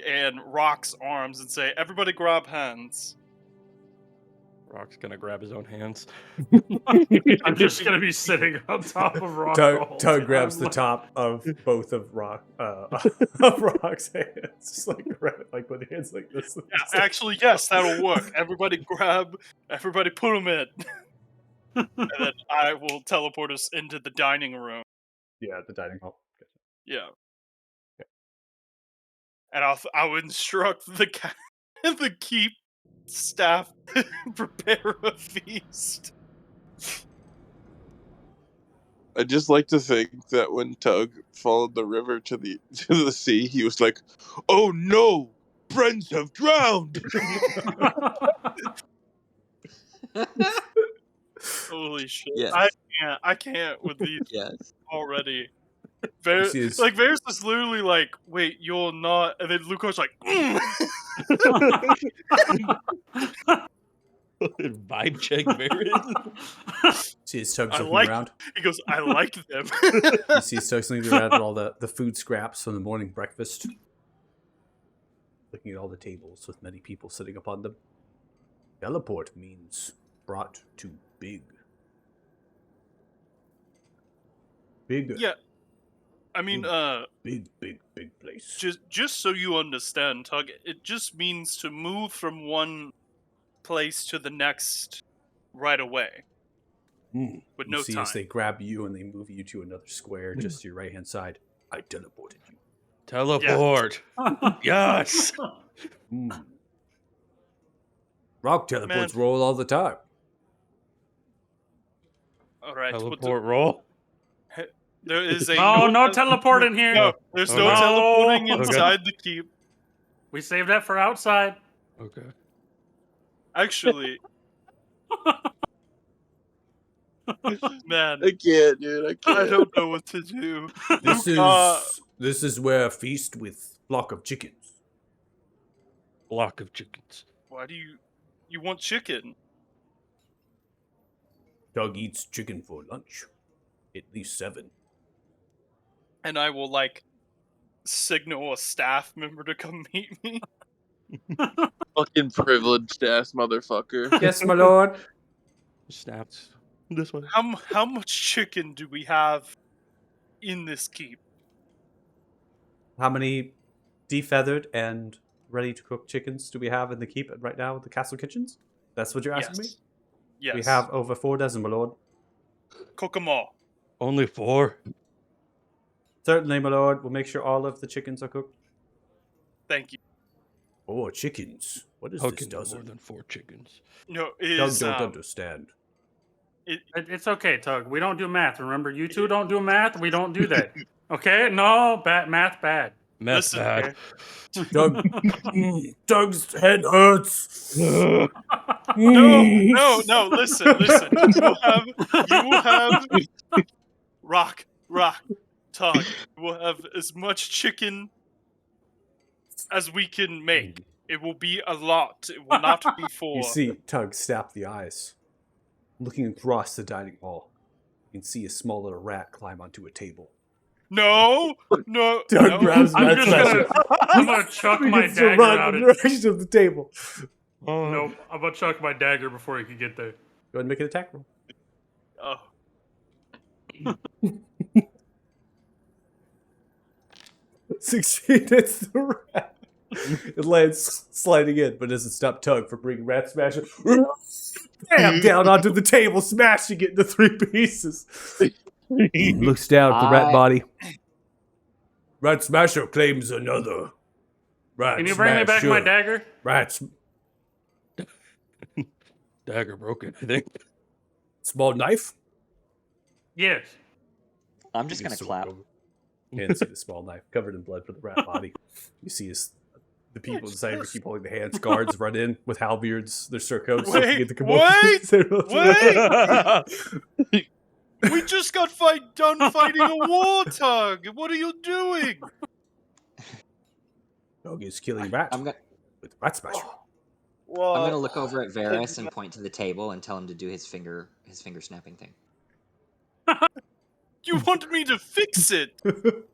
[SPEAKER 3] and Rock's arms and say, everybody grab hands.
[SPEAKER 6] Rock's gonna grab his own hands.
[SPEAKER 2] I'm just gonna be sitting on top of Rock. the whole
[SPEAKER 1] Tug
[SPEAKER 2] time,
[SPEAKER 1] grabs the
[SPEAKER 2] like-
[SPEAKER 1] top of both of of Rock's hands, just like with the hands like this.
[SPEAKER 3] Yeah, actually, yes, that'll work. Everybody put them in. And then I will teleport us into the dining room.
[SPEAKER 1] Yeah, the dining hall.
[SPEAKER 3] Yeah. And I'll instruct the keep staff to prepare a feast.
[SPEAKER 4] I'd just like to think that when Tug followed the river to the sea, he was like, "Oh no, friends have drowned."
[SPEAKER 3] Holy shit!
[SPEAKER 7] Yes.
[SPEAKER 3] I can't with these
[SPEAKER 7] Yes.
[SPEAKER 3] already.
[SPEAKER 1] see his-
[SPEAKER 3] Varys is literally like, "Wait, you're not," and then Luco's like,
[SPEAKER 6] Vibe check, Varys.
[SPEAKER 1] See his Tug
[SPEAKER 3] I
[SPEAKER 1] looking
[SPEAKER 3] like-
[SPEAKER 1] around.
[SPEAKER 3] He goes, "I like them."
[SPEAKER 1] You see his Tug looking around at all the food scraps from the morning breakfast. Looking at all the tables with many people sitting upon them. Teleport means brought to big. Big,
[SPEAKER 3] Yeah. I mean,
[SPEAKER 1] big place.
[SPEAKER 3] just so you understand, Tug, it just means to move from one place to the next right away with
[SPEAKER 1] You
[SPEAKER 3] no
[SPEAKER 1] see
[SPEAKER 3] time.
[SPEAKER 1] as they grab you and they move you to another square just to your right hand side. I teleported you.
[SPEAKER 6] Teleport. Yes.
[SPEAKER 1] Mm. Rock teleports
[SPEAKER 3] Man.
[SPEAKER 1] roll all the time.
[SPEAKER 3] All right, we'll do-
[SPEAKER 6] Teleport roll.
[SPEAKER 3] there is a
[SPEAKER 2] No teleporting here.
[SPEAKER 3] No, there's no
[SPEAKER 6] No.
[SPEAKER 3] teleporting
[SPEAKER 6] Okay.
[SPEAKER 3] inside the keep.
[SPEAKER 2] We saved that for outside.
[SPEAKER 6] Okay.
[SPEAKER 3] Actually, man,
[SPEAKER 4] I can't, dude. I
[SPEAKER 3] I
[SPEAKER 4] can't.
[SPEAKER 3] don't know what to do.
[SPEAKER 1] This is where a feast with flock of chickens.
[SPEAKER 6] Block of chickens.
[SPEAKER 3] Why do you want chicken?
[SPEAKER 1] Doug eats chicken for lunch. At least 7.
[SPEAKER 3] And I will signal a staff member to come meet me.
[SPEAKER 4] Fucking privileged ass motherfucker.
[SPEAKER 1] Yes, my lord.
[SPEAKER 6] Snapped. This way.
[SPEAKER 3] How much chicken do we have in this keep?
[SPEAKER 1] How many defeathered and ready to cook chickens do we have in the keep right now at the castle kitchens? That's what you're asking me?
[SPEAKER 3] Yes.
[SPEAKER 1] We have over 4 dozen, my lord.
[SPEAKER 3] Cook 'em all.
[SPEAKER 6] Only 4.
[SPEAKER 1] Certainly, my lord. We'll make sure all of the chickens are cooked.
[SPEAKER 3] Thank you.
[SPEAKER 1] 4 chickens? What is
[SPEAKER 6] How
[SPEAKER 1] this
[SPEAKER 6] can more
[SPEAKER 1] dozen?
[SPEAKER 6] than 4 chickens?
[SPEAKER 3] No,
[SPEAKER 1] Doug
[SPEAKER 3] is
[SPEAKER 1] don't understand.
[SPEAKER 2] It's okay, Tug. We don't do math. Remember, you two don't do math. We don't do that. Okay? No, math bad.
[SPEAKER 6] Mess
[SPEAKER 3] Listen,
[SPEAKER 6] bad.
[SPEAKER 1] Doug, Doug's head hurts.
[SPEAKER 3] No, listen. You will have Rock, Tug. We'll have as much chicken as we can make. It will be a lot. It will not be 4.
[SPEAKER 1] You see Tug snap the eyes. Looking across the dining hall, you can see a small little rat climb onto a table.
[SPEAKER 3] No.
[SPEAKER 1] Doug
[SPEAKER 3] no.
[SPEAKER 1] grabs
[SPEAKER 2] I'm
[SPEAKER 1] Rat
[SPEAKER 2] just
[SPEAKER 1] Smasher.
[SPEAKER 2] I'm gonna chuck my
[SPEAKER 1] Begins to
[SPEAKER 2] dagger
[SPEAKER 1] run
[SPEAKER 2] out
[SPEAKER 1] in
[SPEAKER 2] it.
[SPEAKER 1] the direction of the table.
[SPEAKER 2] Nope. I'm gonna chuck my dagger before he can get there.
[SPEAKER 1] Go ahead and make an attack roll.
[SPEAKER 3] Oh.
[SPEAKER 1] Succeed, it's the rat. It lands sliding in, but doesn't stop Tug from bringing Rat Smasher bam, down onto the table, smashing it into 3 pieces. Looks down at the rat
[SPEAKER 7] I-
[SPEAKER 1] body. Rat Smasher claims another. Rat
[SPEAKER 2] Can you bring me back my
[SPEAKER 1] Smasher.
[SPEAKER 2] dagger?
[SPEAKER 1] Rats.
[SPEAKER 6] Dagger broken, I think.
[SPEAKER 1] Small knife.
[SPEAKER 2] Yes.
[SPEAKER 7] I'm just gonna
[SPEAKER 1] Begins to walk
[SPEAKER 7] clap.
[SPEAKER 1] over. And see the small knife covered in blood for the rat body. You see the people deciding to keep holding the hands. Guards run in with halberds, their surcoats.
[SPEAKER 3] Wait,
[SPEAKER 1] looking at the commotion.
[SPEAKER 3] wait! We just got done fighting a warthog. What are you doing?
[SPEAKER 1] Dog is killing rat
[SPEAKER 7] I'm gonna
[SPEAKER 1] with rat smasher.
[SPEAKER 3] Well,
[SPEAKER 7] I'm gonna look over at Varys and point to the table and tell him to do his finger snapping thing.
[SPEAKER 3] You want me to fix it?
[SPEAKER 7] You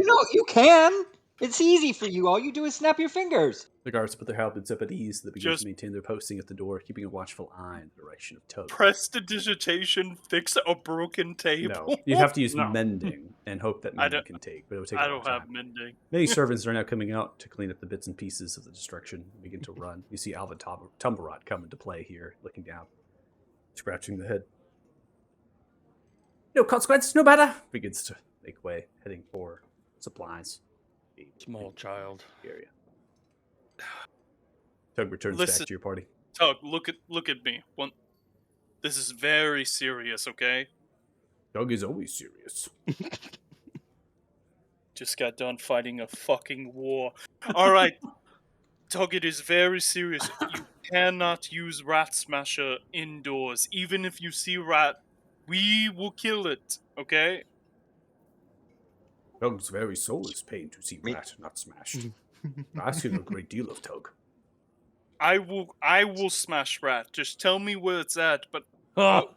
[SPEAKER 7] know you can. It's easy for you. All you do is snap your fingers.
[SPEAKER 1] The guards put their halberds up at ease. They begin
[SPEAKER 3] Just-
[SPEAKER 1] to maintain their posting at the door, keeping a watchful eye in the direction of Tug.
[SPEAKER 3] Prestidigitation, fix a broken table.
[SPEAKER 1] No, you'd have to use
[SPEAKER 2] No.
[SPEAKER 1] mending and hope that
[SPEAKER 3] I
[SPEAKER 1] mending
[SPEAKER 3] don't-
[SPEAKER 1] can take, but it would take
[SPEAKER 3] I
[SPEAKER 1] a
[SPEAKER 3] don't
[SPEAKER 1] long
[SPEAKER 3] have
[SPEAKER 1] time.
[SPEAKER 3] mending.
[SPEAKER 1] Many servants are now coming out to clean up the bits and pieces of the destruction and begin to run. You see Alvin Tumberot come into play here, looking down, scratching the head. No consequence, no matter. Begins to make way, heading for supplies.
[SPEAKER 6] Small child.
[SPEAKER 1] Area. Tug returns
[SPEAKER 3] Listen.
[SPEAKER 1] back to your party.
[SPEAKER 3] Tug, look at me. This is very serious, okay?
[SPEAKER 1] Tug is always serious.
[SPEAKER 3] Just got done fighting a fucking war. Alright. Tug, it is very serious. You cannot use Rat Smasher indoors. Even if you see rat, we will kill it, okay?
[SPEAKER 1] Tug's very soul is pained to see
[SPEAKER 7] Me-
[SPEAKER 1] rat not smashed. I ask you a great deal of Tug.
[SPEAKER 3] I will smash rat. Just tell me where it's at, but
[SPEAKER 6] Oh,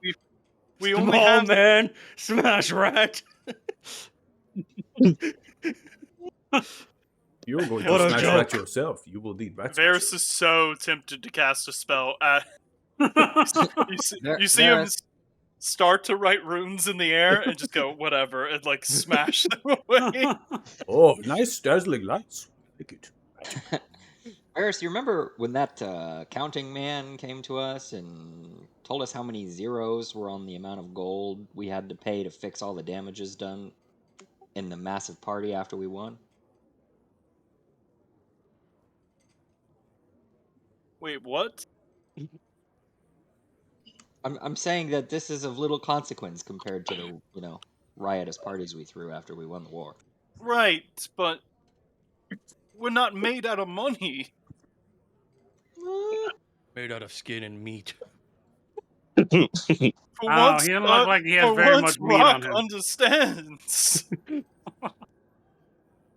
[SPEAKER 3] we only
[SPEAKER 6] small
[SPEAKER 3] have
[SPEAKER 6] man, smash rat.
[SPEAKER 1] You're going
[SPEAKER 6] What
[SPEAKER 1] to
[SPEAKER 6] a
[SPEAKER 1] smash
[SPEAKER 6] joke.
[SPEAKER 1] rat yourself. You will need rat smasher.
[SPEAKER 3] Varys is so tempted to cast a spell. You see him
[SPEAKER 7] Varys.
[SPEAKER 3] start to write runes in the air and just go whatever and like smash them away.
[SPEAKER 1] Oh, nice dazzling lights. Take it.
[SPEAKER 7] Varys, you remember when that counting man came to us and told us how many zeros were on the amount of gold we had to pay to fix all the damages done in the massive party after we won?
[SPEAKER 3] Wait, what?
[SPEAKER 7] I'm saying that this is of little consequence compared to the riotous parties we threw after we won the war.
[SPEAKER 3] Right, but we're not made out of money.
[SPEAKER 6] Made out of skin and meat.
[SPEAKER 3] For
[SPEAKER 2] Oh,
[SPEAKER 3] once,
[SPEAKER 2] he doesn't look like he has
[SPEAKER 3] for
[SPEAKER 2] very
[SPEAKER 3] once,
[SPEAKER 2] much meat on
[SPEAKER 3] Rock
[SPEAKER 2] him.
[SPEAKER 3] understands.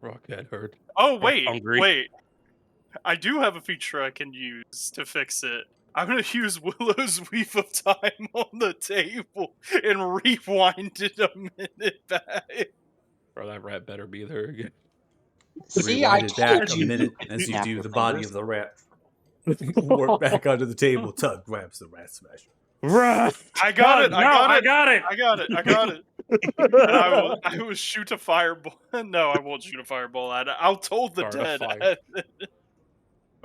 [SPEAKER 6] Rockhead hurt.
[SPEAKER 3] Oh wait,
[SPEAKER 6] hungry.
[SPEAKER 3] wait. I do have a feature I can use to fix it. I'm gonna use Willow's Weave of Time on the table and rewind it a minute back.
[SPEAKER 6] Or that rat better be there again.
[SPEAKER 7] See, I
[SPEAKER 1] Rewind it back
[SPEAKER 7] told
[SPEAKER 1] a
[SPEAKER 7] you.
[SPEAKER 1] minute as you
[SPEAKER 7] Snap
[SPEAKER 1] do
[SPEAKER 7] your
[SPEAKER 1] the body
[SPEAKER 7] fingers.
[SPEAKER 1] of the rat. Warp back onto the table. Tug grabs the rat smasher.
[SPEAKER 6] Rat.
[SPEAKER 3] I got it.
[SPEAKER 2] No,
[SPEAKER 3] I got
[SPEAKER 2] I
[SPEAKER 3] it.
[SPEAKER 2] got it.
[SPEAKER 3] I got it. I got it. And I will shoot a fireball. No, I won't shoot a fireball at it. I'll toll the
[SPEAKER 6] Start a
[SPEAKER 3] dead.
[SPEAKER 6] fire.
[SPEAKER 3] at it.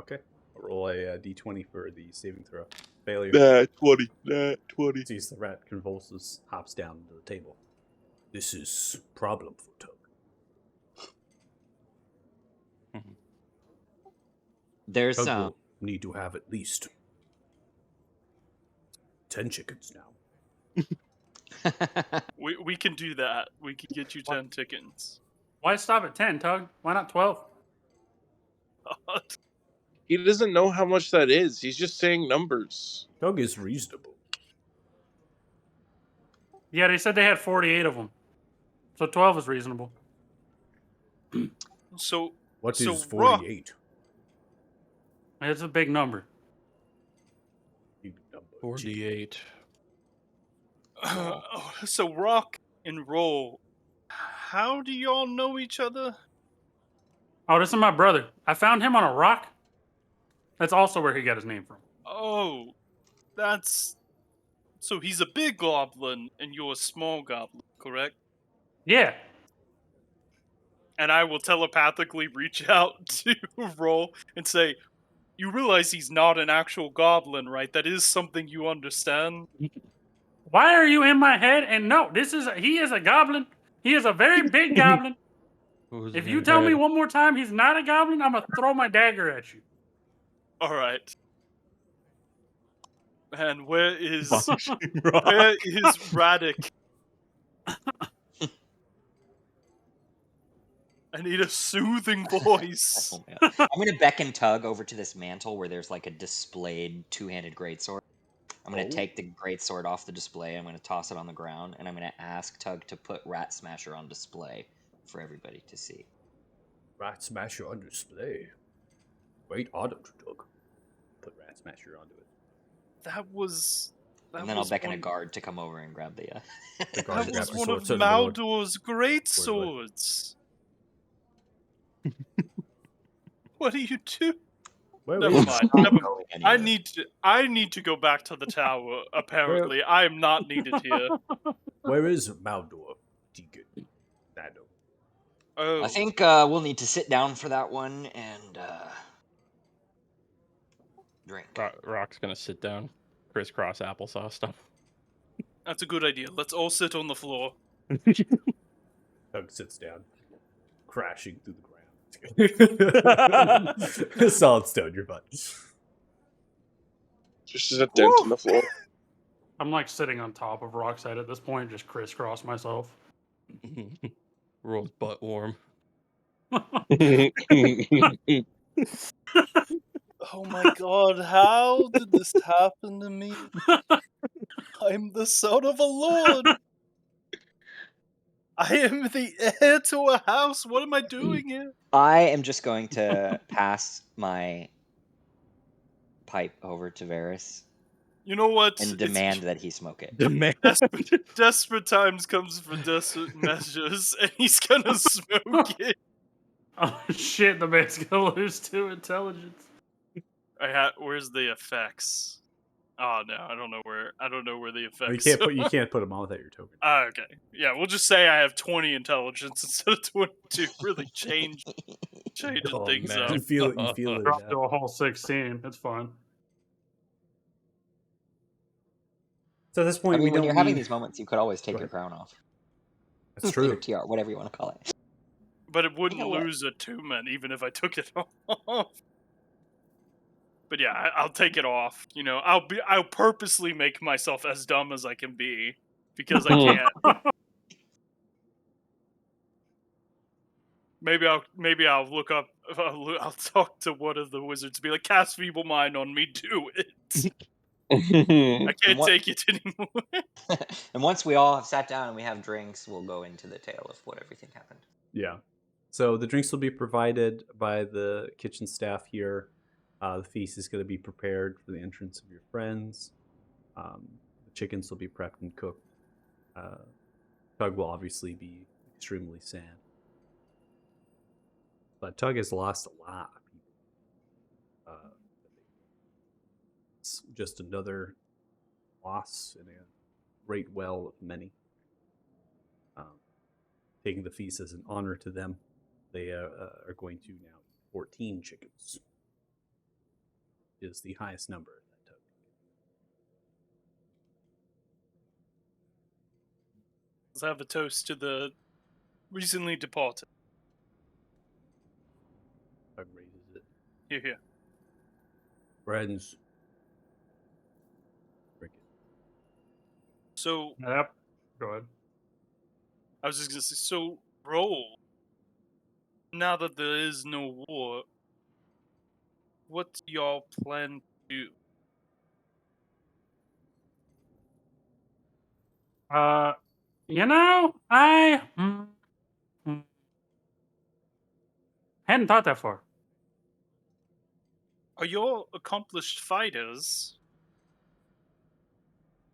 [SPEAKER 1] Okay. I'll roll a d20 for the saving throw. Failure.
[SPEAKER 4] Nah, 20. Nah, 20.
[SPEAKER 1] Sees the rat convulses, hops down to the table. This is problem for Tug.
[SPEAKER 7] There's
[SPEAKER 1] Tug will need to have at least 10 chickens now.
[SPEAKER 3] We can do that. We can get you 10 chickens.
[SPEAKER 2] Why stop at 10, Tug? Why not 12?
[SPEAKER 4] He doesn't know how much that is. He's just saying numbers.
[SPEAKER 1] Tug is reasonable.
[SPEAKER 2] Yeah, they said they had 48 of them. So 12 is reasonable.
[SPEAKER 3] So
[SPEAKER 1] What
[SPEAKER 3] So
[SPEAKER 1] is
[SPEAKER 3] Rock-
[SPEAKER 1] 48?
[SPEAKER 2] It's a big number.
[SPEAKER 1] Big number.
[SPEAKER 6] 48.
[SPEAKER 3] so Rock and Roll, how do y'all know each other?
[SPEAKER 2] Oh, this is my brother. I found him on a rock. That's also where he got his name from.
[SPEAKER 3] Oh, that's so he's a big goblin and you're a small goblin, correct?
[SPEAKER 2] Yeah.
[SPEAKER 3] And I will telepathically reach out to Roll and say, "You realize he's not an actual goblin, right? That is something you understand."
[SPEAKER 2] Why are you in my head? And no, he is a goblin. He is a very big goblin.
[SPEAKER 6] Who's
[SPEAKER 2] If
[SPEAKER 6] in
[SPEAKER 2] you
[SPEAKER 6] your
[SPEAKER 2] tell me
[SPEAKER 6] head?
[SPEAKER 2] one more time he's not a goblin, I'm gonna throw my dagger at you.
[SPEAKER 3] All right. Man, where is
[SPEAKER 6] Vanishing rock.
[SPEAKER 3] Radic? I need a soothing voice.
[SPEAKER 7] Oh, man. I'm gonna beckon Tug over to this mantle where there's like a displayed two-handed greatsword. I'm gonna
[SPEAKER 1] Oh.
[SPEAKER 7] take the greatsword off the display. I'm gonna toss it on the ground, and I'm gonna ask Tug to put Rat Smasher on display for everybody to see.
[SPEAKER 1] Rat Smasher on display. Great honor to Doug. Put Rat Smasher onto it.
[SPEAKER 3] That was.
[SPEAKER 7] And then I'll beckon a guard to come over and grab the.
[SPEAKER 1] The guard
[SPEAKER 3] That
[SPEAKER 1] grabs
[SPEAKER 3] was
[SPEAKER 1] the
[SPEAKER 3] one
[SPEAKER 1] sword,
[SPEAKER 3] of
[SPEAKER 1] so did the Lord.
[SPEAKER 3] Maldor's great
[SPEAKER 1] Word, word.
[SPEAKER 3] swords. What do you do?
[SPEAKER 1] Where
[SPEAKER 3] Never
[SPEAKER 1] is-
[SPEAKER 3] mind.
[SPEAKER 7] Not
[SPEAKER 3] Never.
[SPEAKER 7] going
[SPEAKER 3] I
[SPEAKER 7] anywhere.
[SPEAKER 3] need to go back to the tower. Apparently, I am not needed here.
[SPEAKER 1] Where is Maldor? Deacon. Nado.
[SPEAKER 3] Oh,
[SPEAKER 7] I think we'll need to sit down for that one and drink.
[SPEAKER 6] Rock's gonna sit down, crisscross applesauce stuff.
[SPEAKER 3] that's a good idea. Let's all sit on the floor.
[SPEAKER 1] Doug sits down, crashing through the ground. Solid stone, you're fine.
[SPEAKER 4] Just as a dent in the floor.
[SPEAKER 2] I'm like sitting on top of Rock's head at this point, just crisscross myself.
[SPEAKER 6] Roll's butt warm.
[SPEAKER 3] Oh my god, how did this happen to me? I'm the son of a lord. I am the heir to a house. What am I doing here?
[SPEAKER 7] I am just going to pass my pipe over to Varys
[SPEAKER 3] You know what?
[SPEAKER 7] and
[SPEAKER 3] It's-
[SPEAKER 7] demand that he smoke it.
[SPEAKER 6] Demand.
[SPEAKER 3] desperate times comes for desperate measures, and he's gonna smoke it.
[SPEAKER 2] Oh shit! The man's gonna lose 2 intelligence.
[SPEAKER 3] Where's the effects? Oh no, I don't know where the effects.
[SPEAKER 1] You can't put them on without your token.
[SPEAKER 3] Okay, yeah, we'll just say I have 20 intelligence instead of 22. Really changing
[SPEAKER 1] Oh,
[SPEAKER 3] things
[SPEAKER 6] man.
[SPEAKER 3] up.
[SPEAKER 1] You feel it. You feel it.
[SPEAKER 2] Drop to a whole 16. It's fine.
[SPEAKER 1] So at this
[SPEAKER 7] I
[SPEAKER 1] point,
[SPEAKER 7] mean,
[SPEAKER 1] we
[SPEAKER 7] when
[SPEAKER 1] don't
[SPEAKER 7] you're having
[SPEAKER 1] need-
[SPEAKER 7] these moments, you could always take
[SPEAKER 1] Go
[SPEAKER 7] your
[SPEAKER 1] ahead.
[SPEAKER 7] crown off.
[SPEAKER 1] That's
[SPEAKER 7] Your
[SPEAKER 1] true.
[SPEAKER 7] TR, whatever you want to call it.
[SPEAKER 3] But it wouldn't
[SPEAKER 7] You know what?
[SPEAKER 3] lose a 2-man even if I took it off. But yeah, I'll take it off. You know, I'll purposely make myself as dumb as I can be because I can't. Maybe I'll look up. I'll talk to one of the wizards. Be like, cast feeble mind on me. Do it. I can't
[SPEAKER 7] what-
[SPEAKER 3] take it anymore.
[SPEAKER 7] And once we all have sat down and we have drinks, we'll go into the tale of what everything happened.
[SPEAKER 1] Yeah. So the drinks will be provided by the kitchen staff here. The feast is going to be prepared for the entrance of your friends. The chickens will be prepped and cooked. Tug will obviously be extremely sad. But Tug has lost a lot of people. It's just another loss in a great well of many. Taking the feast as an honor to them, they are going to now 14 chickens. Is the highest number that Tug.
[SPEAKER 3] Let's have a toast to the recently departed.
[SPEAKER 1] Tug raises it.
[SPEAKER 3] Here.
[SPEAKER 1] Friends. Drink it.
[SPEAKER 3] So
[SPEAKER 2] Yep. Go ahead.
[SPEAKER 3] I was just gonna say, so roll. Now that there is no war, what do y'all plan to do?
[SPEAKER 2] You know, I hadn't thought that far.
[SPEAKER 3] Are y'all accomplished fighters?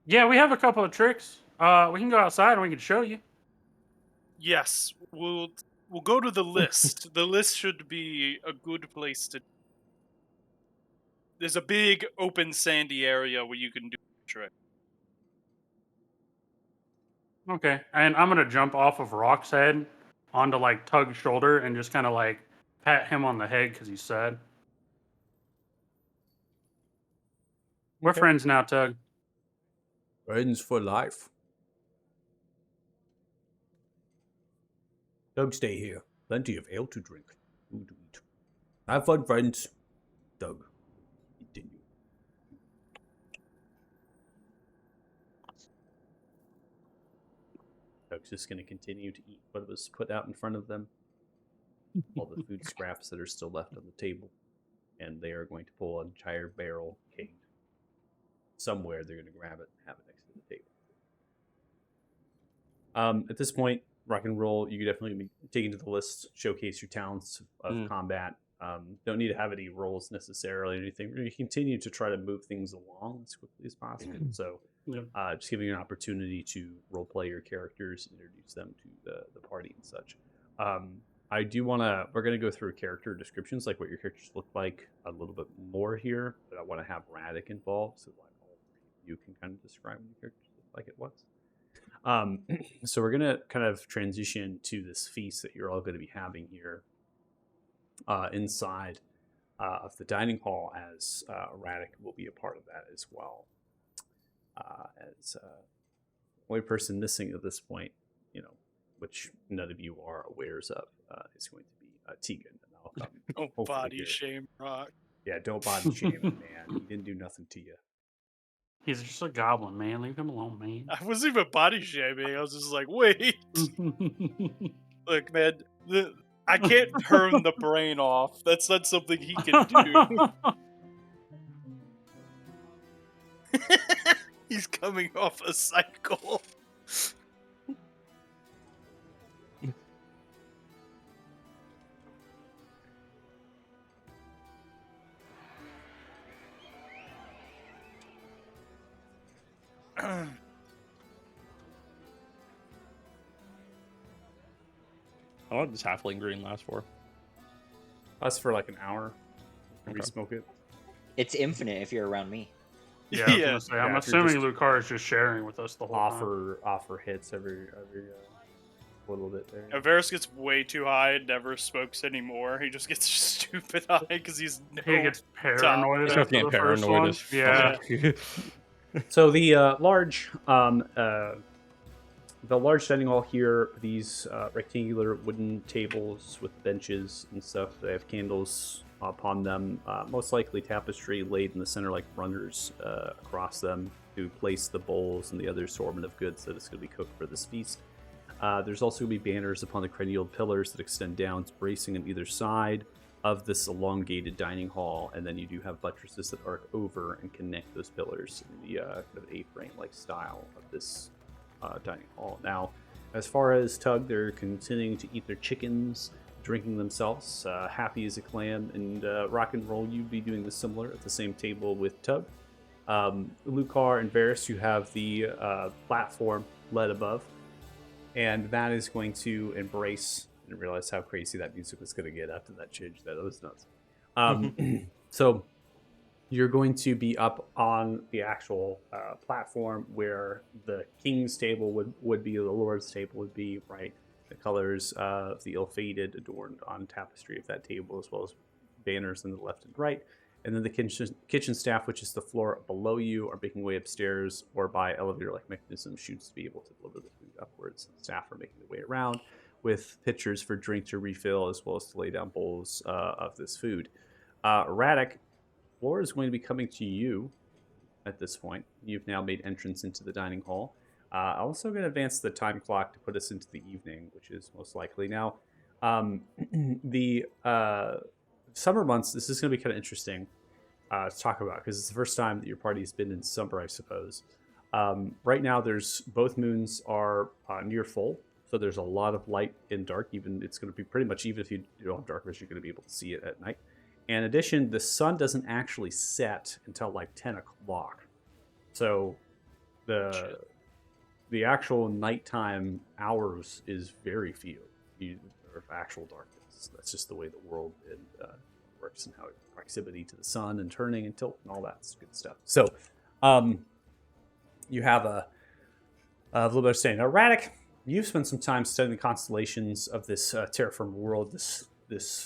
[SPEAKER 2] Yeah, we have a couple of tricks. We can go outside and we can show you.
[SPEAKER 3] Yes, we'll go to the list. The list should be a good place to. There's a big open sandy area where you can do a trick.
[SPEAKER 2] Okay, and I'm gonna jump off of Rock's head onto like Tug's shoulder and just kind of like pat him on the head because he's sad. We're
[SPEAKER 1] Okay.
[SPEAKER 2] friends now, Tug.
[SPEAKER 1] Friends for life. Doug, stay here. Plenty of ale to drink. Food to eat. Have fun, friends. Doug. Continue. just going to continue to eat what was put out in front of them, all the food scraps that are still left on the table, and they are going to pull an entire barrel cake. Somewhere they're going to grab it and have it next to the table. At this point, rock and roll, you could definitely be taken to the list, showcase your talents of combat. Don't need to have any rolls necessarily or anything. We're going to continue to try to move things along as quickly as possible. So just giving you an opportunity to role play your characters, introduce them to the party and such. I do want to, we're going to go through character descriptions, like what your characters look like a little bit more here, but I want to have Radic involved so like all you can kind of describe what your characters look like at once. So we're going to kind of transition to this feast that you're all going to be having here inside of the dining hall, as Radic will be a part of that as well. As the only person missing at this point, which none of you are awares of, is going to be Tegan. And I'll come
[SPEAKER 3] Don't body shame Rock.
[SPEAKER 1] Yeah, don't body shame him, man. He didn't do nothing to you.
[SPEAKER 2] He's just a goblin, man. Leave him alone, man.
[SPEAKER 3] I wasn't even body shaming. I was just like, wait. Look, man, I can't turn the brain off. That's not something he can do. He's coming off a cycle.
[SPEAKER 6] How long does halfling green last for?
[SPEAKER 1] That's for like an hour. Can we
[SPEAKER 6] Okay.
[SPEAKER 1] smoke it?
[SPEAKER 7] It's infinite if you're around me.
[SPEAKER 2] Yeah, I was
[SPEAKER 3] Yeah.
[SPEAKER 2] gonna say, I'm
[SPEAKER 1] Yeah, if you're
[SPEAKER 2] assuming
[SPEAKER 1] just-
[SPEAKER 2] Lucar is just sharing with us the whole time.
[SPEAKER 1] Offer hits every little bit there.
[SPEAKER 3] Varys gets way too high and never smokes anymore. He just gets stupid high because he's
[SPEAKER 2] He gets paranoid
[SPEAKER 6] He's
[SPEAKER 2] after
[SPEAKER 6] getting
[SPEAKER 2] the first
[SPEAKER 6] paranoid
[SPEAKER 2] one.
[SPEAKER 6] as
[SPEAKER 2] Yeah.
[SPEAKER 6] fuck.
[SPEAKER 1] So the large dining hall here, these rectangular wooden tables with benches and stuff. They have candles upon them, most likely tapestry laid in the center like runners across them to place the bowls and the other assortment of goods that is going to be cooked for this feast. There's also going to be banners upon the cranial pillars that extend down, bracing on either side of this elongated dining hall, and then you do have buttresses that arc over and connect those pillars in the kind of A-frame like style of this dining hall. Now, as far as Tug, they're continuing to eat their chickens, drinking themselves, happy as a clam, and Rock and Roll, you'd be doing the similar at the same table with Tug. Lucar and Varys, you have the platform led above, and that is going to embrace and realize how crazy that music was going to get after that change. That was nuts. So you're going to be up on the actual platform where the king's table would be, the lord's table would be, right? The colors of the ill-fated adorned on tapestry of that table, as well as banners on the left and right. And then the kitchen staff, which is the floor below you, are making way upstairs or by elevator-like mechanism shoots to be able to deliver the food upwards. Staff are making their way around with pitchers for drink to refill, as well as to lay down bowls of this food. Radic, floor is going to be coming to you at this point. You've now made entrance into the dining hall. Also going to advance the time clock to put us into the evening, which is most likely. Now, the summer months, this is going to be kind of interesting to talk about, because it's the first time that your party has been in summer, I suppose. Right now, there's both moons are near full, so there's a lot of light in dark. Even it's going to be pretty much, even if you don't have dark vision, you're going to be able to see it at night. And in addition, the sun doesn't actually set until like 10 o'clock. So the actual nighttime hours is very few of actual darkness. That's just the way the world works, and how proximity to the sun and turning and tilt and all that good stuff. So you have a little bit of saying. Now, Radic, you've spent some time studying the constellations of this terraform world. This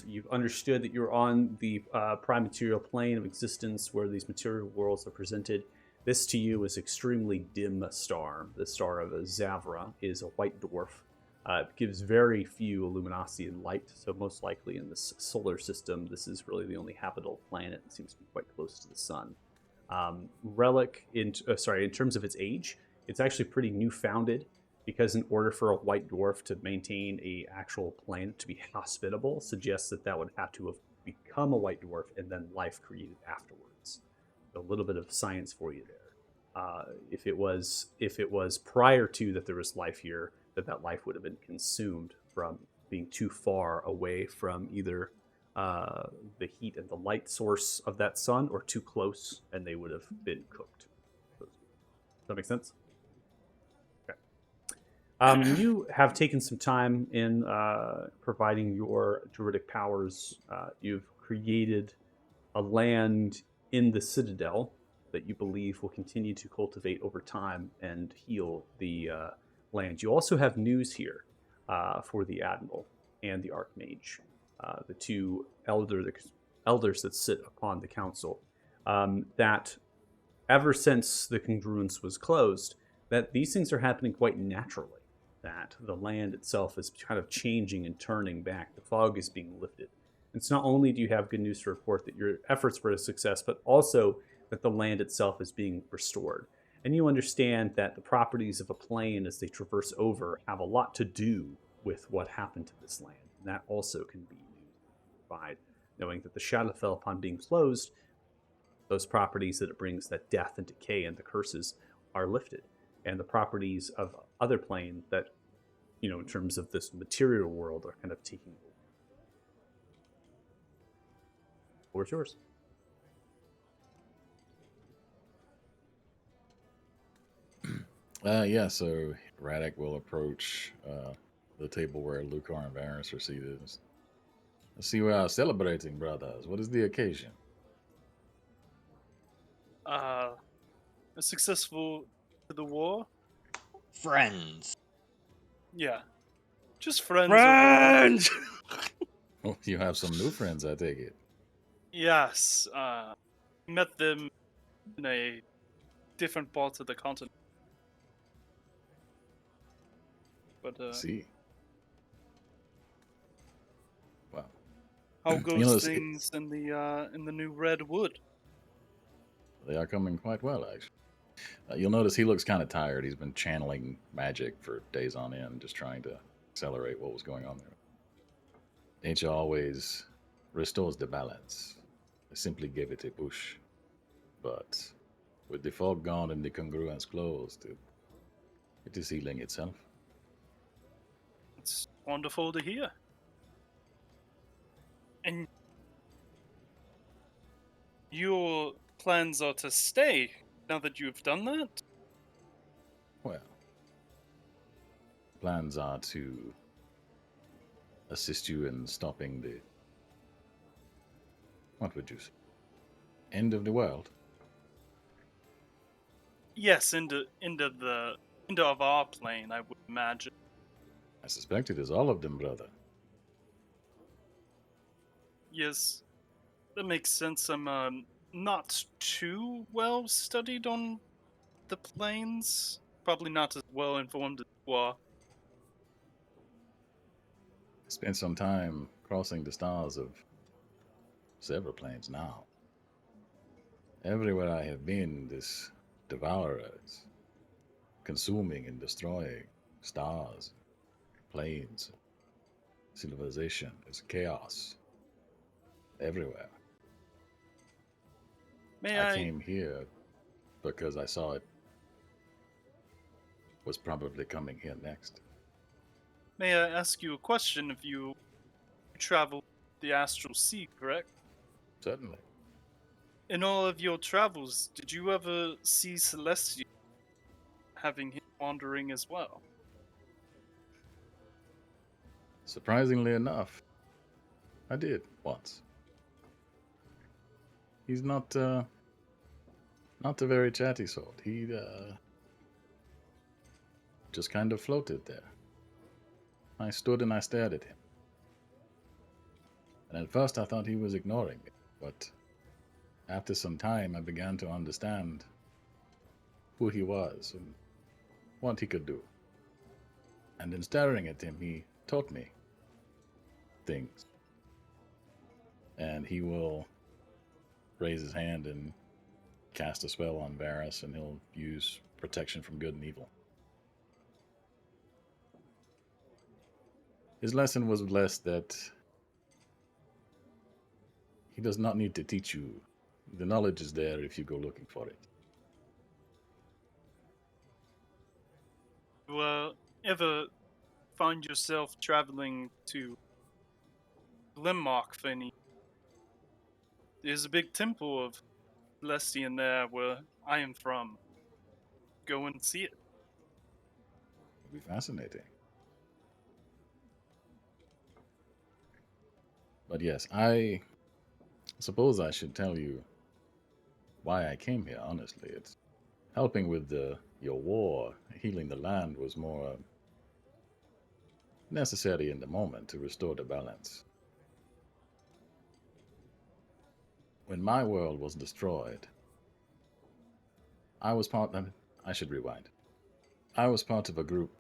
[SPEAKER 1] you've understood that you're on the prime material plane of existence, where these material worlds are presented. This to you is extremely dim star. The star of Zavra is a white dwarf. It gives very few luminosity and light, so most likely in this solar system, this is really the only habitable planet. It seems to be quite close to the sun. Relic, in terms of its age, it's actually pretty new-founded. because in order for a white dwarf to maintain a actual planet to be hospitable suggests that that would have to have become a white dwarf and then life created afterwards. A little bit of science for you there. If it was prior to that there was life here, that life would have been consumed from being too far away from either the heat and the light source of that sun, or too close, and they would have been cooked. Does that make sense? You have taken some time in providing your druidic powers. You've created a land in the Citadel that you believe will continue to cultivate over time and heal the land. You also have news here for the Admiral and the Archmage, the two elders that sit upon the council, that ever since the congruence was closed, that these things are happening quite naturally, that the land itself is kind of changing and turning back. The fog is being lifted. It's not only do you have good news to report that your efforts were a success, but also that the land itself is being restored. And you understand that the properties of a plane as they traverse over have a lot to do with what happened to this land. And that also can be news to provide, knowing that the Shadowfell, upon being closed, those properties that it brings, that death and decay and the curses, are lifted. And the properties of other plane that, in terms of this material world, are kind of taking over. Where's yours?
[SPEAKER 5] Yeah, so Radek will approach the table where Lucar and Varys are seated. Let's see, we are celebrating, brothers. What is the occasion?
[SPEAKER 3] A successful to the war?
[SPEAKER 7] Friends.
[SPEAKER 3] Yeah. Just friends. overall.
[SPEAKER 6] Friends!
[SPEAKER 5] Oh, you have some new friends, I take it.
[SPEAKER 3] Yes. Met them in a different part of the continent. But
[SPEAKER 5] See. Wow.
[SPEAKER 3] how
[SPEAKER 5] You
[SPEAKER 3] goes
[SPEAKER 5] know, it's-
[SPEAKER 3] things in the new Redwood?
[SPEAKER 5] They are coming quite well, actually. You'll notice he looks kind of tired. He's been channeling magic for days on end, just trying to accelerate what was going on there. Nature always restores the balance. I simply gave it a push. But with the fog gone and the congruence closed, it is healing itself.
[SPEAKER 3] It's wonderful to hear. And your plans are to stay now that you've done that?
[SPEAKER 5] Well, plans are to assist you in stopping the, what would you say, end of the world.
[SPEAKER 3] Yes, end of our plane, I would imagine.
[SPEAKER 5] I suspect it is all of them, brother.
[SPEAKER 3] Yes, that makes sense. I'm not too well studied on the planes. Probably not as well informed as you are.
[SPEAKER 5] Spent some time crossing the stars of several planes now. Everywhere I have been, this devourer is consuming and destroying stars, planes, civilization. There's chaos everywhere.
[SPEAKER 3] May
[SPEAKER 5] I
[SPEAKER 3] I?
[SPEAKER 5] came here because I saw it was probably coming here next.
[SPEAKER 3] May I ask you a question? If you travel the astral sea, correct?
[SPEAKER 5] Certainly.
[SPEAKER 3] In all of your travels, did you ever see Celestia having him wandering as well?
[SPEAKER 5] Surprisingly enough, I did once. He's not the very chatty sort. He just kind of floated there. I stood and I stared at him. And at first I thought he was ignoring me, but after some time I began to understand who he was and what he could do. And in staring at him, he taught me things. And he will raise his hand and cast a spell on Varys, and he'll use protection from good and evil. His lesson was less that he does not need to teach you. The knowledge is there if you go looking for it.
[SPEAKER 3] Well, ever find yourself traveling to Glenmark for any? There's a big temple of Celestian there where I am from. Go and see it.
[SPEAKER 5] It'll be fascinating. But yes, I suppose I should tell you why I came here, honestly. It's helping with your war, healing the land was more necessary in the moment to restore the balance. When my world was destroyed, I was part of, I should rewind. I was part of a group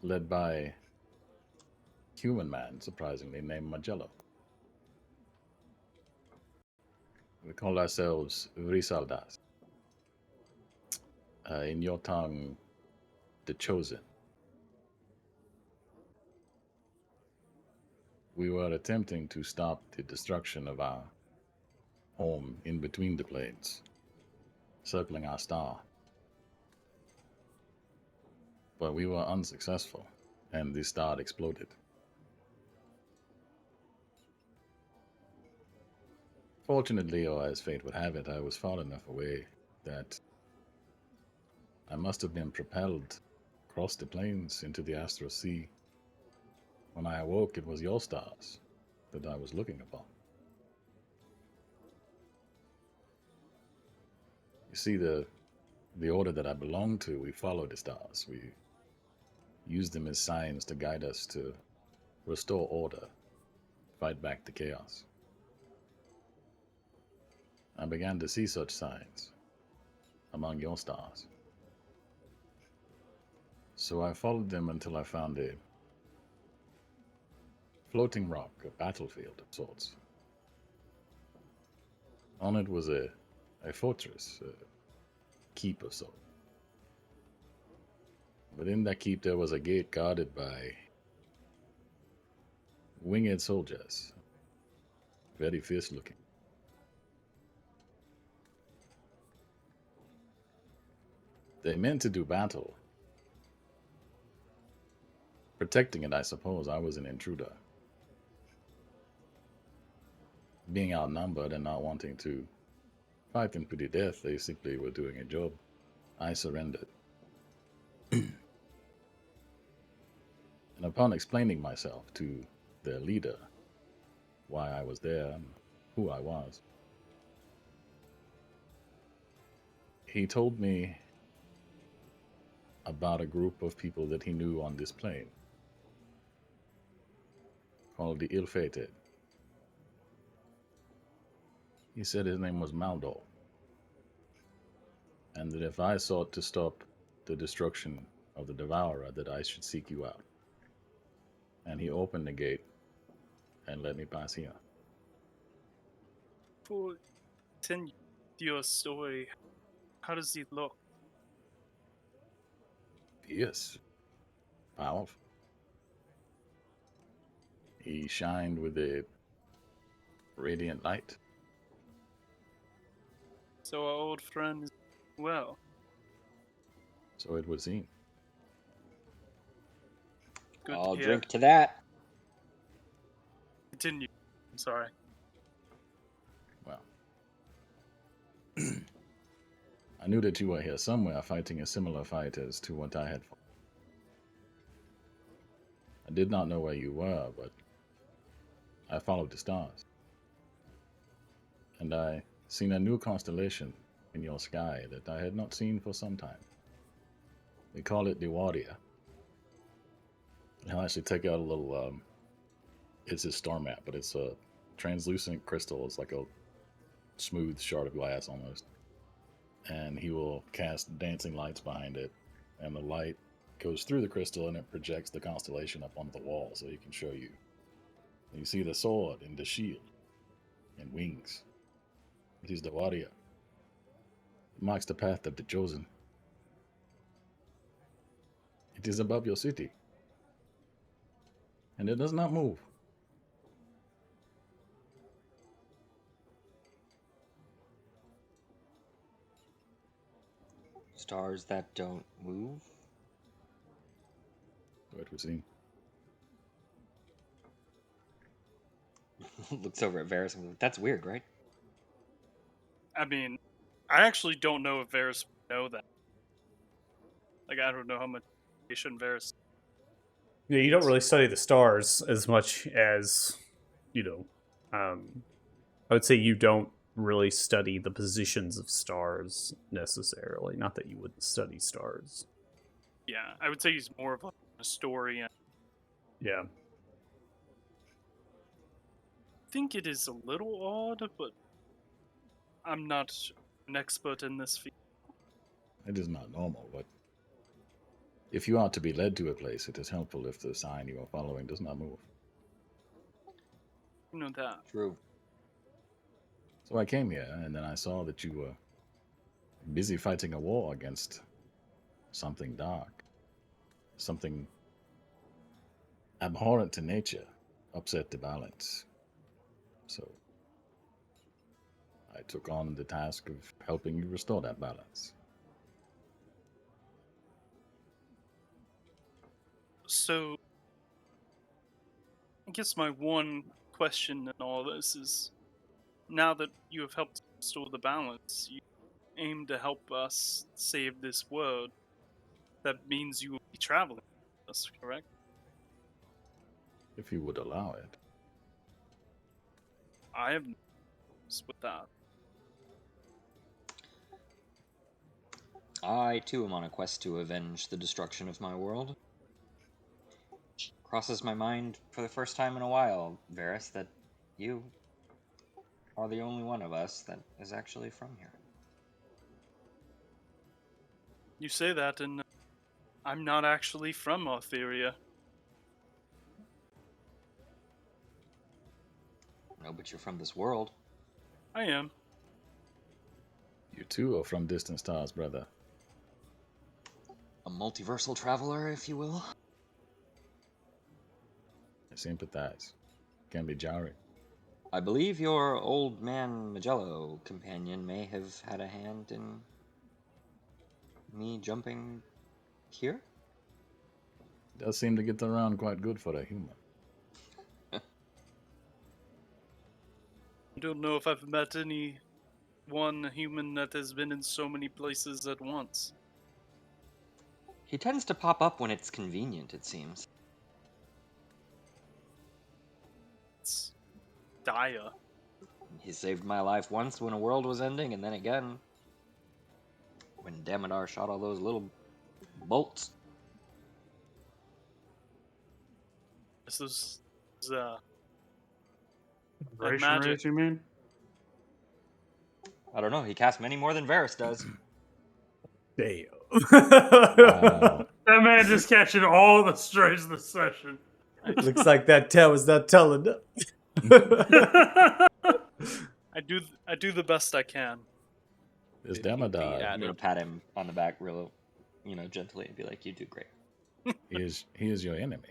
[SPEAKER 5] led by human man, surprisingly, named Magello. We call ourselves Vrisaldas. In your tongue, the Chosen. We were attempting to stop the destruction of our home in between the planes, circling our star. But we were unsuccessful, and the star exploded. Fortunately, or as fate would have it, I was far enough away that I must have been propelled across the plains into the astral sea. When I awoke, it was your stars that I was looking upon. You see, the order that I belong to, we follow the stars. We use them as signs to guide us to restore order, fight back the chaos. I began to see such signs among your stars. So I followed them until I found a floating rock, a battlefield of sorts. On it was a fortress, a keep or so. Within that keep there was a gate guarded by winged soldiers, very fierce looking. They meant to do battle. Protecting it, I suppose, I was an intruder. Being outnumbered and not wanting to fight them to the death, they simply were doing a job. I surrendered. And upon explaining myself to their leader, why I was there and who I was, he told me about a group of people that he knew on this plane called the Ill-Fated. He said his name was Maldo, and that if I sought to stop the destruction of the Devourer, that I should seek you out. And he opened the gate and let me pass here.
[SPEAKER 3] For continue your story, how does he look?
[SPEAKER 5] Fierce, powerful. He shined with a radiant light.
[SPEAKER 3] So our old friend is well.
[SPEAKER 5] So it would seem.
[SPEAKER 3] Good
[SPEAKER 7] I'll
[SPEAKER 3] to hear.
[SPEAKER 7] drink to that.
[SPEAKER 3] Continue. I'm sorry.
[SPEAKER 5] Well, I knew that you were here somewhere fighting a similar fight as to what I had fought. I did not know where you were, but I followed the stars. And I seen a new constellation in your sky that I had not seen for some time. We call it the Warrior. I'll actually take out a little, it's his star map, but it's a translucent crystal. It's like a smooth shard of glass almost. And he will cast dancing lights behind it, and the light goes through the crystal and it projects the constellation up onto the wall so he can show you. And you see the sword and the shield and wings. It is the Warrior. It marks the path of the Chosen. It is above your city. And it does not move.
[SPEAKER 7] Stars that don't move?
[SPEAKER 5] So it would seem.
[SPEAKER 7] Looks over at Varys and goes, that's weird, right?
[SPEAKER 3] I mean, I actually don't know if Varys would know that. Like, I don't know how much information Varys.
[SPEAKER 1] Yeah, you don't really study the stars as much as, you know, I would say you don't really study the positions of stars necessarily. Not that you wouldn't study stars.
[SPEAKER 3] Yeah, I would say he's more of a historian.
[SPEAKER 1] Yeah.
[SPEAKER 3] I think it is a little odd, but I'm not an expert in this field.
[SPEAKER 5] It is not normal, but if you are to be led to a place, it is helpful if the sign you are following does not move.
[SPEAKER 3] You know that.
[SPEAKER 7] True.
[SPEAKER 5] So I came here, and then I saw that you were busy fighting a war against something dark. Something abhorrent to nature, upset the balance. So I took on the task of helping you restore that balance.
[SPEAKER 3] So, I guess my one question in all this is, now that you have helped restore the balance, you aim to help us save this world. That means you will be traveling with us, correct?
[SPEAKER 5] If you would allow it.
[SPEAKER 3] I have no problems with that.
[SPEAKER 7] I, too, am on a quest to avenge the destruction of my world. Crosses my mind for the first time in a while, Varys, that you are the only one of us that is actually from here.
[SPEAKER 3] You say that, and I'm not actually from Artheria.
[SPEAKER 7] No, but you're from this world.
[SPEAKER 3] I am.
[SPEAKER 5] You too are from distant stars, brother.
[SPEAKER 7] A multiversal traveler, if you will.
[SPEAKER 5] I sympathize. Can be jarring.
[SPEAKER 7] I believe your old man Magello companion may have had a hand in me jumping here?
[SPEAKER 5] Does seem to get around quite good for a human.
[SPEAKER 3] I don't know if I've met any one human that has been in so many places at once.
[SPEAKER 7] He tends to pop up when it's convenient, it seems.
[SPEAKER 3] It's dire.
[SPEAKER 7] He saved my life once when a world was ending, and then again when Damodar shot all those little bolts.
[SPEAKER 3] This is
[SPEAKER 2] Ration
[SPEAKER 3] magic.
[SPEAKER 2] race, you mean?
[SPEAKER 7] I don't know, he casts many more than Varys does.
[SPEAKER 1] Damn.
[SPEAKER 5] Wow.
[SPEAKER 2] That man just catching all the strays this session.
[SPEAKER 1] Looks like that tale was not telling.
[SPEAKER 3] I do the best I can.
[SPEAKER 5] This
[SPEAKER 6] Did he beat
[SPEAKER 5] Damodar,
[SPEAKER 7] I'm gonna pat him on the back real, gently and be like, you do great.
[SPEAKER 5] he is your enemy.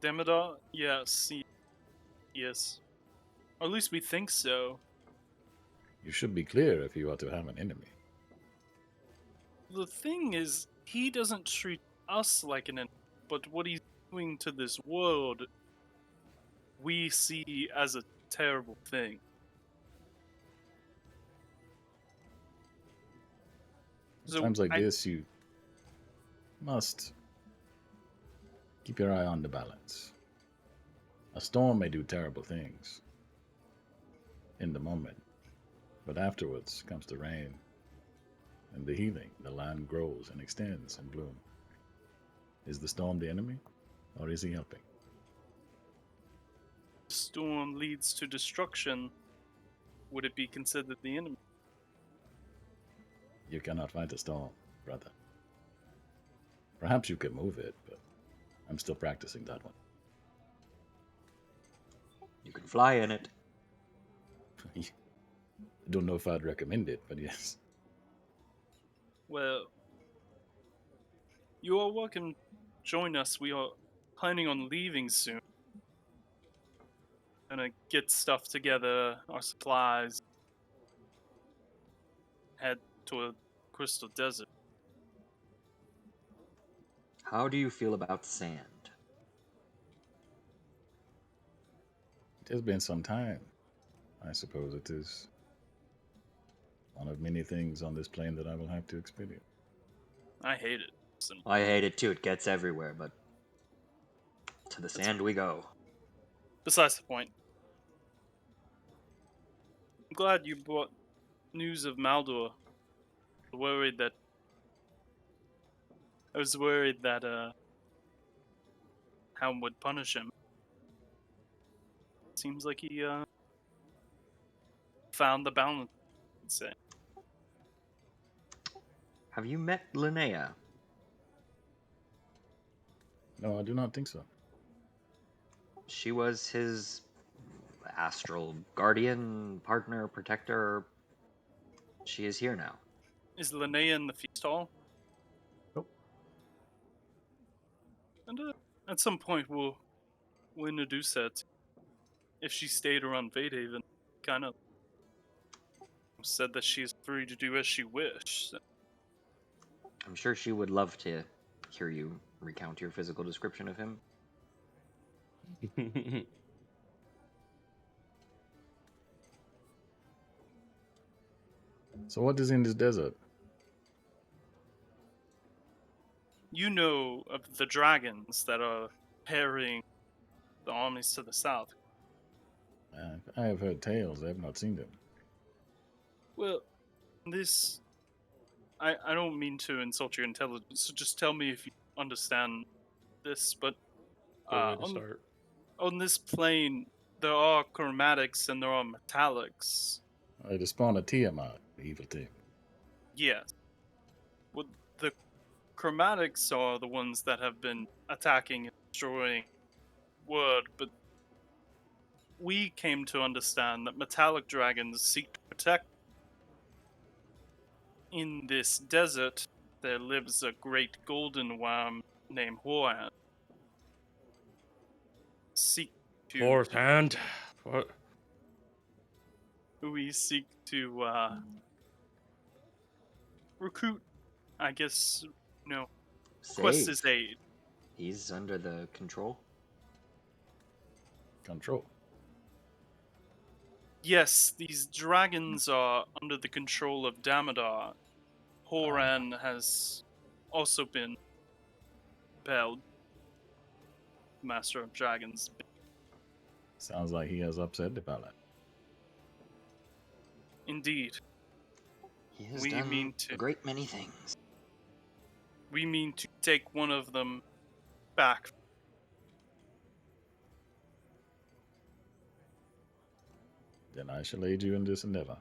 [SPEAKER 3] Damodar? Yes, he is. Or at least we think so.
[SPEAKER 5] You should be clear if you are to have an enemy.
[SPEAKER 3] The thing is, he doesn't treat us like an enemy, but what he's doing to this world, we see as a terrible thing. So
[SPEAKER 5] Times like this, you must keep your eye on the balance. A storm may do terrible things in the moment, but afterwards comes the rain and the healing. The land grows and extends and blooms. Is the storm the enemy, or is he helping?
[SPEAKER 3] storm leads to destruction. Would it be considered the enemy?
[SPEAKER 5] You cannot fight a storm, brother. Perhaps you could move it, but I'm still practicing that one.
[SPEAKER 7] You can fly in it.
[SPEAKER 5] I don't know if I'd recommend it, but yes.
[SPEAKER 3] Well, You are welcome to join us. We are planning on leaving soon. Gonna get stuff together, our supplies, head to a crystal desert.
[SPEAKER 7] How do you feel about sand?
[SPEAKER 5] It has been some time. I suppose it is one of many things on this plane that I will have to experience.
[SPEAKER 3] I hate it. Listen,
[SPEAKER 7] I hate it too. It gets everywhere, but to the sand we go.
[SPEAKER 3] besides the point. I'm glad you brought news of Maldor. I was worried that Helm would punish him. Seems like he found the balance, I'd say.
[SPEAKER 7] Have you met Linnea?
[SPEAKER 5] No, I do not think so.
[SPEAKER 7] She was his astral guardian, partner, protector. She is here now.
[SPEAKER 3] Is Linnea in the feast hall?
[SPEAKER 1] Nope.
[SPEAKER 3] And at some point we'll introduce her. If she stayed around Vadehaven, kind of said that she's free to do as she wished.
[SPEAKER 7] I'm sure she would love to hear you recount your physical description of him.
[SPEAKER 5] So what is in this desert?
[SPEAKER 3] You know of the dragons that are harrying the armies to the south.
[SPEAKER 5] I have heard tales. I have not seen them.
[SPEAKER 3] Well, this... I don't mean to insult your intelligence, so just tell me if you understand this, but
[SPEAKER 6] Good way to start.
[SPEAKER 3] on this plane, there are chromatics and there are metallics.
[SPEAKER 5] To spawn a Tiamat, evil thing.
[SPEAKER 3] Yes. Well, the chromatics are the ones that have been attacking and destroying Word, but we came to understand that metallic dragons seek to protect. In this desert, there lives a great golden worm named Horan. Seek to
[SPEAKER 6] Fourth hand. What?
[SPEAKER 3] we seek to recruit, I guess, quest
[SPEAKER 7] Save.
[SPEAKER 3] his aid.
[SPEAKER 7] He's under the control.
[SPEAKER 5] Control.
[SPEAKER 3] Yes, these dragons are under the control of Damodar. Horan has also been compelled. Master of Dragons.
[SPEAKER 5] Sounds like he has upset about it.
[SPEAKER 3] Indeed.
[SPEAKER 7] He has
[SPEAKER 3] We
[SPEAKER 7] done
[SPEAKER 3] mean to-
[SPEAKER 7] a great many things.
[SPEAKER 3] We mean to take one of them back.
[SPEAKER 5] Then I shall aid you in this endeavor.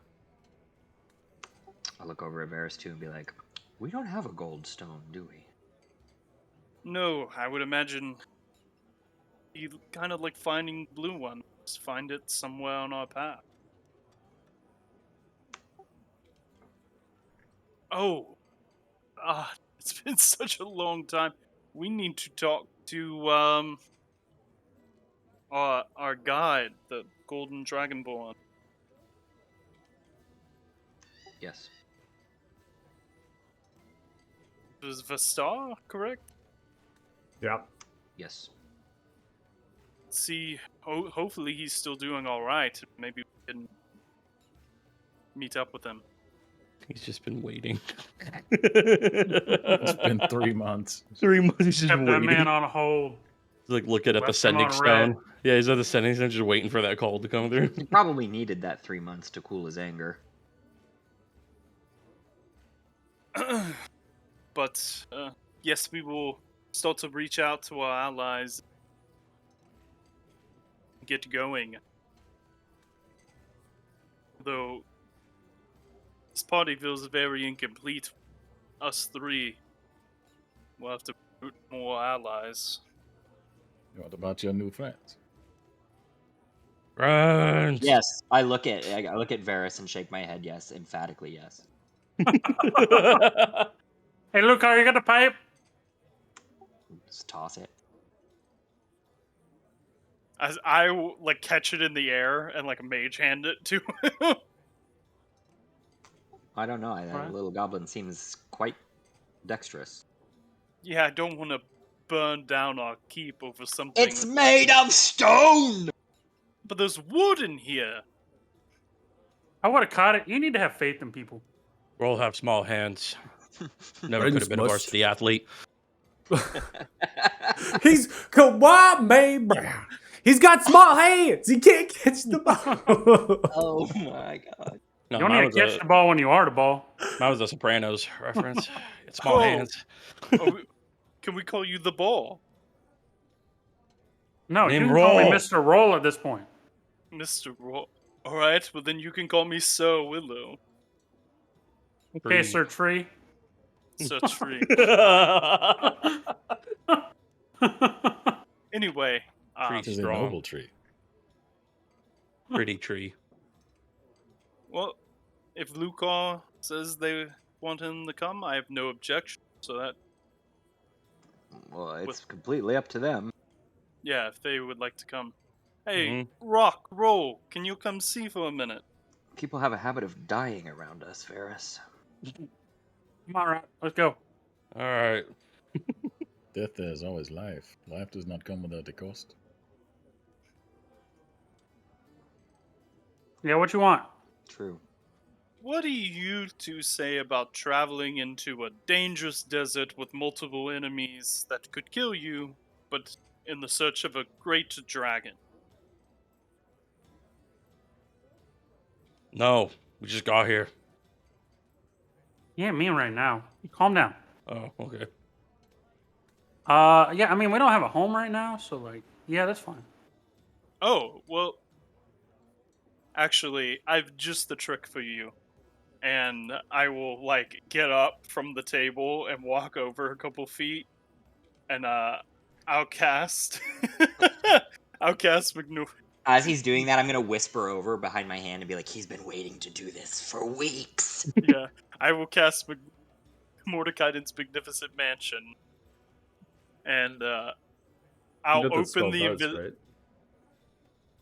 [SPEAKER 7] I'll look over at Varys too and be like, we don't have a gold stone, do we?
[SPEAKER 3] No, I would imagine you kind of like finding the blue one. Just find it somewhere on our path. Oh, it's been such a long time. We need to talk to our guide, the Golden Dragonborn.
[SPEAKER 7] Yes.
[SPEAKER 3] Was Vastar correct?
[SPEAKER 1] Yeah.
[SPEAKER 7] Yes.
[SPEAKER 3] See, hopefully he's still doing all right. Maybe we can meet up with him.
[SPEAKER 6] He's just been waiting.
[SPEAKER 5] It's been 3 months.
[SPEAKER 6] 3 months. He's just
[SPEAKER 2] Kept that
[SPEAKER 6] waiting.
[SPEAKER 2] man on hold.
[SPEAKER 6] He's like looking at the
[SPEAKER 2] Left him
[SPEAKER 6] sending
[SPEAKER 2] on red.
[SPEAKER 6] stone. Yeah, he's at the sending stone, just waiting for that call to come through.
[SPEAKER 7] He probably needed that 3 months to cool his anger.
[SPEAKER 3] But yes, we will start to reach out to our allies. Get going. Though this party feels very incomplete. Us three. We'll have to recruit more allies.
[SPEAKER 5] What about your new friends?
[SPEAKER 6] Run!
[SPEAKER 7] Yes, I look at Varys and shake my head. Yes, emphatically yes.
[SPEAKER 2] Hey, Lucar, you got a pipe?
[SPEAKER 7] Just toss it.
[SPEAKER 3] As I like catch it in the air and like mage hand it to him.
[SPEAKER 7] I don't know. That
[SPEAKER 2] Alright.
[SPEAKER 7] little goblin seems quite dexterous.
[SPEAKER 3] Yeah, I don't want to burn down our keep over something.
[SPEAKER 7] It's made of stone!
[SPEAKER 3] But there's wood in here.
[SPEAKER 2] I would have caught it. You need to have faith in people.
[SPEAKER 6] We'll have small hands. Never could
[SPEAKER 1] Friends
[SPEAKER 6] have been a
[SPEAKER 1] must-
[SPEAKER 6] varsity athlete.
[SPEAKER 1] He's Kawhi Brown. He's got small hands. He can't catch the ball.
[SPEAKER 7] Oh my god.
[SPEAKER 6] No,
[SPEAKER 2] You don't
[SPEAKER 6] mine
[SPEAKER 2] need
[SPEAKER 6] was
[SPEAKER 2] to catch
[SPEAKER 6] a-
[SPEAKER 2] the ball when you are the ball.
[SPEAKER 6] mine was a Sopranos reference. It's small
[SPEAKER 3] Oh.
[SPEAKER 6] hands.
[SPEAKER 3] Oh, can we call you the ball,
[SPEAKER 2] No,
[SPEAKER 6] Name
[SPEAKER 2] you can call me
[SPEAKER 6] Roll.
[SPEAKER 2] Mr. Roll at this point.
[SPEAKER 3] Mr. Roll? All right, well then you can call me Sir Willow.
[SPEAKER 2] Okay,
[SPEAKER 6] Tree.
[SPEAKER 2] Sir Tree.
[SPEAKER 3] Sir Tree. Anyway,
[SPEAKER 6] Tree.
[SPEAKER 5] It is a
[SPEAKER 6] Strong.
[SPEAKER 5] noble tree.
[SPEAKER 6] Pretty tree.
[SPEAKER 3] well, if Lucar says they want him to come, I have no objection. So that,
[SPEAKER 7] Well, it's completely up to them.
[SPEAKER 3] yeah, if they would like to come. Hey,
[SPEAKER 6] Mhm.
[SPEAKER 3] Rock, Roll, can you come see for a minute?
[SPEAKER 7] People have a habit of dying around us, Ferris.
[SPEAKER 2] Come on, right, let's go.
[SPEAKER 6] All right.
[SPEAKER 5] Death is always life. Life does not come without a cost.
[SPEAKER 2] Yeah, what you want?
[SPEAKER 7] True.
[SPEAKER 3] What do you two say about traveling into a dangerous desert with multiple enemies that could kill you, but in the search of a great dragon?
[SPEAKER 6] No, we just got here.
[SPEAKER 2] Yeah, me right now. Calm down.
[SPEAKER 6] Oh, okay.
[SPEAKER 2] Yeah, I mean, we don't have a home right now, so like, yeah, that's fine.
[SPEAKER 3] Oh, well, actually, I've just the trick for you. And I will, like, get up from the table and walk over a couple feet, and, I'll cast... I'll cast
[SPEAKER 7] As he's doing that, I'm gonna whisper over behind my hand and be like, he's been waiting to do this for weeks.
[SPEAKER 3] Yeah, I will cast Mordecaiden's Magnificent Mansion. And, I'll
[SPEAKER 1] You know what that spell
[SPEAKER 3] open the...
[SPEAKER 1] does, right?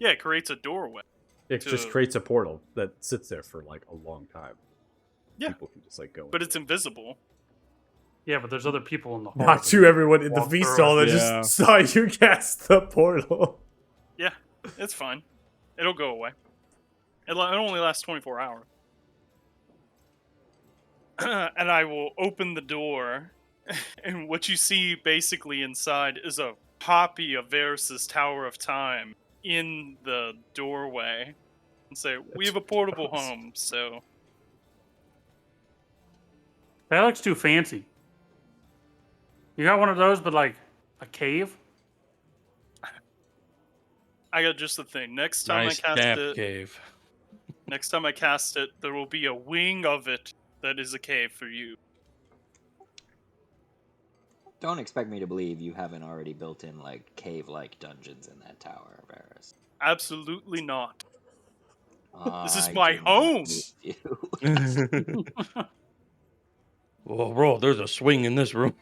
[SPEAKER 3] Yeah, it creates a doorway.
[SPEAKER 1] It just
[SPEAKER 3] to-
[SPEAKER 1] creates a portal that sits there for like a long time.
[SPEAKER 3] Yeah.
[SPEAKER 1] People can just like go.
[SPEAKER 3] But
[SPEAKER 1] into
[SPEAKER 3] it's
[SPEAKER 1] it.
[SPEAKER 3] invisible.
[SPEAKER 2] Yeah, but there's other people in the hall.
[SPEAKER 1] Not
[SPEAKER 2] that
[SPEAKER 1] to everyone in the
[SPEAKER 2] walk
[SPEAKER 1] feast
[SPEAKER 2] through
[SPEAKER 1] hall that
[SPEAKER 2] it.
[SPEAKER 6] Yeah.
[SPEAKER 1] just saw you cast the portal.
[SPEAKER 3] Yeah, it's fine. It'll go away. It only lasts 24 hours. And I will open the door, and what you see basically inside is a copy of Varys' Tower of Time in the doorway. And say, we have a portable
[SPEAKER 1] gross.
[SPEAKER 3] home, so...
[SPEAKER 2] That looks too fancy. You got one of those, but like a cave?
[SPEAKER 3] I got just the thing. Next time
[SPEAKER 6] Nice
[SPEAKER 3] I cast
[SPEAKER 6] damp
[SPEAKER 3] it,
[SPEAKER 6] cave.
[SPEAKER 3] next time I cast it, there will be a wing of it that is a cave for you.
[SPEAKER 7] Don't expect me to believe you haven't already built in, like, cave-like dungeons in that tower, Varys.
[SPEAKER 3] Absolutely not. This is
[SPEAKER 7] I
[SPEAKER 3] my
[SPEAKER 7] do not
[SPEAKER 3] home.
[SPEAKER 7] believe you.
[SPEAKER 6] Well, bro, there's a swing in this room.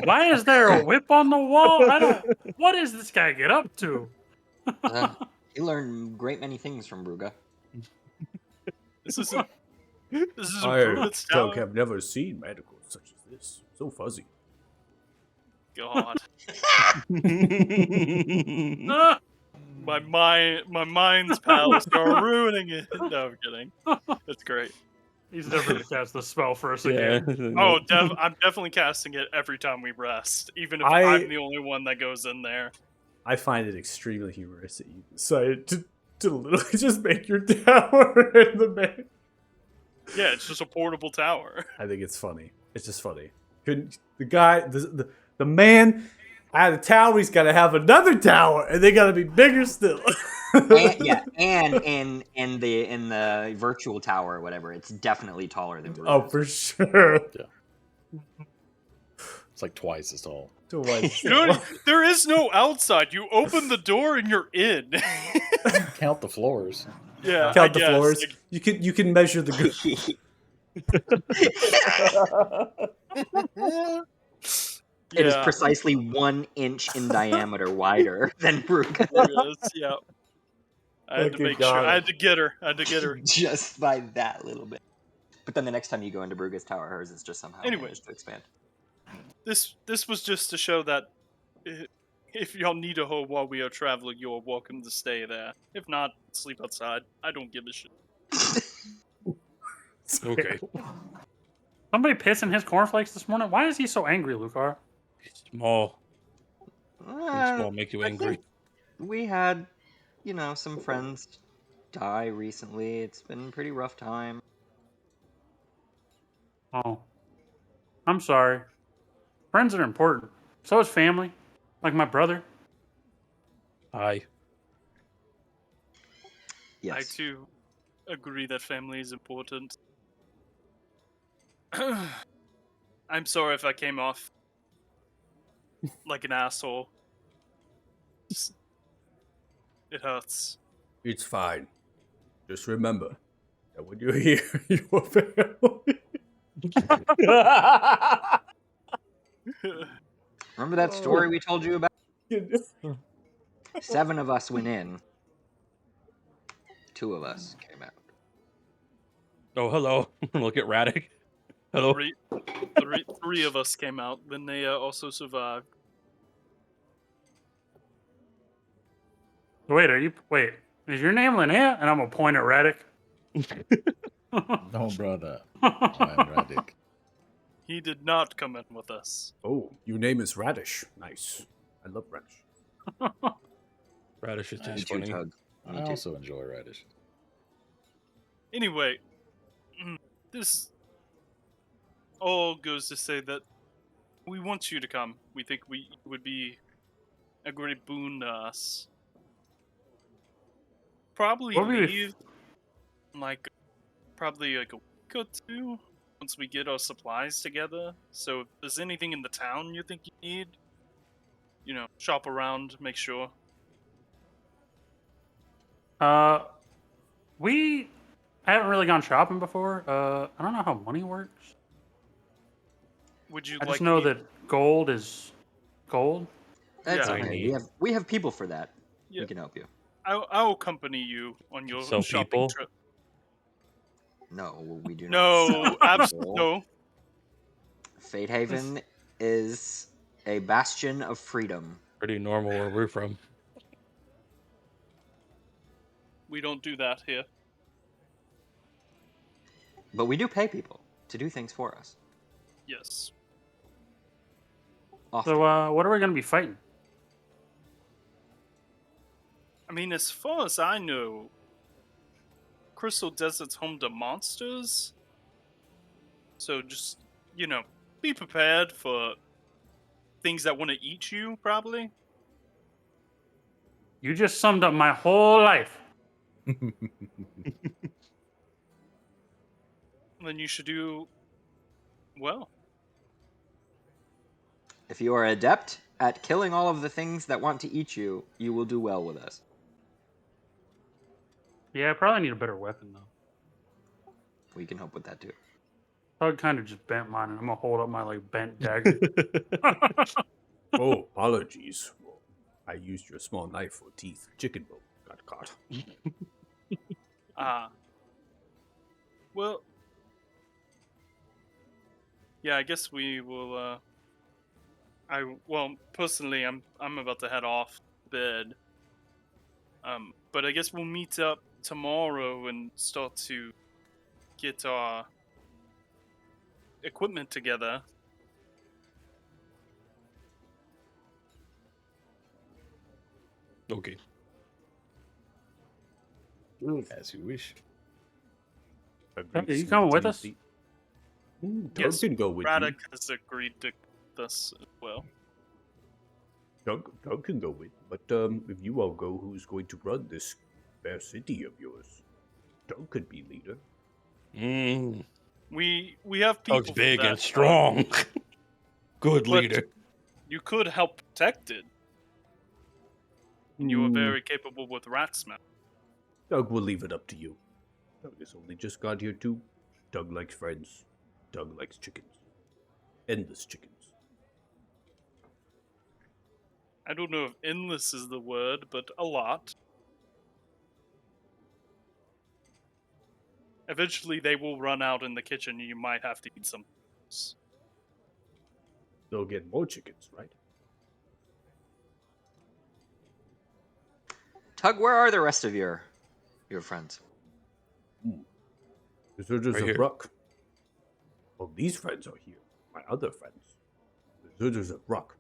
[SPEAKER 2] Why is there a whip on the wall? I don't. What does this guy get up to?
[SPEAKER 7] He learned a great many things from Bruga.
[SPEAKER 3] This is a
[SPEAKER 1] I
[SPEAKER 3] Bruins tower.
[SPEAKER 1] have never seen medicals such as this. So fuzzy.
[SPEAKER 3] God,
[SPEAKER 2] Ah!
[SPEAKER 3] my mind's palace are ruining it. No, I'm kidding. That's great.
[SPEAKER 2] He's never gonna cast the spell for us
[SPEAKER 6] Yeah.
[SPEAKER 2] again.
[SPEAKER 3] Oh, I'm definitely casting it every time we rest, even if
[SPEAKER 1] I-
[SPEAKER 3] I'm the only one that goes in there.
[SPEAKER 1] I find it extremely humorous that you decided to literally just make your tower in the man.
[SPEAKER 3] Yeah, it's just a portable tower.
[SPEAKER 1] I think it's funny. It's just funny. Couldn't the guy the man had a tower, he's gotta have another tower, and they gotta be bigger still.
[SPEAKER 7] And, yeah, and in the virtual tower or whatever, it's definitely taller than Bruga.
[SPEAKER 1] Oh, for sure.
[SPEAKER 5] It's like twice as tall.
[SPEAKER 3] Dude, there is no outside. You open the door and you're in.
[SPEAKER 5] Count the floors.
[SPEAKER 3] Yeah, I
[SPEAKER 1] Count the
[SPEAKER 3] guess.
[SPEAKER 1] floors. You can measure the
[SPEAKER 7] It is
[SPEAKER 3] Yeah,
[SPEAKER 7] precisely 1 inch in diameter wider than Bruga.
[SPEAKER 3] Bruga's, yeah. I had to
[SPEAKER 1] Fucking
[SPEAKER 3] make sure.
[SPEAKER 1] got
[SPEAKER 3] I
[SPEAKER 1] it.
[SPEAKER 3] had to get her. I had to get her.
[SPEAKER 7] Just by that little bit. But then the next time you go into Bruga's tower, hers is just somehow
[SPEAKER 3] Anyway.
[SPEAKER 7] managed to expand.
[SPEAKER 3] This was just to show that if y'all need a home while we are traveling, you're welcome to stay there. If not, sleep outside. I don't give a shit.
[SPEAKER 6] Okay.
[SPEAKER 2] Somebody pissing his cornflakes this morning? Why is he so angry, Lucar?
[SPEAKER 6] Small.
[SPEAKER 7] Uh,
[SPEAKER 6] Small make you
[SPEAKER 7] I
[SPEAKER 6] angry.
[SPEAKER 7] think we had, some friends die recently. It's been a pretty rough time.
[SPEAKER 2] Oh. I'm sorry. Friends are important. So is family. Like my brother.
[SPEAKER 6] Hi.
[SPEAKER 7] Yes.
[SPEAKER 3] I too agree that family is important. I'm sorry if I came off like an asshole. It hurts.
[SPEAKER 1] It's fine. Just remember that when you're here, your family.
[SPEAKER 7] Remember that story we told you about?
[SPEAKER 1] Oh.
[SPEAKER 7] 7 of us went in. 2 of us came out.
[SPEAKER 6] Oh, hello. Look at Raddick. Hello.
[SPEAKER 3] Three of us came out. Then they also survived.
[SPEAKER 2] Wait, is your name Linnea? And I'm gonna point at Raddick.
[SPEAKER 5] No, brother. I'm Raddick.
[SPEAKER 3] He did not come in with us.
[SPEAKER 1] Oh, your name is Radish. Nice. I love radish.
[SPEAKER 6] Radish is
[SPEAKER 7] Me
[SPEAKER 6] just
[SPEAKER 7] too,
[SPEAKER 6] funny.
[SPEAKER 7] Tug. Me
[SPEAKER 5] I
[SPEAKER 7] too.
[SPEAKER 5] also enjoy radish.
[SPEAKER 3] Anyway, this all goes to say that we want you to come. We think we would be a great boon to us. Probably
[SPEAKER 2] What would be
[SPEAKER 3] leave probably like a week or two once we get our supplies together. So if there's anything in the town you think you need, shop around, make sure.
[SPEAKER 2] We haven't really gone shopping before. I don't know how money works.
[SPEAKER 3] Would you
[SPEAKER 2] I
[SPEAKER 3] like
[SPEAKER 2] just know
[SPEAKER 3] me-
[SPEAKER 2] that gold is gold.
[SPEAKER 7] That's
[SPEAKER 3] Yeah.
[SPEAKER 7] okay.
[SPEAKER 6] Tiny.
[SPEAKER 7] We have people for that.
[SPEAKER 3] Yeah.
[SPEAKER 7] We can help you.
[SPEAKER 3] I'll accompany you on your
[SPEAKER 6] So
[SPEAKER 3] shopping
[SPEAKER 6] people?
[SPEAKER 3] trip.
[SPEAKER 7] No, we do not.
[SPEAKER 3] No,
[SPEAKER 7] sell
[SPEAKER 3] absolutely
[SPEAKER 7] people.
[SPEAKER 3] no.
[SPEAKER 7] Fate Haven is a bastion of freedom.
[SPEAKER 6] Pretty normal where we're from.
[SPEAKER 3] We don't do that here.
[SPEAKER 7] But we do pay people to do things for us.
[SPEAKER 3] Yes.
[SPEAKER 7] Often.
[SPEAKER 2] So, what are we gonna be fighting?
[SPEAKER 3] I mean, as far as I know, Crystal Desert's home to monsters. So just, be prepared for things that want to eat you, probably.
[SPEAKER 2] You just summed up my whole life.
[SPEAKER 3] Then you should do well.
[SPEAKER 7] If you are adept at killing all of the things that want to eat you, you will do well with us.
[SPEAKER 2] Yeah, I probably need a better weapon though.
[SPEAKER 7] We can help with that too.
[SPEAKER 2] Tug kind of just bent mine, and I'm gonna hold up my bent dagger.
[SPEAKER 1] Oh, apologies. I used your small knife for teeth. Chicken bone got caught.
[SPEAKER 3] Well, yeah, I guess we will. Personally, I'm about to head off to bed. But I guess we'll meet up tomorrow and start to get our equipment together.
[SPEAKER 6] Okay.
[SPEAKER 5] As you wish.
[SPEAKER 1] Agreed,
[SPEAKER 2] Are you coming with us?
[SPEAKER 1] sneaky. Doug
[SPEAKER 3] Yes,
[SPEAKER 1] can go with
[SPEAKER 3] Braddock has agreed to this as well.
[SPEAKER 1] you. Doug can go with. But if you all go, who's going to run this fair city of yours? Doug could be leader.
[SPEAKER 3] We have people.
[SPEAKER 6] Tug's
[SPEAKER 3] for
[SPEAKER 6] big
[SPEAKER 3] that,
[SPEAKER 6] and strong. Good
[SPEAKER 3] but
[SPEAKER 6] leader.
[SPEAKER 3] You could help protect it. And you are
[SPEAKER 1] Hmm.
[SPEAKER 3] very capable with rat smell.
[SPEAKER 1] Doug will leave it up to you. Doug has only just got here too. Doug likes friends. Doug likes chickens. Endless chickens.
[SPEAKER 3] I don't know if endless is the word, but a lot. Eventually, they will run out in the kitchen. You might have to eat some.
[SPEAKER 1] They'll get more chickens, right?
[SPEAKER 7] Tug, where are the rest of your friends?
[SPEAKER 1] Deserters
[SPEAKER 6] Right
[SPEAKER 1] of
[SPEAKER 6] here.
[SPEAKER 1] Ruck. Well, these friends are here. My other friends. Deserters of Ruck.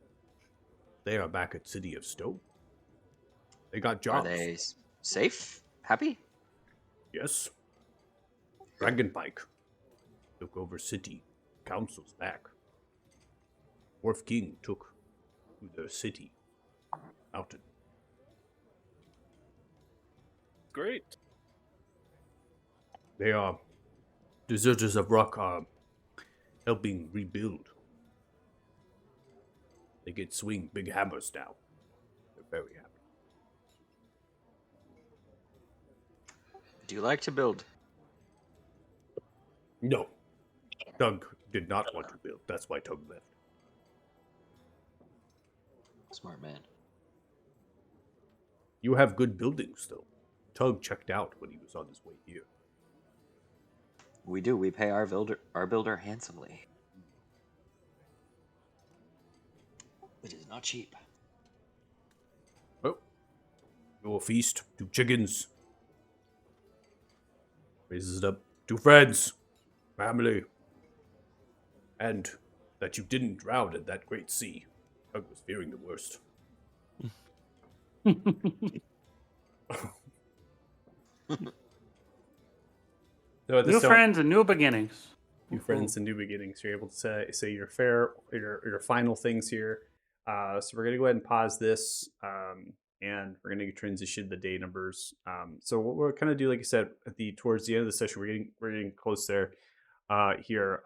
[SPEAKER 1] They are back at City of Stone. They got
[SPEAKER 7] Are
[SPEAKER 1] jobs.
[SPEAKER 7] they safe? Happy?
[SPEAKER 1] Yes. Dragonpike took over city. Council's back. Dwarf King took to their city. Mountain.
[SPEAKER 3] Great.
[SPEAKER 1] They are Deserters of Rock are helping rebuild. They get swing big hammers now. They're very happy.
[SPEAKER 7] Do you like to build?
[SPEAKER 1] No. Tug did not want to build. That's why Tug left.
[SPEAKER 7] Smart man.
[SPEAKER 1] You have good buildings, though. Tug checked out when he was on his way here.
[SPEAKER 7] We do. We pay our builder handsomely. It is not cheap.
[SPEAKER 1] Oh. We will feast. 2 chickens. Raises it up. 2 friends. Family. And that you didn't drown in that great sea. Tug was fearing the worst. So at
[SPEAKER 2] New
[SPEAKER 1] this time,
[SPEAKER 2] friends and new beginnings.
[SPEAKER 1] new friends and new beginnings. You're able to say your final things here. So we're gonna go ahead and pause this, and we're gonna transition the day numbers. So what we're kind of do, like I said, towards the end of the session, we're getting close there. Here,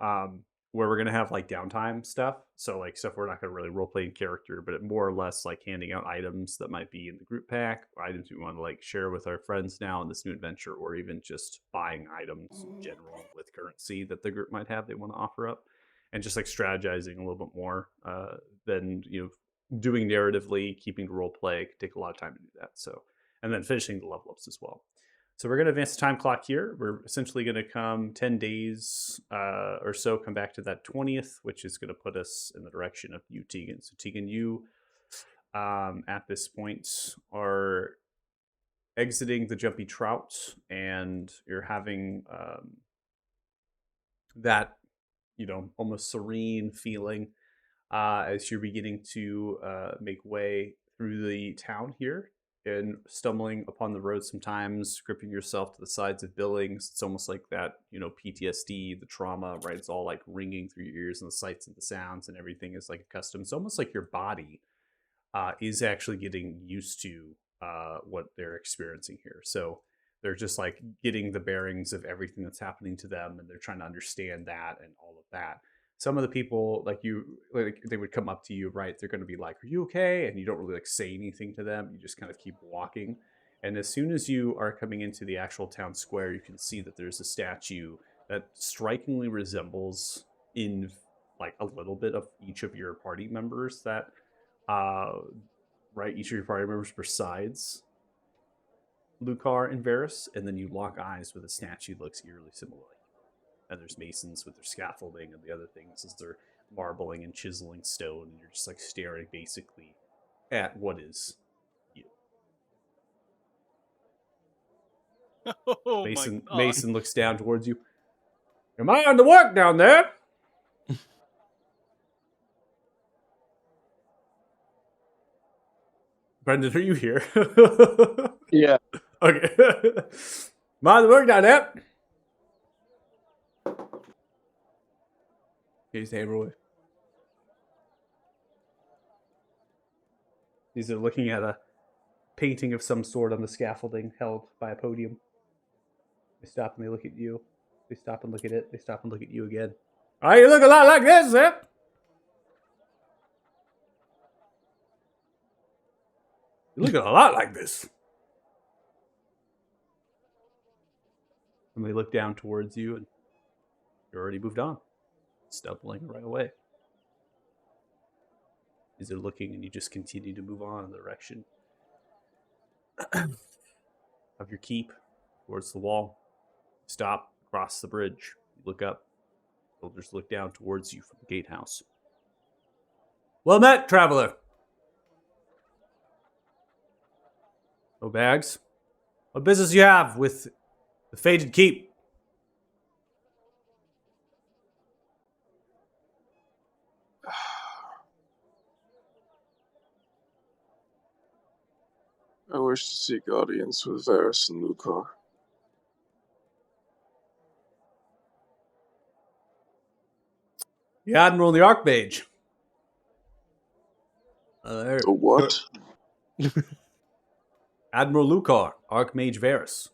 [SPEAKER 1] where we're gonna have like downtime stuff. So like stuff we're not gonna really role play in character, but it more or less like handing out items that might be in the group pack, or items we want to like share with our friends now in this new adventure, or even just buying items in general with currency that the group might have they want to offer up, and just like strategizing a little bit more than doing narratively, keeping the role play could take a lot of time to do that. So, and then finishing the level ups as well. So we're going to advance the time clock here. We're essentially going to come 10 days or so, come back to that 20th, which is going to put us in the direction of you, Tegan. So Tegan, you at this point are exiting the Jumpy Trout, and you're having that, almost serene feeling as you're beginning to make way through the town here, and stumbling upon the road sometimes, gripping yourself to the sides of buildings. It's almost like that, PTSD, the trauma, right? It's all like ringing through your ears, and the sights and the sounds and everything is like accustomed. It's almost like your body is actually getting used to what they're experiencing here. So they're just like getting the bearings of everything that's happening to them, and they're trying to understand that and all of that. Some of the people, like they would come up to you, right? They're going to be like, "Are you okay?" And you don't really like say anything to them. You just kind of keep walking. And as soon as you are coming into the actual town square, you can see that there's a statue that strikingly resembles, in like a little bit, of each of your party members. That, right, each of your party members besides Lucar and Varys, and then you lock eyes with a statue that looks eerily similar. And there's masons with their scaffolding and the other things as they're marbling and chiseling stone, and you're just like staring basically at what is you.
[SPEAKER 3] Oh
[SPEAKER 1] Mason
[SPEAKER 3] my god.
[SPEAKER 1] Mason looks down towards you. Am I on the work down there? Brendan, are you here?
[SPEAKER 4] Yeah.
[SPEAKER 1] Okay. Am I on the work down there? He's Haverwood. These are looking at a painting of some sort on the scaffolding held by a podium. They stop and they look at you. They stop and look at it. They stop and look at you again. Oh, you look a lot like this, eh? You look a lot like this. And they look down towards you, and you're already moved on. Stumbling right away. as they're looking, and you just continue to move on in the direction of your keep towards the wall. Stop, cross the bridge, look up. Soldiers look down towards you from the gatehouse. Well met, traveler. No bags? What business you have with the fated keep?
[SPEAKER 4] I wish to seek audience with Varys and Lucar.
[SPEAKER 1] The Admiral and the Archmage.
[SPEAKER 4] The what?
[SPEAKER 1] Admiral Lucar, Archmage Varys.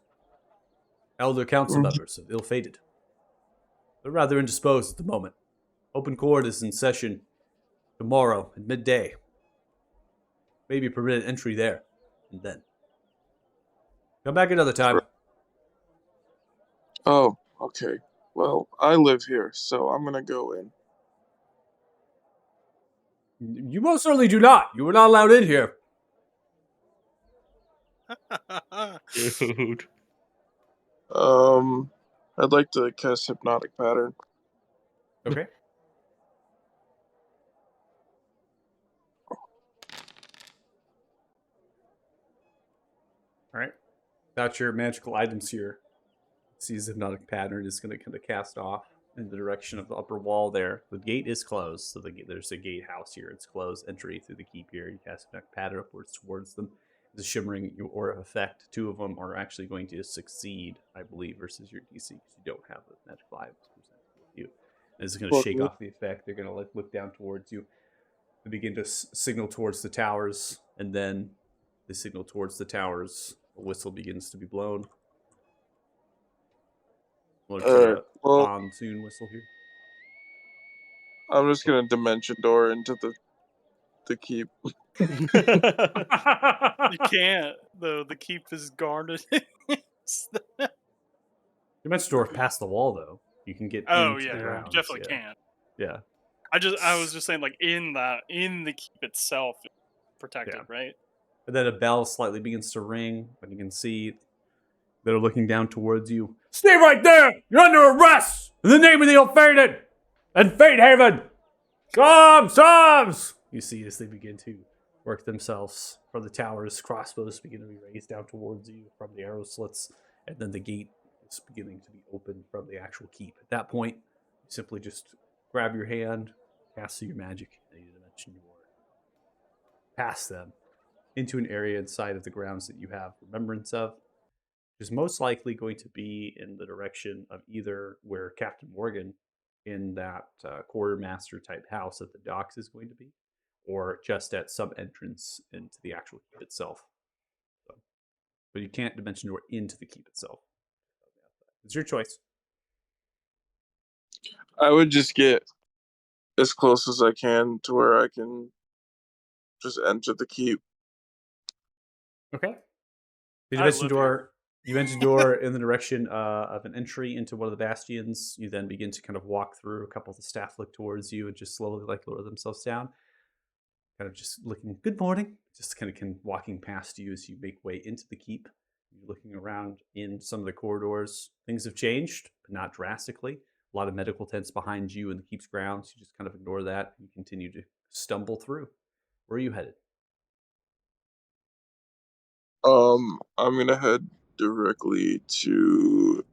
[SPEAKER 1] Elder Council
[SPEAKER 4] Mhm.
[SPEAKER 1] members of ill-fated. They're rather indisposed at the moment. Open court is in session tomorrow at midday. Maybe permitted entry there, and then. Come back another time.
[SPEAKER 4] Oh, okay. Well, I live here, so I'm gonna go in.
[SPEAKER 1] You most certainly do not. You were not allowed in here.
[SPEAKER 6] Dude.
[SPEAKER 4] I'd like to cast Hypnotic Pattern.
[SPEAKER 1] Okay. All right. That's your magical items here. Sees hypnotic pattern is going to kind of cast off in the direction of the upper wall there. The gate is closed, so there's a gatehouse here. It's closed. Entry through the keep here. You cast hypnotic pattern upwards towards them. The shimmering aura effect. 2 of them are actually going to succeed, I believe, versus your DC because you don't have the magical items presented with you. And it's going to shake off the effect. They're going to look down towards you. They begin to signal towards the towers, and then they signal towards the towers. A whistle begins to be blown.
[SPEAKER 4] Alright, well,
[SPEAKER 1] Monsoon whistle here.
[SPEAKER 4] I'm just gonna dimension door into the keep.
[SPEAKER 3] You can't, though. The keep is guarded.
[SPEAKER 1] Dimension door past the wall, though. You can get
[SPEAKER 3] Oh
[SPEAKER 1] into
[SPEAKER 3] yeah,
[SPEAKER 1] the
[SPEAKER 3] you
[SPEAKER 1] grounds.
[SPEAKER 3] definitely
[SPEAKER 1] yeah.
[SPEAKER 3] can.
[SPEAKER 1] Yeah.
[SPEAKER 3] I was just saying, like in the keep itself, it's protected,
[SPEAKER 1] Yeah.
[SPEAKER 3] right?
[SPEAKER 1] And then a bell slightly begins to ring, and you can see they're looking down towards you. Stay right there! You're under arrest! In the name of the ill-fated! And Fate Haven! Psalms! You see as they begin to work themselves from the towers, crossbows begin to be raised down towards you from the arrow slits, and then the gate is beginning to be opened from the actual keep. At that point, you simply just grab your hand, cast your magic, and you dimension your past them into an area inside of the grounds that you have remembrance of, which is most likely going to be in the direction of either where Captain Morgan in that quartermaster type house at the docks is going to be, or just at some entrance into the actual keep itself. So, but you can't dimension door into the keep itself. It's your choice.
[SPEAKER 4] I would just get as close as I can to where I can just enter the keep.
[SPEAKER 1] Okay. The
[SPEAKER 3] I
[SPEAKER 1] dimension
[SPEAKER 3] live
[SPEAKER 1] door. You enter door in the direction of an entry into one of the bastions. You then begin to kind of walk through. A couple of the staff look towards you and just slowly lower themselves down. Kind of just looking, good morning. Just kind of walking past you as you make way into the keep. You're looking around in some of the corridors. Things have changed, but not drastically. A lot of medical tents behind you in the keep's grounds. You just kind of ignore that and continue to stumble through. Where are you headed?
[SPEAKER 4] I'm gonna head directly to.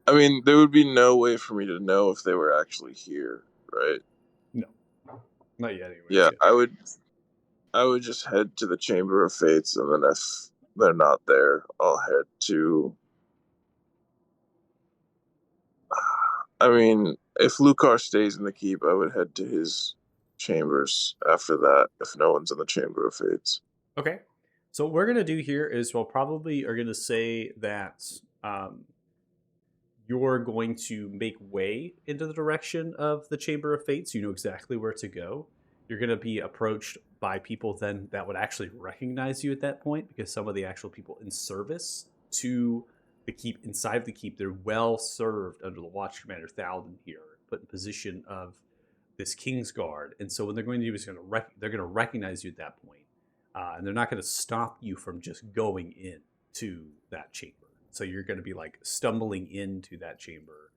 [SPEAKER 4] I mean, there would be no way for me to know if they were actually here, right?
[SPEAKER 1] No. Not yet, anyways.
[SPEAKER 4] Yeah, I would just head to the Chamber of Fates, and then if they're not there, I'll head to. I mean, if Lucar stays in the keep, I would head to his chambers after that, if no one's in the Chamber of Fates.
[SPEAKER 1] Okay. So what we're going to do here is we'll probably are going to say that you're going to make way into the direction of the Chamber of Fates. You know exactly where to go. You're going to be approached by people then that would actually recognize you at that point, because some of the actual people in service to the keep, inside the keep, they're well served under the Watch Commander Thalden here, put in position of this King's Guard. And so what they're going to do is they're going to recognize you at that point, and they're not going to stop you from just going into that chamber. So you're going to be like stumbling into that chamber,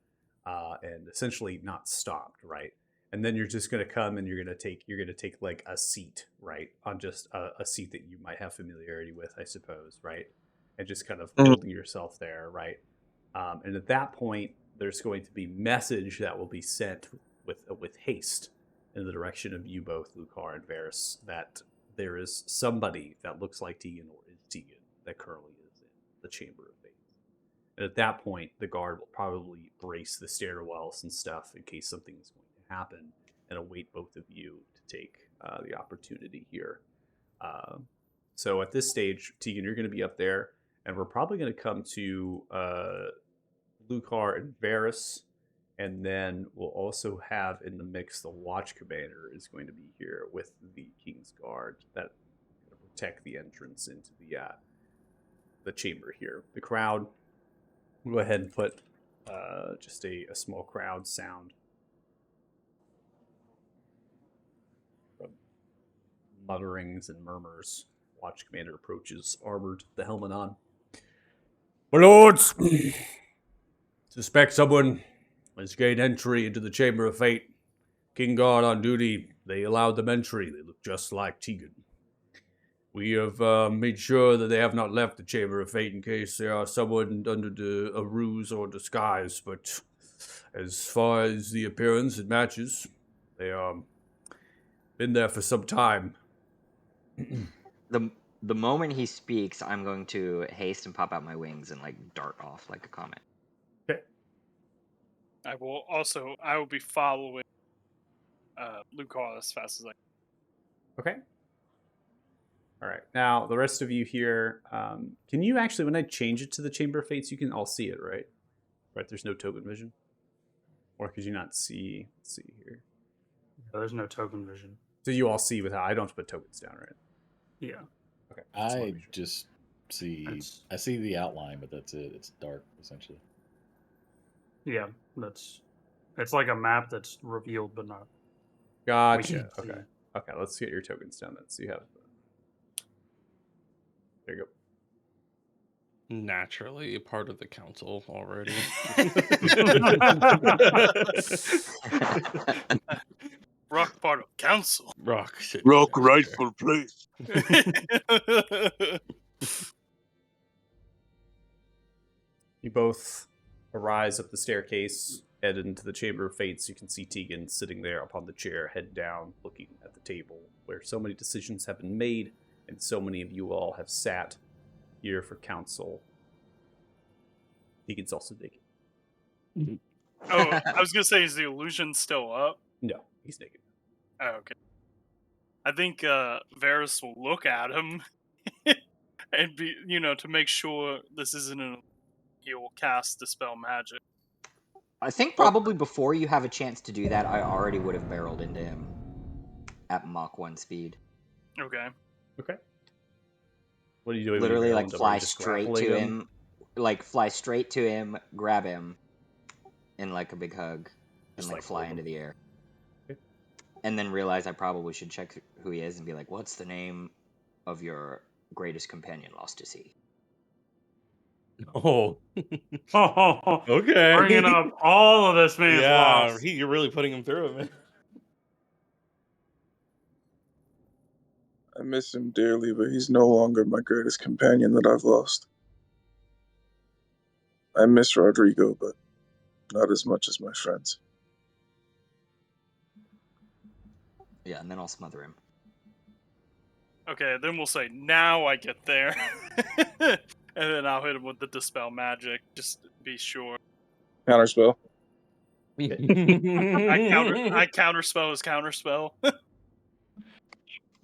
[SPEAKER 1] and essentially not stopped, right? And then you're just going to come and you're going to take like a seat, right, on just a seat that you might have familiarity with, I suppose, right, and just kind of holding yourself there, right. And at that point, there's going to be message that will be sent with haste in the direction of you both, Lucar and Varys, that there is somebody that looks like Tegan or is Tegan that currently is in the Chamber of Fate. And at that point, the guard will probably brace the stairwells and stuff in case something is going to happen, and await both of you to take the opportunity here. So at this stage, Tegan, you're going to be up there, and we're probably going to come to Lucar and Varys, and then we'll also have in the mix the Watch Commander is going to be here with the King's Guard that protect the entrance into the chamber here. The crowd, we'll go ahead and put just a small crowd sound. From mutterings and murmurs, Watch Commander approaches, armored, the helmet on. My lords, suspect someone has gained entry into the Chamber of Fate. King Guard on duty, they allowed them entry. They look just like Tegan. We have made sure that they have not left the Chamber of Fate in case they are someone under a ruse or disguise, but as far as the appearance, it matches. They been there for some time.
[SPEAKER 7] The moment he speaks, I'm going to haste and pop out my wings and like dart off like a comet.
[SPEAKER 1] Okay.
[SPEAKER 3] I will be following Lucar as fast as I can.
[SPEAKER 1] Okay. All right. Now, the rest of you here, can you actually, when I change it to the Chamber of Fates, you can all see it, right? Right, there's no token vision? Or could you not see? Let's see here.
[SPEAKER 2] There's no token vision.
[SPEAKER 1] So you all see without, I don't have to put tokens down, right?
[SPEAKER 2] Yeah.
[SPEAKER 1] Okay.
[SPEAKER 5] I just see.
[SPEAKER 2] That's-
[SPEAKER 5] I see the outline, but that's it. It's dark, essentially.
[SPEAKER 2] Yeah, it's like a map that's revealed but not.
[SPEAKER 1] Gotcha.
[SPEAKER 2] see.
[SPEAKER 1] Okay. Okay, let's get your tokens down then. So you have. There you go.
[SPEAKER 6] Naturally a part of the council already.
[SPEAKER 3] Rock part of council.
[SPEAKER 6] Rock shit.
[SPEAKER 8] Rock rightful place.
[SPEAKER 1] You both arise up the staircase, head into the Chamber of Fates. You can see Tegan sitting there upon the chair, head down, looking at the table where so many decisions have been made, and so many of you all have sat here for council. Tegan's also naked.
[SPEAKER 3] Oh, I was gonna say, is the illusion still up?
[SPEAKER 1] No, he's naked.
[SPEAKER 3] Oh, okay. I think Varys will look at him and be, to make sure this isn't an. He will cast Dispel Magic.
[SPEAKER 7] I think probably before you have a chance to do that, I already would have barreled into him at Mach 1 speed.
[SPEAKER 3] Okay.
[SPEAKER 1] Okay. What are you doing?
[SPEAKER 7] Literally,
[SPEAKER 1] when
[SPEAKER 7] like,
[SPEAKER 1] you're around
[SPEAKER 7] fly
[SPEAKER 1] him? Just
[SPEAKER 7] straight
[SPEAKER 1] grappling
[SPEAKER 7] to him. Like, fly straight to him, grab him, in, like, a big hug, and,
[SPEAKER 1] Just,
[SPEAKER 7] like,
[SPEAKER 1] like,
[SPEAKER 7] fly
[SPEAKER 1] hold
[SPEAKER 7] into
[SPEAKER 1] him.
[SPEAKER 7] the air.
[SPEAKER 1] Okay.
[SPEAKER 7] And then realize I probably should check who he is and be like, what's the name of your greatest companion lost to sea?
[SPEAKER 6] Oh,
[SPEAKER 2] Oh,
[SPEAKER 6] okay.
[SPEAKER 2] bringing up all of this man's
[SPEAKER 6] yeah,
[SPEAKER 2] loss.
[SPEAKER 6] you're really putting him through it, man.
[SPEAKER 4] I miss him dearly, but he's no longer my greatest companion that I've lost. I miss Rodrigo, but not as much as my friends.
[SPEAKER 7] Yeah, and then I'll smother him.
[SPEAKER 3] Okay, then we'll say, now I get there. And then I'll hit him with the Dispel Magic, just to be sure.
[SPEAKER 4] Counterspell.
[SPEAKER 3] I counterspell his counterspell.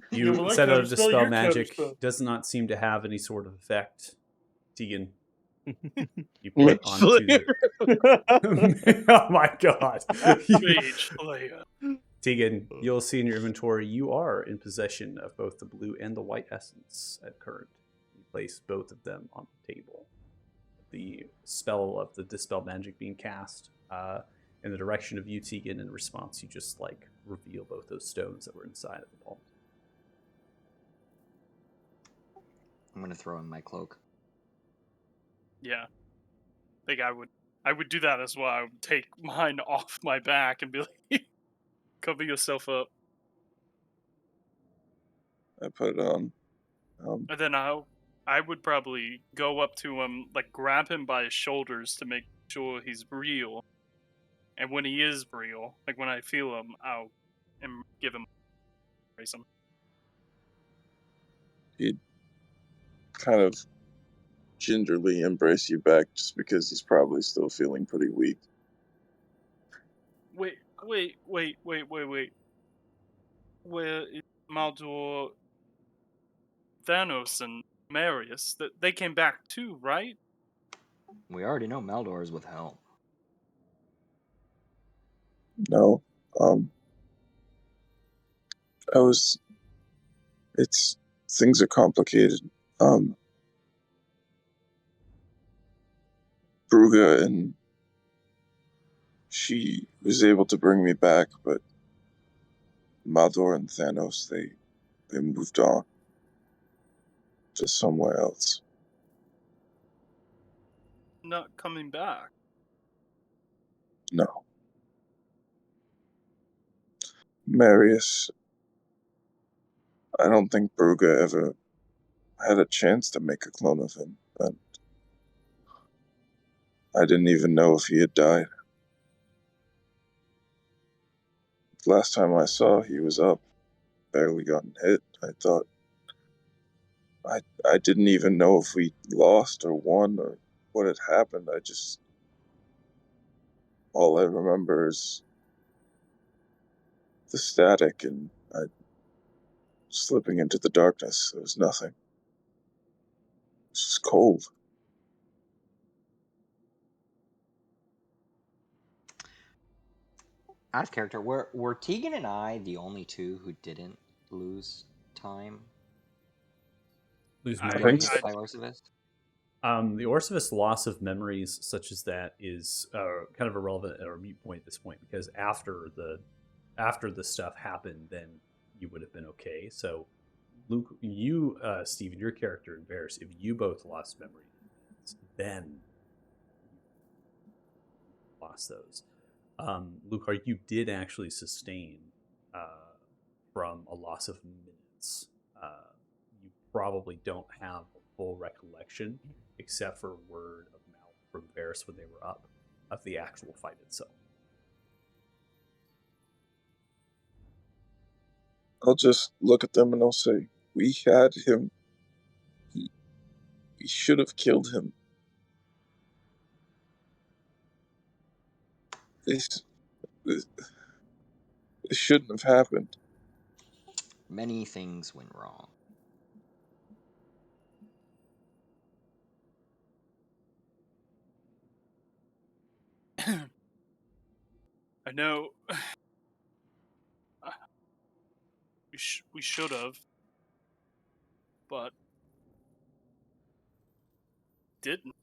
[SPEAKER 1] You
[SPEAKER 2] well, I
[SPEAKER 1] set out a
[SPEAKER 2] counterspell
[SPEAKER 1] dispel
[SPEAKER 2] your
[SPEAKER 1] magic.
[SPEAKER 2] counterspell.
[SPEAKER 1] Does not seem to have any sort of effect. Tegan. You put onto the... Oh my god.
[SPEAKER 3] Mage Slayer.
[SPEAKER 1] Tegan, you'll see in your inventory you are in possession of both the blue and the white essence at current. You place both of them on the table. The spell of the dispel magic being cast in the direction of you, Tegan. In response, you just like reveal both those stones that were inside of the vault.
[SPEAKER 7] I'm gonna throw in my cloak.
[SPEAKER 3] Yeah. I think I would do that as well. I would take mine off my back and be like, cover yourself up.
[SPEAKER 4] I put it on.
[SPEAKER 3] And then I would probably go up to him, like grab him by his shoulders to make sure he's real. And when he is real, like when I feel him, I'll give him, raise him.
[SPEAKER 4] He'd kind of gingerly embrace you back just because he's probably still feeling pretty weak.
[SPEAKER 3] Wait. Where is Maldor, Thanos, and Marius? They came back too, right?
[SPEAKER 7] We already know Maldor is with Helm.
[SPEAKER 4] No. Things are complicated. Bruga, and she was able to bring me back, but Maldor and Thanos, they moved on to somewhere else.
[SPEAKER 3] Not coming back.
[SPEAKER 4] No. Marius, I don't think Bruga ever had a chance to make a clone of him, and I didn't even know if he had died. Last time I saw, he was up, barely gotten hit. I didn't even know if we lost or won or what had happened. All I remember is the static and I slipping into the darkness. There was nothing. It was just cold.
[SPEAKER 7] Out of character, were Tegan and I the only two who didn't lose time?
[SPEAKER 1] Lose
[SPEAKER 3] I
[SPEAKER 1] memories.
[SPEAKER 4] so.
[SPEAKER 7] By Orsivist?
[SPEAKER 1] The Orsivist loss of memories such as that is kind of irrelevant or a mute point at this point, because after the stuff happened, then you would have been okay. So, Luke, you, Steven, your character and Varys, if you both lost memory, then you lost those. Luke, you did actually sustain from a loss of minutes. You probably don't have a full recollection, except for word of mouth from Varys when they were up, of the actual fight itself.
[SPEAKER 4] I'll just look at them and I'll say, we had him. We should have killed him. This shouldn't have happened.
[SPEAKER 7] Many things went wrong.
[SPEAKER 3] I know. We should have, but didn't.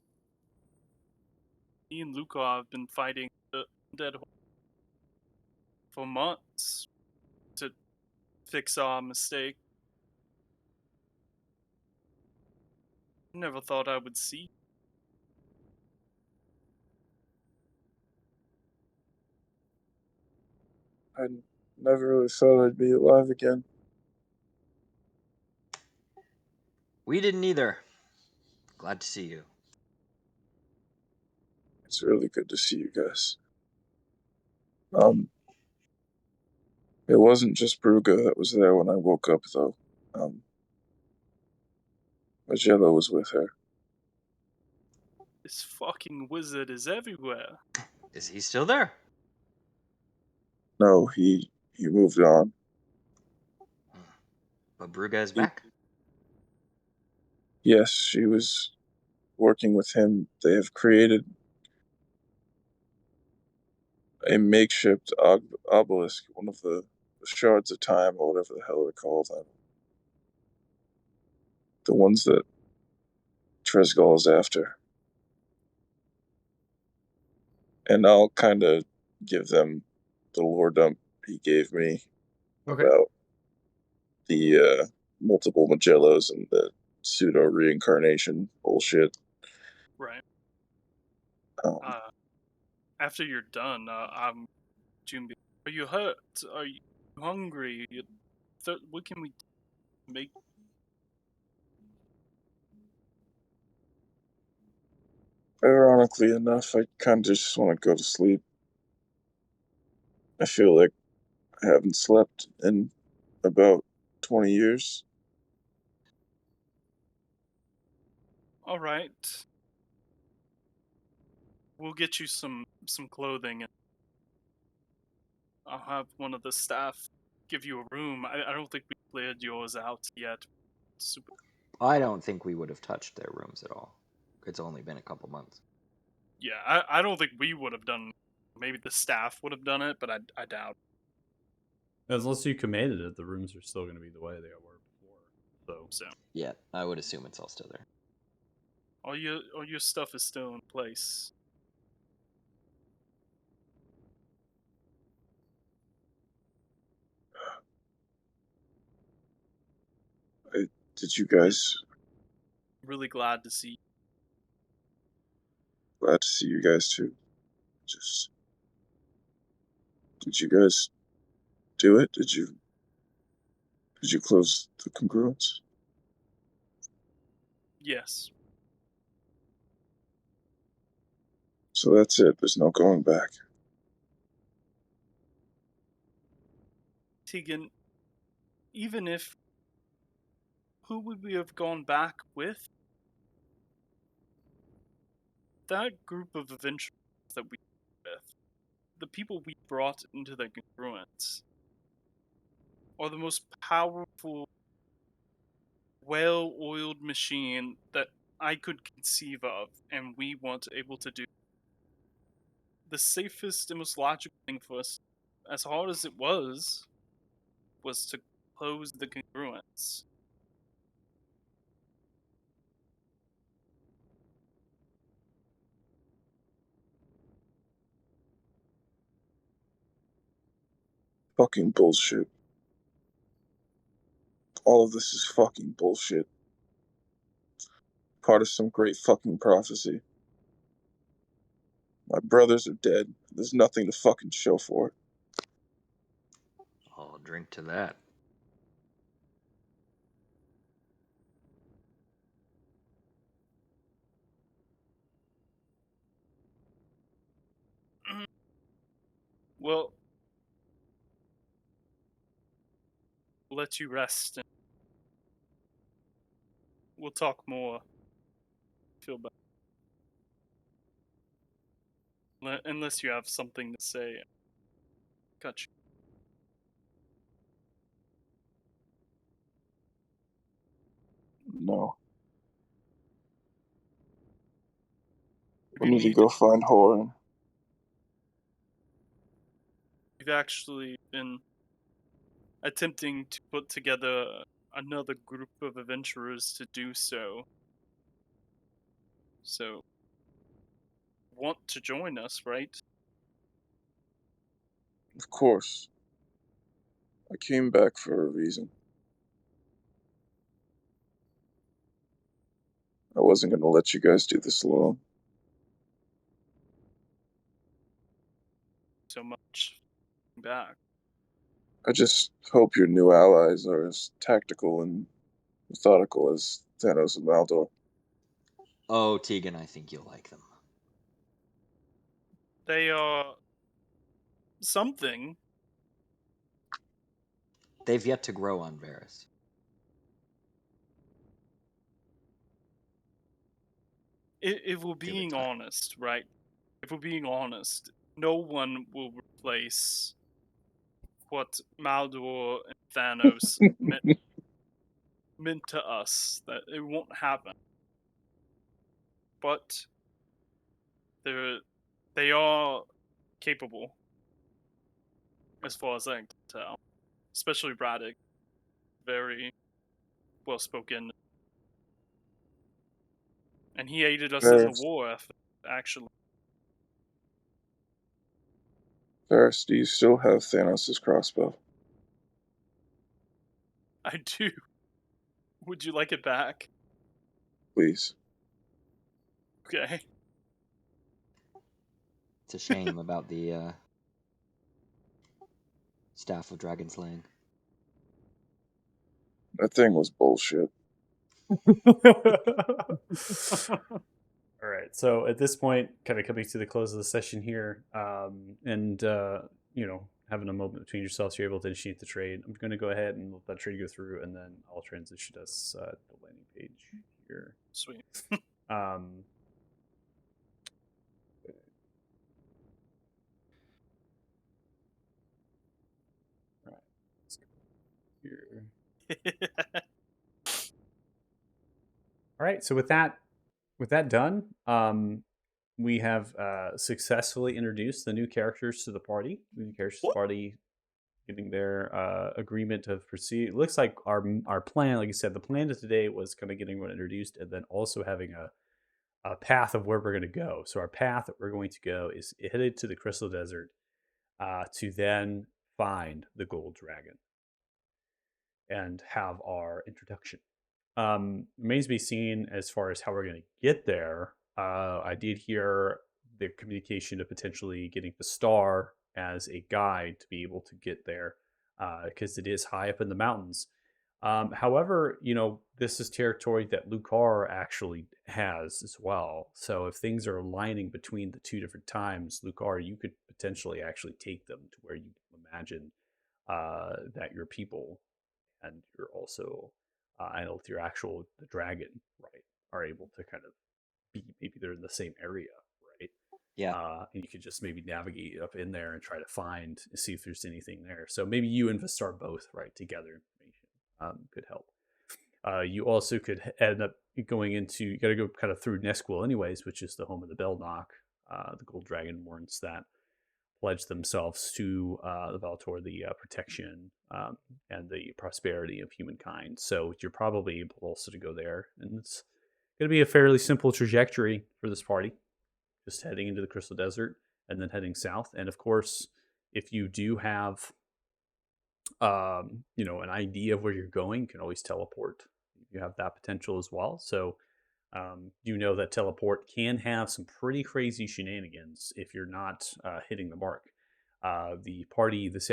[SPEAKER 3] Me and Luca have been fighting the dead for months to fix our mistake. Never thought I would see.
[SPEAKER 4] I never really thought I'd be alive again.
[SPEAKER 7] We didn't either. Glad to see you.
[SPEAKER 4] It's really good to see you guys. It wasn't just Bruga that was there when I woke up, though. Magella was with her.
[SPEAKER 3] This fucking wizard is everywhere.
[SPEAKER 7] Is he still there?
[SPEAKER 4] No, he moved on.
[SPEAKER 7] But Bruga is back.
[SPEAKER 4] Yes, she was working with him. They have created a makeshift obelisk, one of the shards of time, or whatever the hell they're called. The ones that Tresgol is after. And I'll kind of give them the lore dump he gave me
[SPEAKER 1] Okay.
[SPEAKER 4] about the multiple Magellos and the pseudo reincarnation bullshit.
[SPEAKER 3] Right.
[SPEAKER 4] Um,
[SPEAKER 3] After you're done, I'm Jumbi. Are you hurt? Are you hungry? What can we make?
[SPEAKER 4] Ironically enough, I kind of just want to go to sleep. I feel like I haven't slept in about 20 years.
[SPEAKER 3] All right. We'll get you some clothing, and I'll have one of the staff give you a room. I don't think we cleared yours out yet. Super.
[SPEAKER 7] I don't think we would have touched their rooms at all. It's only been a couple months.
[SPEAKER 3] Yeah, I don't think we would have done. Maybe the staff would have done it, but I doubt.
[SPEAKER 1] Unless you commanded it, the rooms are still going to be the way they were before. So,
[SPEAKER 3] So
[SPEAKER 7] Yeah, I would assume it's all still there.
[SPEAKER 3] all your stuff is still in place.
[SPEAKER 4] Did you guys?
[SPEAKER 3] Really glad to see.
[SPEAKER 4] Glad to see you guys too. Just, did you guys do it? Did you close the congruence?
[SPEAKER 3] Yes.
[SPEAKER 4] So that's it. There's no going back.
[SPEAKER 3] Tegan, even if, who would we have gone back with? That group of adventurers that we were with, the people we brought into the congruence, are the most powerful, well-oiled machine that I could conceive of, and we weren't able to do. The safest and most logical thing for us, as hard as it was to close the congruence.
[SPEAKER 4] Fucking bullshit. All of this is fucking bullshit. Part of some great fucking prophecy. My brothers are dead. There's nothing to fucking show for it.
[SPEAKER 7] I'll drink to that.
[SPEAKER 3] Well, we'll let you rest, and we'll talk more. Feel better. Unless you have something to say. Cut you.
[SPEAKER 4] No.
[SPEAKER 3] If
[SPEAKER 4] We
[SPEAKER 3] you
[SPEAKER 4] need to
[SPEAKER 3] need,
[SPEAKER 4] go find Horan.
[SPEAKER 3] we've actually been attempting to put together another group of adventurers to do so. So, want to join us, right?
[SPEAKER 4] Of course. I came back for a reason. I wasn't gonna let you guys do this alone.
[SPEAKER 3] So much back.
[SPEAKER 4] I just hope your new allies are as tactical and methodical as Thanos and Maldor.
[SPEAKER 7] Oh, Tegan, I think you'll like them.
[SPEAKER 3] They are something.
[SPEAKER 7] They've yet to grow on Varys.
[SPEAKER 3] If we're
[SPEAKER 7] Give it
[SPEAKER 3] being
[SPEAKER 7] time.
[SPEAKER 3] honest, right? If we're being honest, no one will replace what Maldor and Thanos meant to us. That it won't happen. But they are capable, as far as I can tell. Especially Braddock, very well spoken, and he aided us in the
[SPEAKER 4] Varys,
[SPEAKER 3] war effort. Actually,
[SPEAKER 4] Ferris, do you still have Thanos' crossbow?
[SPEAKER 3] I do. Would you like it back?
[SPEAKER 4] Please.
[SPEAKER 3] Okay.
[SPEAKER 7] It's a shame about the staff of dragon slaying.
[SPEAKER 4] That thing was bullshit.
[SPEAKER 1] All right. So at this point, kind of coming to the close of the session here, and having a moment between yourselves, you're able to initiate the trade. I'm going to go ahead and let that trade go through, and then I'll transition us to the landing page here.
[SPEAKER 3] Sweet.
[SPEAKER 1] Um, all right. Let's go here. All right. So with that done, we have successfully introduced the new characters to the party. The new characters to the party getting their agreement to proceed. It looks like our plan, like I said, the plan of today was kind of getting everyone introduced and then also having a path of where we're going to go. So our path that we're going to go is headed to the Crystal Desert to then find the Gold Dragon and have our introduction. Remains to be seen as far as how we're going to get there. I did hear the communication of potentially getting the star as a guide to be able to get there because it is high up in the mountains. However, this is territory that Lucar actually has as well. So if things are aligning between the two different times, Lucar, you could potentially actually take them to where you imagine that your people and you're also I know with your the dragon, right, are able to kind of be maybe they're in the same area, right?
[SPEAKER 7] Yeah.
[SPEAKER 1] And you could just maybe navigate up in there and try to see if there's anything there. So maybe you and Vistar both, right, together information could help. You also could end up going into, you got to go kind of through Nesquil anyways, which is the home of the Belknok. The Gold Dragon warns that pledge themselves to the Valator, the protection and the prosperity of humankind. So you're probably able also to go there. And it's going to be a fairly simple trajectory for this party, just heading into the Crystal Desert and then heading south. And of course, if you do have, an idea of where you're going, you can always teleport. You have that potential as well. So you know that teleport can have some pretty crazy shenanigans if you're not hitting the mark. The party this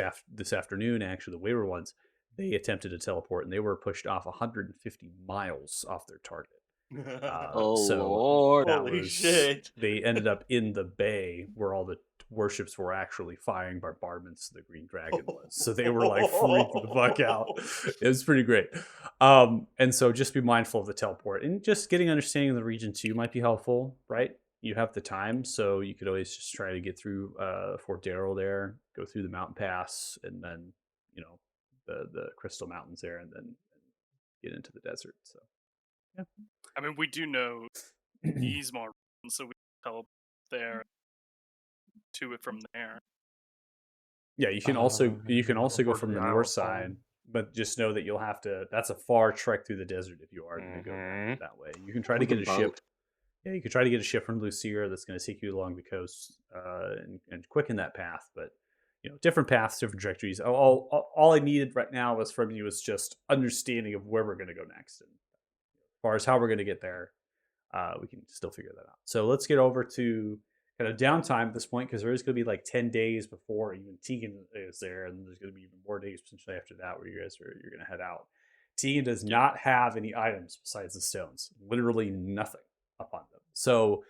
[SPEAKER 1] afternoon, actually, the Wayward ones, they attempted to teleport and they were pushed off 150 miles off their target.
[SPEAKER 7] Lord!
[SPEAKER 6] Holy shit!
[SPEAKER 1] They ended up in the bay where all the warships were actually firing bombardments. The Green Dragon was, so they were like freaking the fuck out. It was pretty great. And so just be mindful of the teleport and just getting understanding of the region too might be helpful, right? You have the time, so you could always just try to get through Fort Darrow there, go through the mountain pass, and then the Crystal Mountains there, and then get into the desert. So yeah.
[SPEAKER 3] I mean, we do know Easmar, so we can teleport there to it from there.
[SPEAKER 1] Yeah, you can also go
[SPEAKER 6] Or
[SPEAKER 1] from the
[SPEAKER 6] the
[SPEAKER 1] north
[SPEAKER 6] Isle
[SPEAKER 1] side, but just know that you'll have to. That's a far trek through the desert if you are going to go
[SPEAKER 6] Mhm.
[SPEAKER 1] that way. You can try to
[SPEAKER 7] We
[SPEAKER 1] get
[SPEAKER 7] can
[SPEAKER 1] a ship.
[SPEAKER 7] boat.
[SPEAKER 1] Yeah, you could try to get a ship from Lucia that's going to take you along the coast and quicken that path. But different paths, different trajectories. All I needed right now was from you was just understanding of where we're going to go next, and as far as how we're going to get there, we can still figure that out. So let's get over to kind of downtime at this point because there is going to be like 10 days before even Tegan is there, and there's going to be even more days potentially after that where you're going to head out. Tegan does not have any items besides the stones, literally nothing upon them. So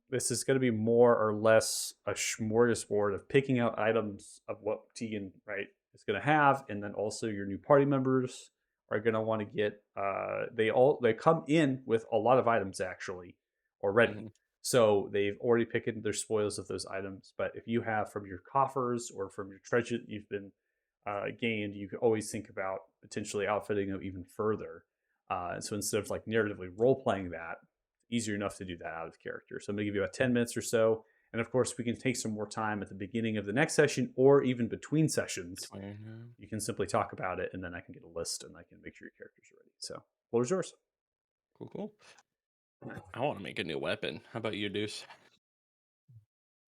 [SPEAKER 1] this is going to be more or less a smorgasbord of picking out items of what Tegan is going to have, and then also your new party members are going to want to get. They come in with a lot of items actually already.
[SPEAKER 6] Mhm.
[SPEAKER 1] So they've already picked their spoils of those items. But if you have from your coffers or from your treasure that you've been gained, you can always think about potentially outfitting them even further. And so instead of like narratively role playing that, easier enough to do that out of character. So I'm going to give you about 10 minutes or so. And of course, we can take some more time at the beginning of the next session or even between sessions. You can simply talk about it, and then I can get a list and I can make sure your characters are ready. So, what was yours?
[SPEAKER 6] Cool. I want to make a new weapon. How about you, Deuce?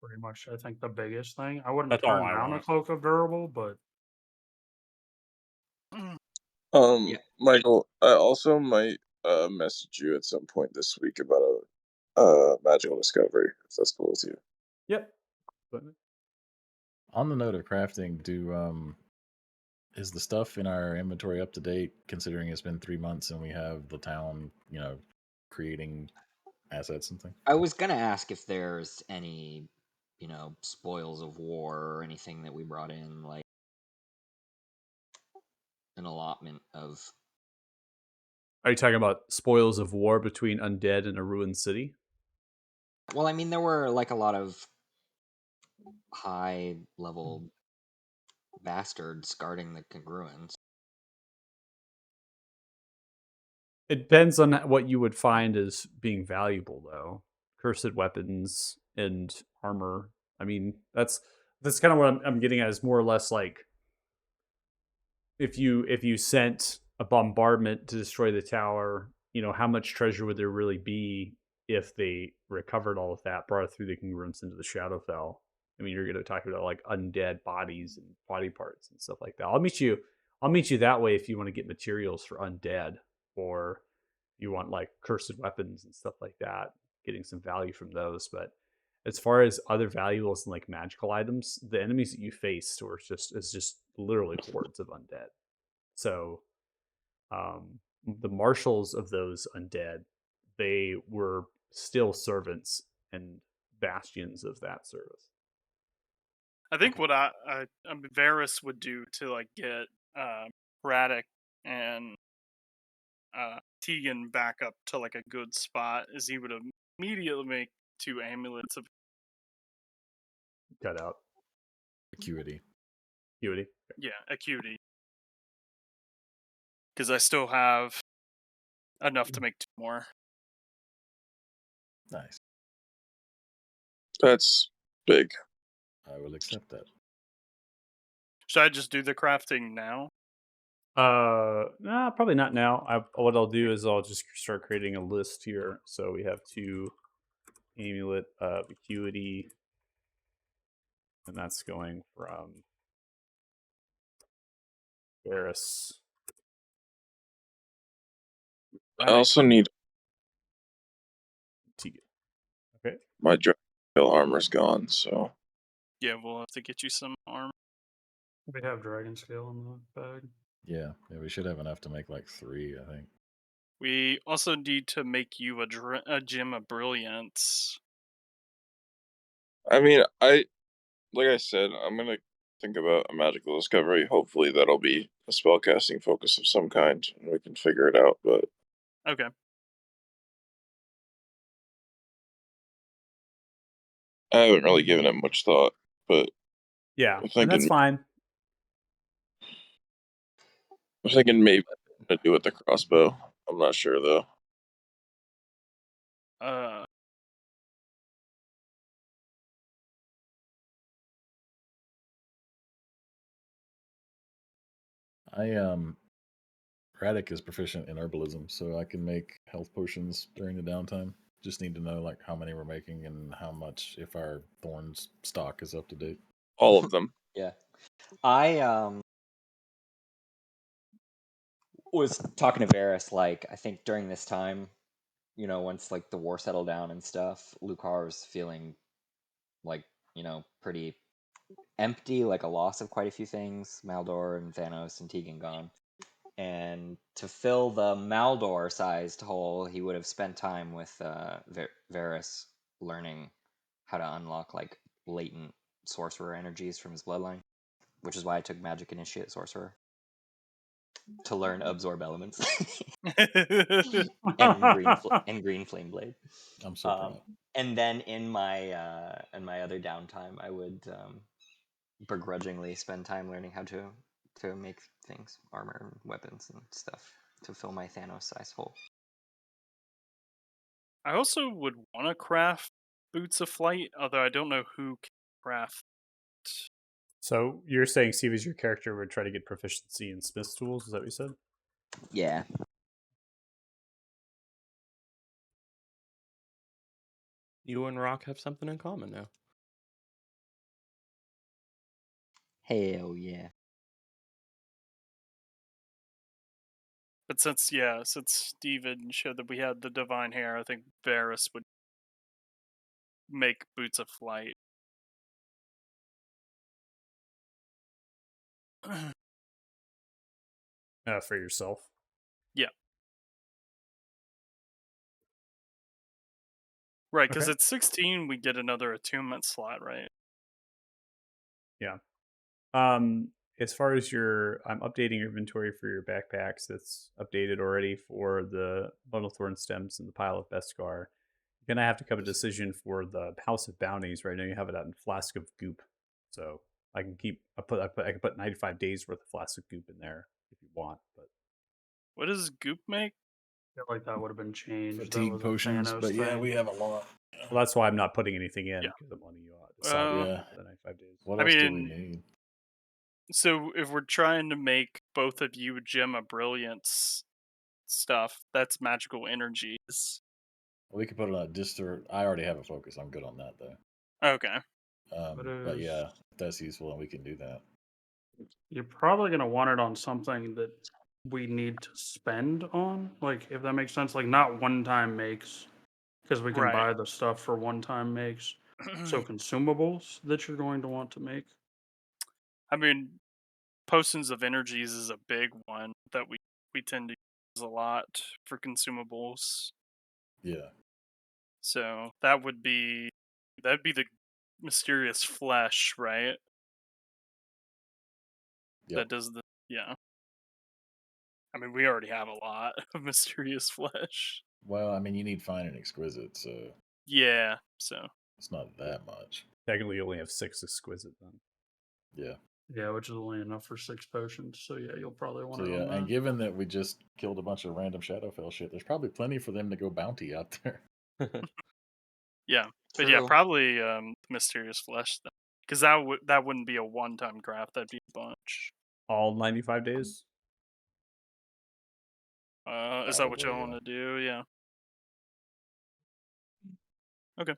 [SPEAKER 2] pretty much, I think, the biggest thing. I wouldn't
[SPEAKER 6] That's all
[SPEAKER 2] turn
[SPEAKER 6] I
[SPEAKER 2] down a
[SPEAKER 6] want.
[SPEAKER 2] cloak of durable, but
[SPEAKER 7] Yeah.
[SPEAKER 4] Michael, I also might message you at some point this week about a magical discovery, if that's cool with you.
[SPEAKER 1] Yep.
[SPEAKER 5] On the note of crafting, is the stuff in our inventory up to date? Considering it's been 3 months and we have the town, creating assets and things.
[SPEAKER 7] I was gonna ask if there's any, spoils of war or anything that we brought in, like an allotment of.
[SPEAKER 1] Are you talking about spoils of war between undead and a ruined city?
[SPEAKER 7] Well, I mean, there were like a lot of high level bastards guarding the congruence.
[SPEAKER 1] It depends on what you would find as being valuable, though. Cursed weapons and armor. I mean, that's kind of what I'm getting at. Is more or less like if you sent a bombardment to destroy the tower, how much treasure would there really be if they recovered all of that, brought it through the congruence into the Shadowfell? I mean, you're going to talk about like undead bodies and body parts and stuff like that. I'll meet you that way if you want to get materials for undead, or you want like cursed weapons and stuff like that, getting some value from those. But as far as other valuables and like magical items, the enemies that you faced were just literally hordes of undead. So the marshals of those undead, they were still servants and bastions of that service.
[SPEAKER 3] I think what Varys would do to like get Braddock and Tegan back up to like a good spot is he would immediately make 2 amulets of
[SPEAKER 1] Cut out
[SPEAKER 5] Acuity.
[SPEAKER 3] acuity, because I still have enough to make 2 more.
[SPEAKER 5] Nice.
[SPEAKER 4] That's big.
[SPEAKER 5] I will accept that.
[SPEAKER 3] Should I just do the crafting now?
[SPEAKER 1] Nah, probably not now. What I'll do is I'll just start creating a list here. So we have 2 amulet of acuity, and that's going from Varys.
[SPEAKER 4] I also need
[SPEAKER 1] Tegan. Okay.
[SPEAKER 4] my Dragon armor's gone, so
[SPEAKER 3] Yeah, we'll have to get you some armor.
[SPEAKER 2] we have dragon scale in the bag.
[SPEAKER 5] Yeah, we should have enough to make like 3, I think.
[SPEAKER 3] We also need to make you a gem of brilliance.
[SPEAKER 4] I mean, like I said, I'm gonna think about a magical discovery. Hopefully, that'll be a spellcasting focus of some kind, and we can figure it out. But
[SPEAKER 3] Okay.
[SPEAKER 4] I haven't really given it much thought. But
[SPEAKER 1] Yeah,
[SPEAKER 4] I'm
[SPEAKER 1] and that's
[SPEAKER 4] thinking,
[SPEAKER 1] fine.
[SPEAKER 4] maybe I'm gonna do it with the crossbow. I'm not sure though.
[SPEAKER 5] Braddock is proficient in herbalism, so I can make health potions during the downtime. Just need to know like how many we're making and how much, if our thorns stock is up to date.
[SPEAKER 4] All of them.
[SPEAKER 7] Yeah. I was talking to Varys, like, I think during this time, once like the war settled down and stuff, Lucar was feeling like, pretty empty, like a loss of quite a few things. Maldor and Thanos and Tegan gone. And to fill the Maldor-sized hole, he would have spent time with Varys learning how to unlock like latent sorcerer energies from his bloodline, which is why I took Magic Initiate Sorcerer to learn absorb elements and green flame blade.
[SPEAKER 5] I'm so proud.
[SPEAKER 7] And then in my other downtime, I would begrudgingly spend time learning how to make things, armor and weapons and stuff, to fill my Thanos-sized hole.
[SPEAKER 3] I also would want to craft boots of flight, although I don't know who can craft.
[SPEAKER 1] So you're saying Steve, as your character would try to get proficiency in Smith's tools? Is that what you said?
[SPEAKER 7] Yeah.
[SPEAKER 6] You and Rock have something in common now.
[SPEAKER 7] Hell yeah.
[SPEAKER 3] But since Steven showed that we had the divine hair, I think Varys would make Boots of Flight.
[SPEAKER 1] For yourself.
[SPEAKER 3] Yeah. Right, because
[SPEAKER 1] Okay.
[SPEAKER 3] at 16 we get another attunement slot, right?
[SPEAKER 1] Yeah. As far as I'm updating your inventory for your backpacks. That's updated already for the bundle thorn stems and the pile of Beskar. You're gonna have to come a decision for the House of Bounties. Right now, you have it on Flask of Goop, so I can put 95 days worth of Flask of Goop in there if you want. But
[SPEAKER 3] What does Goop make?
[SPEAKER 2] I feel like that would have been changed. That
[SPEAKER 5] Fatigue
[SPEAKER 2] was a
[SPEAKER 5] potions,
[SPEAKER 2] Thanos
[SPEAKER 5] but yeah,
[SPEAKER 2] thing.
[SPEAKER 5] we have a lot.
[SPEAKER 1] well, that's why I'm not putting anything in
[SPEAKER 3] Yeah.
[SPEAKER 1] because I'm letting you decide
[SPEAKER 5] Yeah.
[SPEAKER 1] for the 95 days.
[SPEAKER 5] What
[SPEAKER 3] I
[SPEAKER 5] else do we
[SPEAKER 3] mean-
[SPEAKER 5] need?
[SPEAKER 3] So if we're trying to make both of you Gem of Brilliance stuff, that's magical energies.
[SPEAKER 5] We could put it on Distor. I already have a focus. I'm good on that though.
[SPEAKER 3] Okay.
[SPEAKER 5] But yeah, if that's useful, and we can do that.
[SPEAKER 2] You're probably gonna want it on something that we need to spend on, like if that makes sense. Like not one-time makes, because we can
[SPEAKER 3] Right.
[SPEAKER 2] buy the stuff for one-time makes. So consumables that you're going to want to make.
[SPEAKER 3] I mean, Potions of Energies is a big one that we tend to use a lot for consumables.
[SPEAKER 5] Yeah.
[SPEAKER 3] So that'd be the mysterious flesh, right?
[SPEAKER 5] Yep.
[SPEAKER 3] That does the yeah. I mean, we already have a lot of mysterious flesh.
[SPEAKER 5] Well, I mean, you need fine and exquisite, so
[SPEAKER 3] Yeah, so
[SPEAKER 5] it's not that much.
[SPEAKER 1] Technically, you only have 6 exquisite then.
[SPEAKER 5] Yeah.
[SPEAKER 2] Yeah, which is only enough for 6 potions. So yeah, you'll probably want
[SPEAKER 5] So
[SPEAKER 2] it
[SPEAKER 5] yeah,
[SPEAKER 2] on
[SPEAKER 5] and
[SPEAKER 2] that.
[SPEAKER 5] given that we just killed a bunch of random Shadowfell shit, there's probably plenty for them to go bounty out there.
[SPEAKER 3] yeah. But yeah, probably mysterious flesh then, because that wouldn't be a one-time craft. That'd be a bunch.
[SPEAKER 1] All 95 days.
[SPEAKER 3] Is that what
[SPEAKER 5] Probably,
[SPEAKER 3] y'all want to do? Yeah. Okay.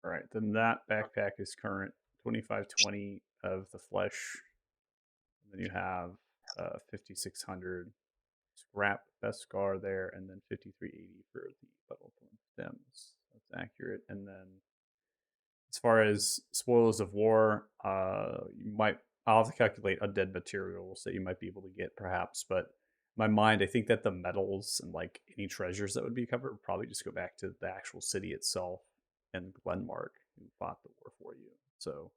[SPEAKER 1] All right, then that backpack is current 2520 of the flesh. And then you have 5600 scrap Beskar there, and then 5380 for the Buttlethorn stems. That's accurate. And then as far as spoils of war, I'll have to calculate undead materials that you might be able to get perhaps, but in my mind, I think that the metals and like any treasures that would be covered would probably just go back to the actual city itself and Glenmark, who fought the war for you. So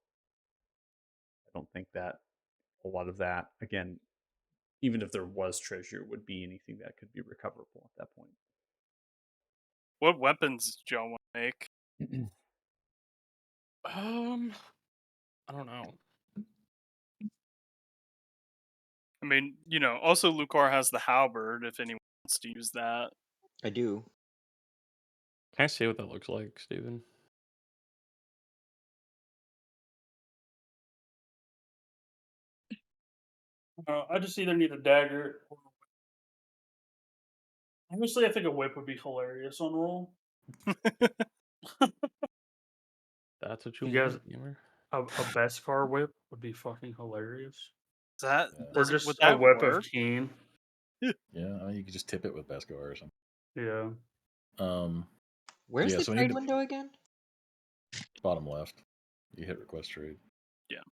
[SPEAKER 1] I don't think that a lot of that, again, even if there was treasure, would be anything that could be recoverable at that point.
[SPEAKER 3] What weapons did y'all want to make?
[SPEAKER 6] I don't know.
[SPEAKER 3] I mean, also Lucar has the halberd if anyone wants to use that.
[SPEAKER 7] I do.
[SPEAKER 6] Can I see what that looks like, Steven?
[SPEAKER 2] I just either need a dagger or a whip. Honestly, I think a whip would be hilarious on roll.
[SPEAKER 6] That's what you
[SPEAKER 2] You guys-
[SPEAKER 6] want, gamer?
[SPEAKER 2] A Beskar whip would be fucking hilarious.
[SPEAKER 3] Is that
[SPEAKER 5] Yeah.
[SPEAKER 2] Or
[SPEAKER 3] does it-
[SPEAKER 2] just
[SPEAKER 3] would
[SPEAKER 2] a
[SPEAKER 3] that
[SPEAKER 2] whip
[SPEAKER 3] work?
[SPEAKER 2] of Keen.
[SPEAKER 5] Yeah, I mean, you could just tip it with Beskar or something.
[SPEAKER 2] Yeah.
[SPEAKER 7] Where's
[SPEAKER 5] Yeah,
[SPEAKER 7] the
[SPEAKER 5] so we need
[SPEAKER 7] trade
[SPEAKER 5] to-
[SPEAKER 7] window again?
[SPEAKER 5] Bottom left. You hit request trade.
[SPEAKER 3] Yeah.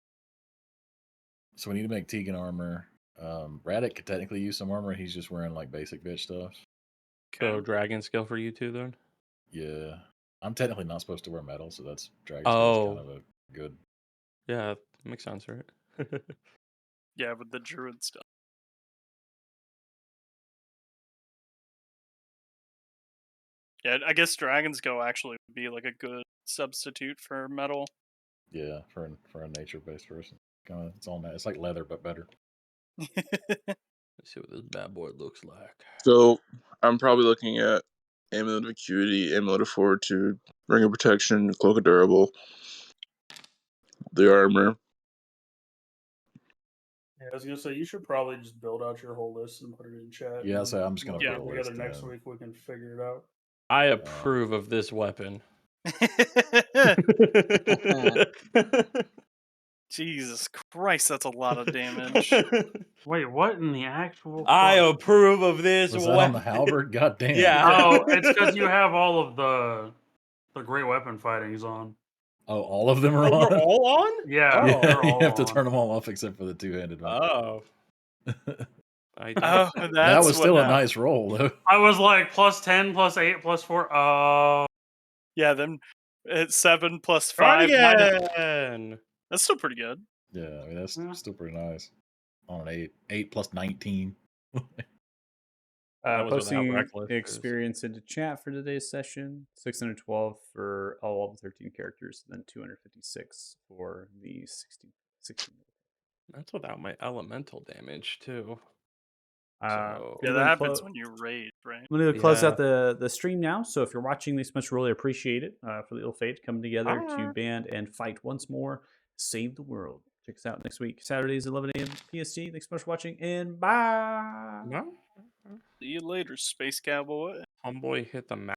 [SPEAKER 5] So we need to make Tegan armor. Radek could technically use some armor. He's just wearing like basic bitch stuff.
[SPEAKER 6] So dragon skill for you two then?
[SPEAKER 5] Yeah. I'm technically not supposed to wear metal, so that's dragon
[SPEAKER 6] Oh.
[SPEAKER 5] skill is kind of a good.
[SPEAKER 6] Yeah, makes sense, right?
[SPEAKER 3] Yeah, with the druid stuff. Yeah, I guess Dragon's Go actually would be like a good substitute for metal.
[SPEAKER 5] Yeah, for a nature based person. Kind of, it's all that. It's like leather but better.
[SPEAKER 6] Let's see what this bad boy looks like.
[SPEAKER 4] So I'm probably looking at Amulet of Acuity, Amulet of Fortitude, Ring of Protection, Cloak of Durable, the armor.
[SPEAKER 2] Yeah, I was gonna say you should probably just build out your whole list and put it in chat.
[SPEAKER 5] Yeah,
[SPEAKER 2] and
[SPEAKER 5] so I'm just gonna
[SPEAKER 2] when we
[SPEAKER 3] put
[SPEAKER 2] get
[SPEAKER 5] a
[SPEAKER 2] together
[SPEAKER 5] list
[SPEAKER 2] next
[SPEAKER 5] in.
[SPEAKER 2] week. We can figure it out.
[SPEAKER 6] I approve of this weapon.
[SPEAKER 3] Jesus Christ, that's a lot of damage.
[SPEAKER 2] Wait, what in the actual?
[SPEAKER 6] I
[SPEAKER 2] fuck?
[SPEAKER 6] approve of this.
[SPEAKER 5] Was that on the
[SPEAKER 6] weapon.
[SPEAKER 5] halberd? God damn.
[SPEAKER 6] Yeah.
[SPEAKER 2] Oh, it's because you have all of the great weapon fightings on.
[SPEAKER 5] Oh, all of them are
[SPEAKER 6] Oh,
[SPEAKER 5] on?
[SPEAKER 6] they're all on?
[SPEAKER 2] Yeah,
[SPEAKER 6] Oh.
[SPEAKER 5] Yeah,
[SPEAKER 2] they're
[SPEAKER 5] you
[SPEAKER 2] all
[SPEAKER 5] have to
[SPEAKER 2] on.
[SPEAKER 5] turn them all off except for the two-handed one.
[SPEAKER 6] Oh. I
[SPEAKER 3] Oh,
[SPEAKER 6] don't-
[SPEAKER 5] That
[SPEAKER 3] that's
[SPEAKER 5] was
[SPEAKER 3] what
[SPEAKER 5] still a
[SPEAKER 3] happened.
[SPEAKER 5] nice roll, though.
[SPEAKER 2] I was like +10, +8, +4. Oh,
[SPEAKER 3] Yeah, then it's 7 plus 5.
[SPEAKER 6] Guardian!
[SPEAKER 3] That's still pretty good.
[SPEAKER 5] Yeah, I mean, that's
[SPEAKER 2] Yeah.
[SPEAKER 5] still pretty nice. On an 8. 8 plus 19.
[SPEAKER 6] That was without
[SPEAKER 1] Posting
[SPEAKER 6] reckless,
[SPEAKER 1] experience into chat for today's session. 612 for all of the 13 characters, then 256 for the 16.
[SPEAKER 6] That's without my elemental damage, too.
[SPEAKER 1] So,
[SPEAKER 3] Yeah,
[SPEAKER 1] I'm
[SPEAKER 3] that
[SPEAKER 1] gonna
[SPEAKER 3] happens
[SPEAKER 1] clo-
[SPEAKER 3] when you raid, right?
[SPEAKER 1] I'm going to close
[SPEAKER 6] Yeah.
[SPEAKER 1] out the stream now. So if you're watching this much, really appreciate it for the Ill Fate coming together to
[SPEAKER 6] Bye.
[SPEAKER 1] band and fight once more, save the world. Check us out next week, Saturdays 11 a.m. PST. Thanks so much for watching, and bye.
[SPEAKER 6] No?
[SPEAKER 3] See you later, Space Cowboy.
[SPEAKER 6] Homeboy hit the map.